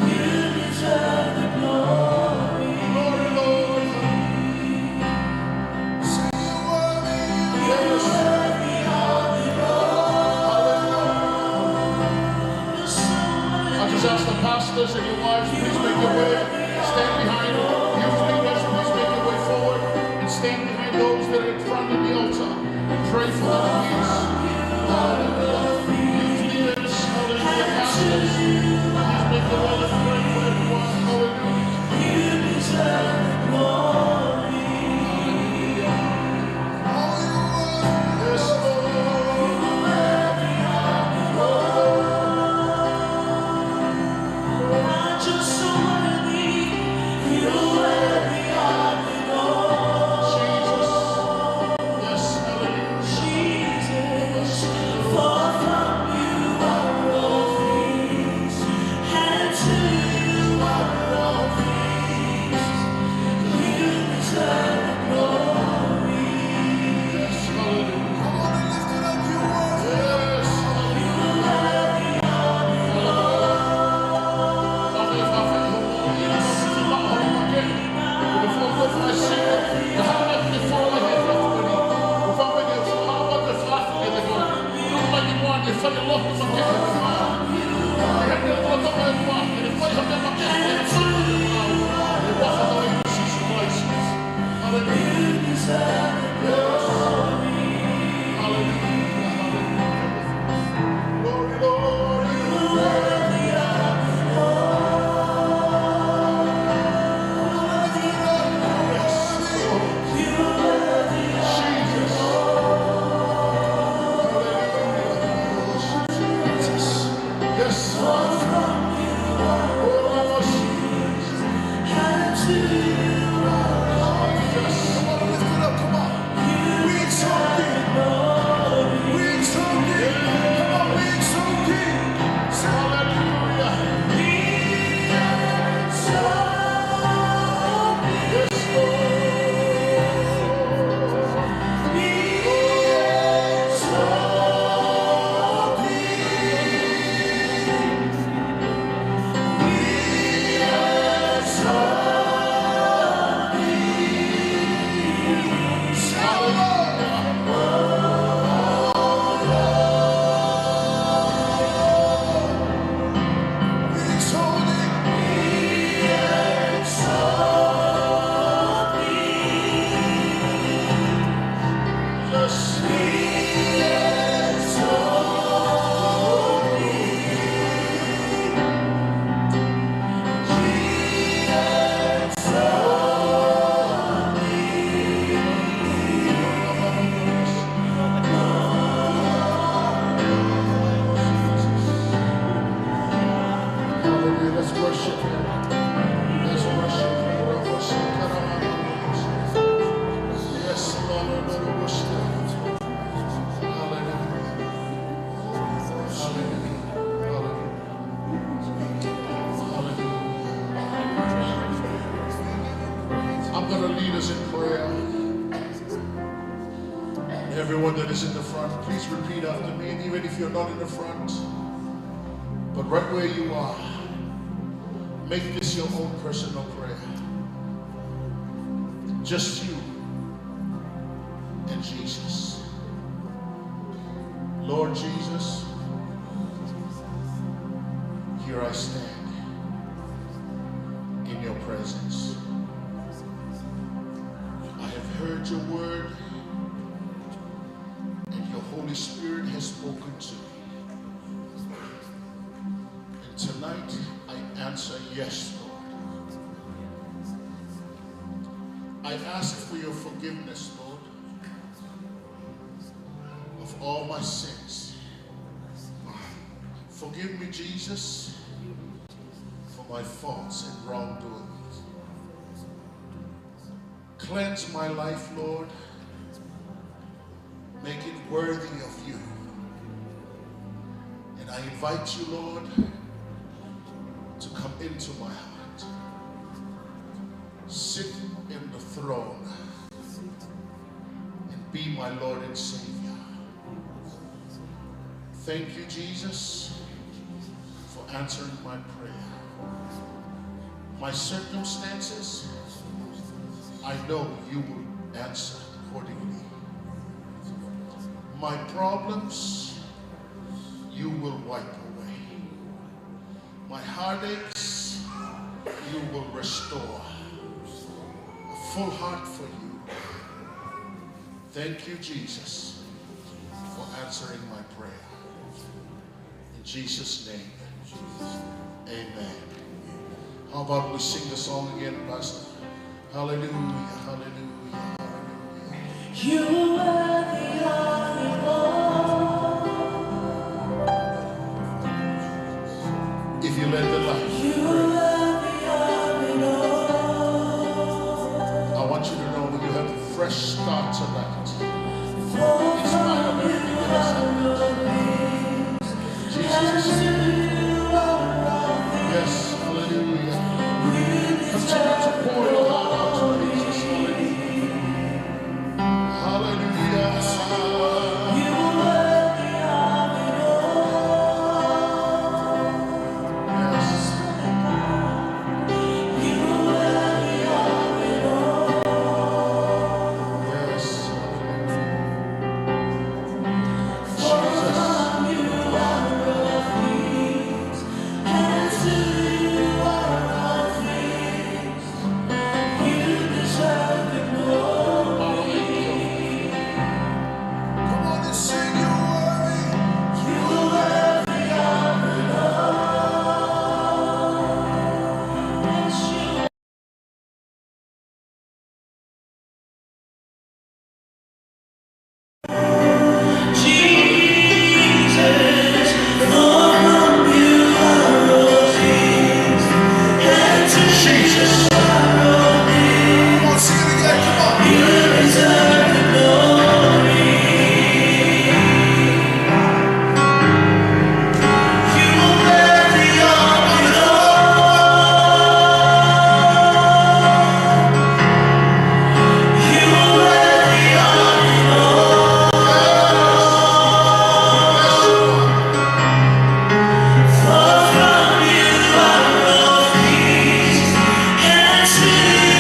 L: You deserve the glory. Glory, Lord. Sing you worthy. You're worthy of it all. I just ask the pastors and your wives, please make your way. Stand behind you. Youth leaders, please make your way forward. And stand behind those that are in front of the altar. And pray for the needs. Hallelujah. Youth leaders, hallelujah. Pastors, please make the way and pray for everyone. Hallelujah. You deserve the glory. Hallelujah. Yes, Lord. Not just so worthy, you're worthy of it all. Jesus. Yes, hallelujah. Jesus. For from you are all things, and to you are all things. You deserve the glory. Yes, hallelujah. Come on and lift it up, you worthy. Yes, hallelujah. Glory, Lord. Yes. us in prayer. Everyone that is in the front, please repeat after me. And even if you're not in the front, but right where you are, make this your own personal prayer. Just you and Jesus. Lord Jesus, here I stand in your presence. I have heard your word, and your Holy Spirit has spoken to me. And tonight I answer yes, Lord. I ask for your forgiveness, Lord, of all my sins. Forgive me, Jesus, for my faults and wrongdoings. Cleanse my life, Lord. Make it worthy of you. And I invite you, Lord, to come into my heart. Sit in the throne and be my Lord and Savior. Thank you, Jesus, for answering my prayer. My circumstances, I know you will answer accordingly. My problems, you will wipe away. My heartaches, you will restore. A full heart for you. Thank you, Jesus, for answering my prayer. In Jesus' name, amen. How about we sing the song again, Pastor? Hallelujah, hallelujah, hallelujah.
K: You are the only one.
L: If you let the light,
K: You are the only one.
L: I want you to know when you have a fresh start tonight. In spite of everything that has happened, Jesus is here. Yes, hallelujah. Continue to pour your heart out to Jesus. Hallelujah.
K: You are the only one.
L: Yes.
K: You are the only one.
L: Yes.
K: From you are all things, and to you are all things. You deserve the glory.
L: Come on and sing your worthy.
K: You are the only one. Yes, you are. Jesus, for from you are all things, and to
L: Jesus.
K: you are all things.
L: Come on, sing it again. Come on.
K: You deserve the glory. You are the only Lord. You are the only Lord. For from you are all things, and to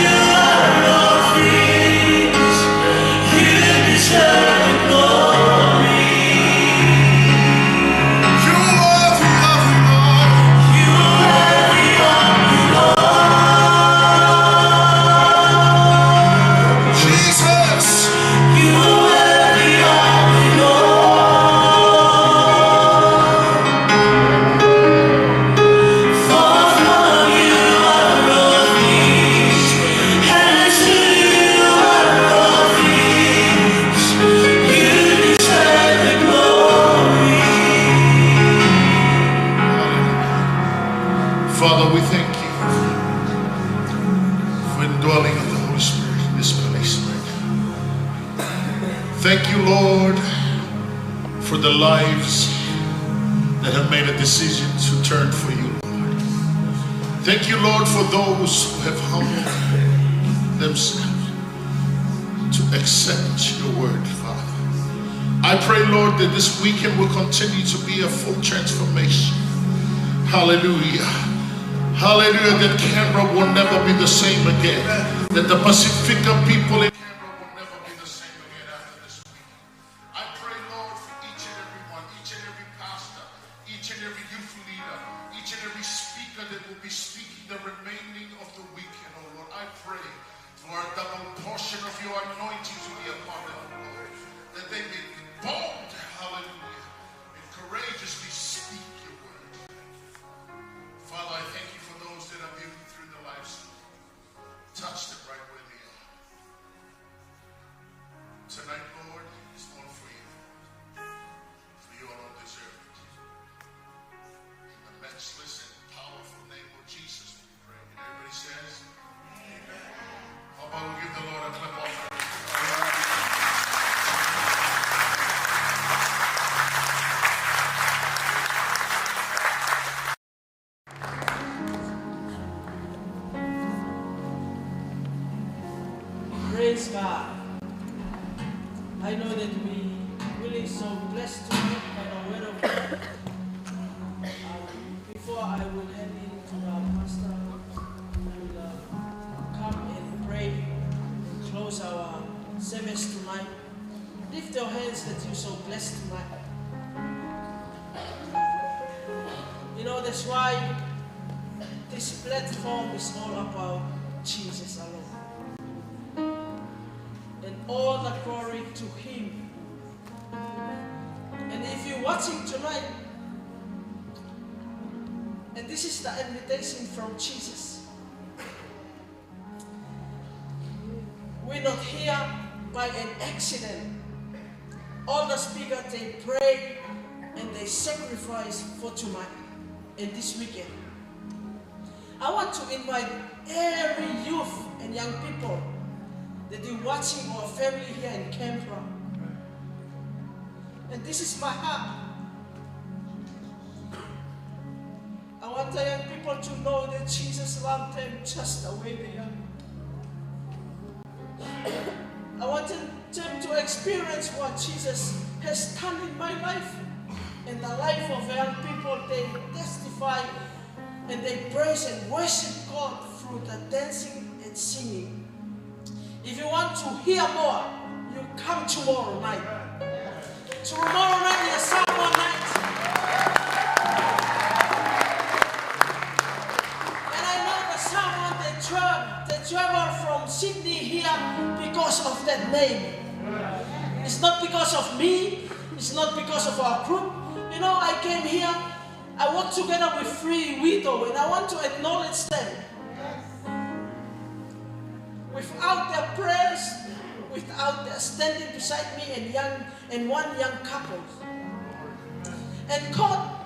K: you are all things. You deserve the glory.
L: You are the only Lord.
K: You are the only Lord.
L: Jesus.
K: You are the only Lord. For from you are all things, and to you are all things. You deserve the glory.
L: Father, we thank you for the indwelling of the Holy Spirit in this place right now. Thank you, Lord, for the lives that have made a decision to turn for you, Lord. Thank you, Lord, for those who have humbled themselves accept your word, Father. I pray, Lord, that this weekend will continue to be a full transformation. Hallelujah. Hallelujah. That Canberra will never be the same again. That the Pacifica people in Canberra will never be the same again after this week. I pray, Lord, for each and every one, each and every pastor, each and every youth leader, each and every speaker that will be speaking the remaining of the weekend, oh Lord. I pray for a double portion of your anointing to be upon them, Lord. That they may be bold, hallelujah, and courageously speak your word. Father, I thank you for those that are viewing through the live stream. Touch them right where they are. Tonight, Lord, is one for you. For you alone deserve it. In the matchless and powerful name of Jesus, we pray. And everybody says, Amen. How about we give the Lord a clap offering?
A: Praise God. I know that we really so blessed tonight by the word of God. Before I will hand in to our pastor, I will come and pray and close our service tonight. Lift your hands that you're so blessed tonight. You know, that's why this platform is all about Jesus alone. And all the glory to Him. And if you're watching tonight, and this is the invitation from Jesus, we're not here by an accident. All the speakers, they pray and they sacrifice for tonight and this weekend. I want to invite every youth and young people that you're watching our family here in Canberra. And this is my heart. I want the young people to know that Jesus loved them just the way they are. I want them to experience what Jesus has done in my life and the life of young people. They testify and they praise and worship God through the dancing and singing. If you want to hear more, you come tomorrow night. Tomorrow night is Saturday night. And I know that someone they travel from Sydney here because of that name. It's not because of me. It's not because of our group. You know, I came here. I work together with 3 widows, and I want to acknowledge them. Without their prayers, without their standing beside me and one young couple. And God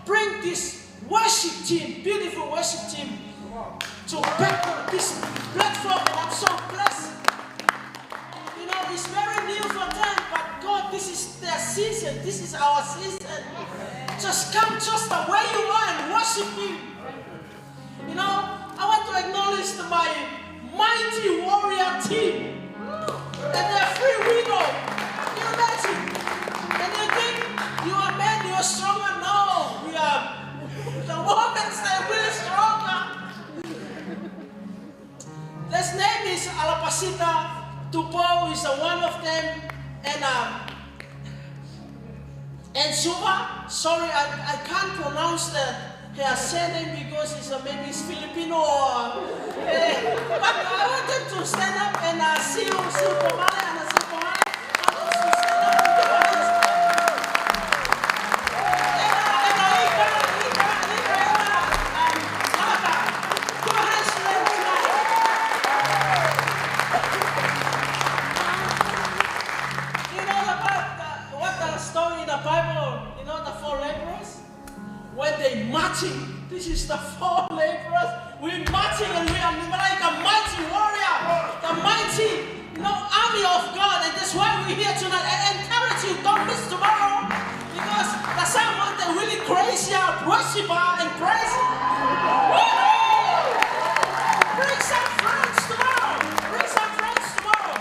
A: bring this worship team, beautiful worship team, to back this platform, and I'm so blessed. You know, it's very new for them, but God, this is their season, this is our season. Just come just the way you are and worship Him. You know, I want to acknowledge my mighty warrior team. And they're 3 widows. Can you imagine? And you think you are men, you are stronger. No, we are the women, they're really stronger. His name is Alapasita Tupo is one of them. And Suva, sorry, I can't pronounce her surname because maybe it's Filipino or but I want them to stand up and see Pomale and see Pomale. I want them to stand up and put your hands together tonight. You know about what the story in the Bible, you know the 4 laborers? When they marching, this is the 4 laborers. We're marching and we are like a mighty warrior, the mighty, army of God. And that's why we're here tonight. I encourage you, don't miss tomorrow, because the someone that really crazy out, worship and praise. Bring some friends tomorrow. Bring some friends tomorrow.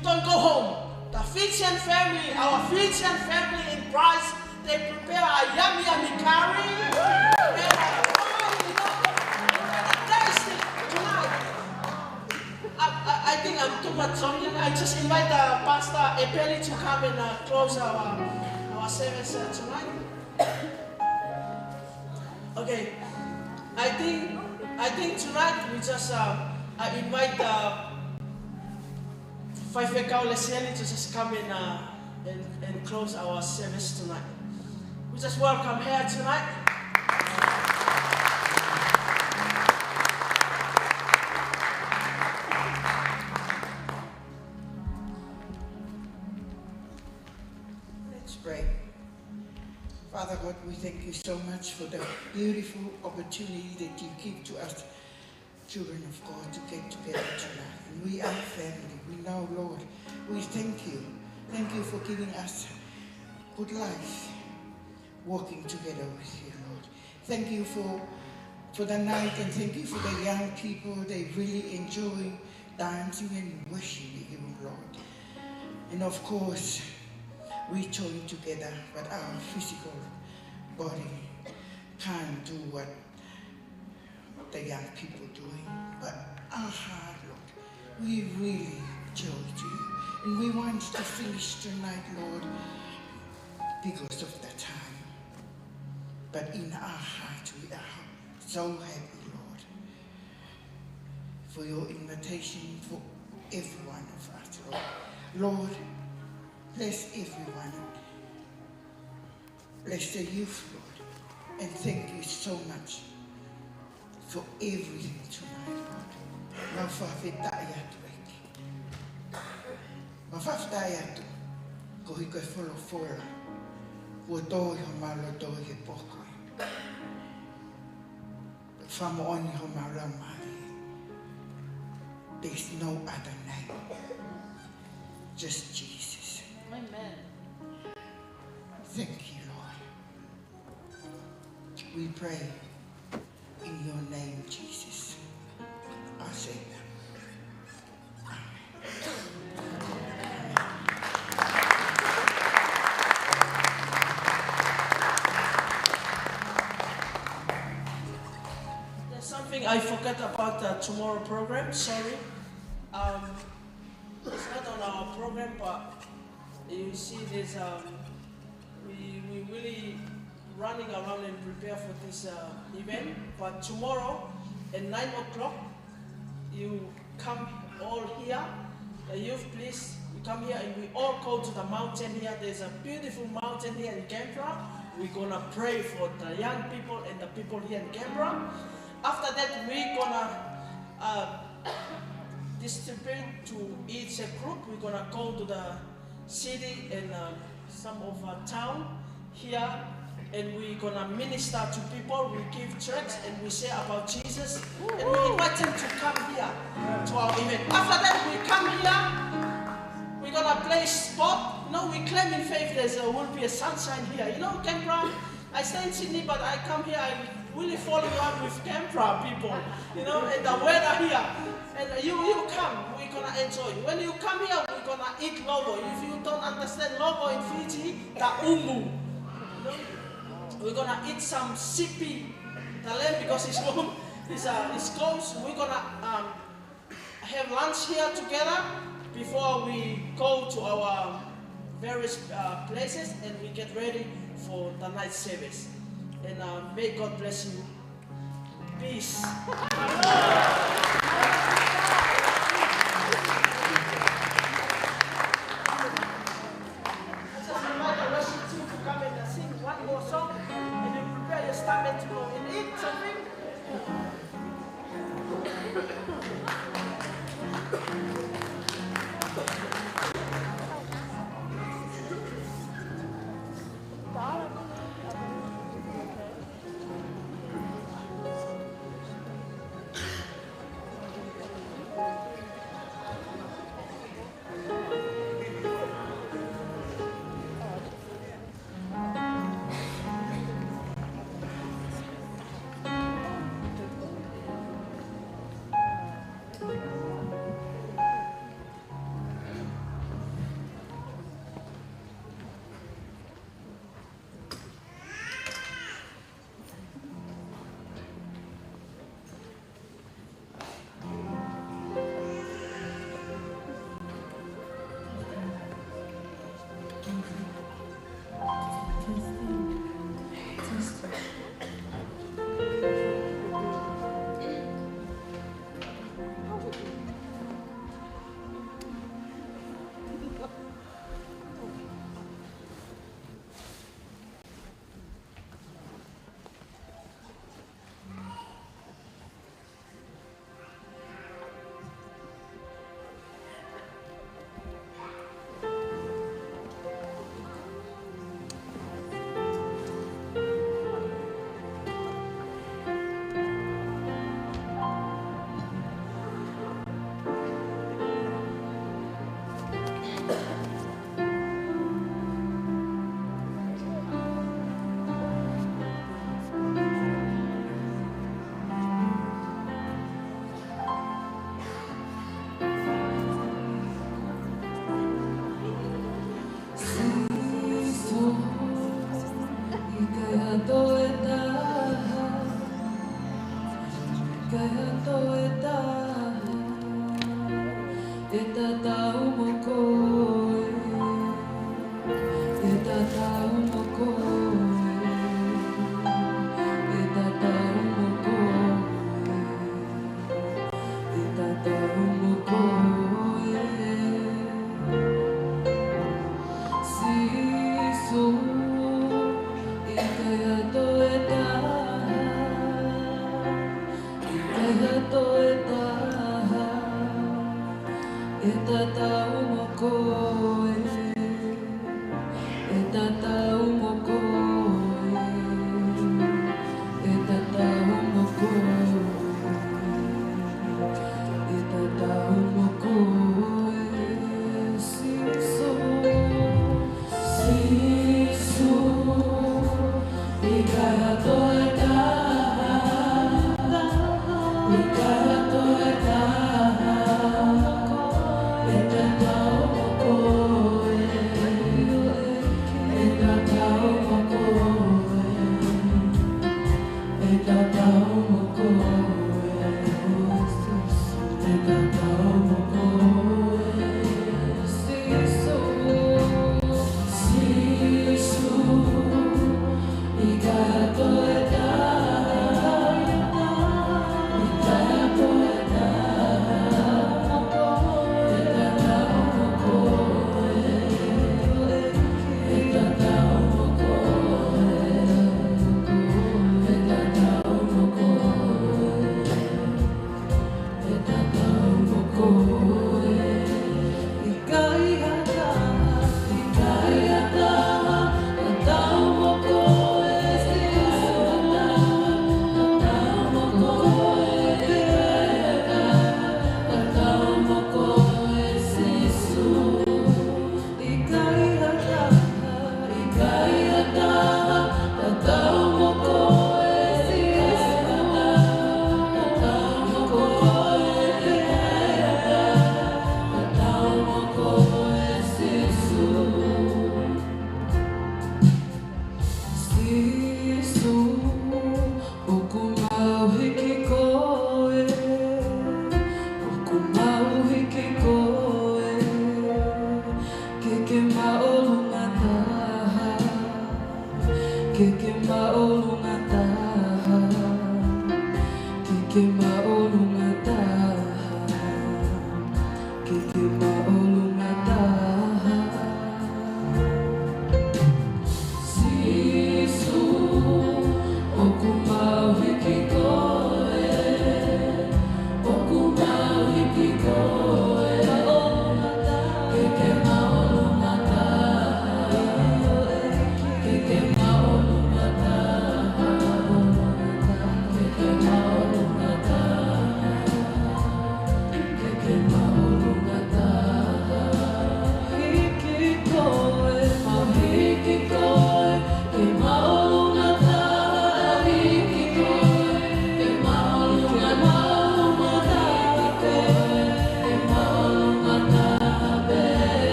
A: you don't go home. The Fijian family, our Fijian family in Christ, they prepare a yummy, yummy curry. Tasty tonight. I think I'm too much Tongan. I just invite Pastor Epeli to come and close our service tonight. Okay. I think tonight we just I invite Faifekau Lesiani to just come in and close our service tonight. We just welcome her tonight.
M: Let's pray. Father God, we thank you so much for the beautiful opportunity that you give to us, children of God, to get together tonight. And we are family. We know, Lord, we thank you. Thank you for giving us good life, walking together with you, Lord. Thank you for the night, and thank you for the young people. They really enjoy dancing and worshiping you, Lord. And of course, we join together, but our physical body can't do what the young people doing. But our heart, Lord, we really joy to you. And we want to finish tonight, Lord, because of the time. But in our heart, we are so happy, Lord, for your invitation for every one of us, Lord. Lord, bless everyone. Bless the youth, Lord. And thank you so much for everything tonight, Lord. Mawhawhetaiatu eki. Mawhawhetaiatu ko hiko e wholofola. Kua tōi ho malo tōi he poko. Whamooni ho maulamari. There's no other name. Just Jesus.
J: Amen.
M: Thank you, Lord. We pray in your name, Jesus. I say that.
A: There's something I forgot about the tomorrow program. Sorry. It's not on our program, but you see this. We really running around and prepare for this event. But tomorrow at 9 o'clock, you come all here. The youth, please, you come here and we all go to the mountain here. There's a beautiful mountain here in Canberra. We're gonna pray for the young people and the people here in Canberra. After that, we're gonna distribute to each group. We're gonna go to the city and some of our town here, and we're gonna minister to people. We give church and we share about Jesus, and we invite them to come here to our event. After that, we come here. We're gonna play sport. You know, we claim in faith there will be a sunshine here. You know, Canberra. I stay in Sydney, but I come here. I really fall in love with Canberra people. You know, and the weather here. And you come, we're gonna enjoy. When you come here, we're gonna eat logo. If you don't understand logo in Fiji, the umu. You know? We're gonna eat some sipi, the lamb, because it's warm. It's close. We're gonna have lunch here together before we go to our various places, and we get ready for the night service. And may God bless you. Peace. To go and eat something.
K: Maulungata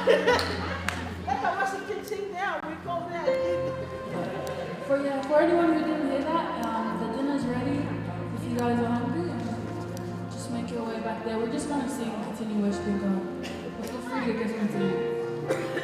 A: Let the worship team sing there. We go there and eat.
I: For anyone who didn't hear that, the dinner's ready. If you guys are hungry, just make your way back there. We're just going to sing and continue worshiping God. But feel free to get something.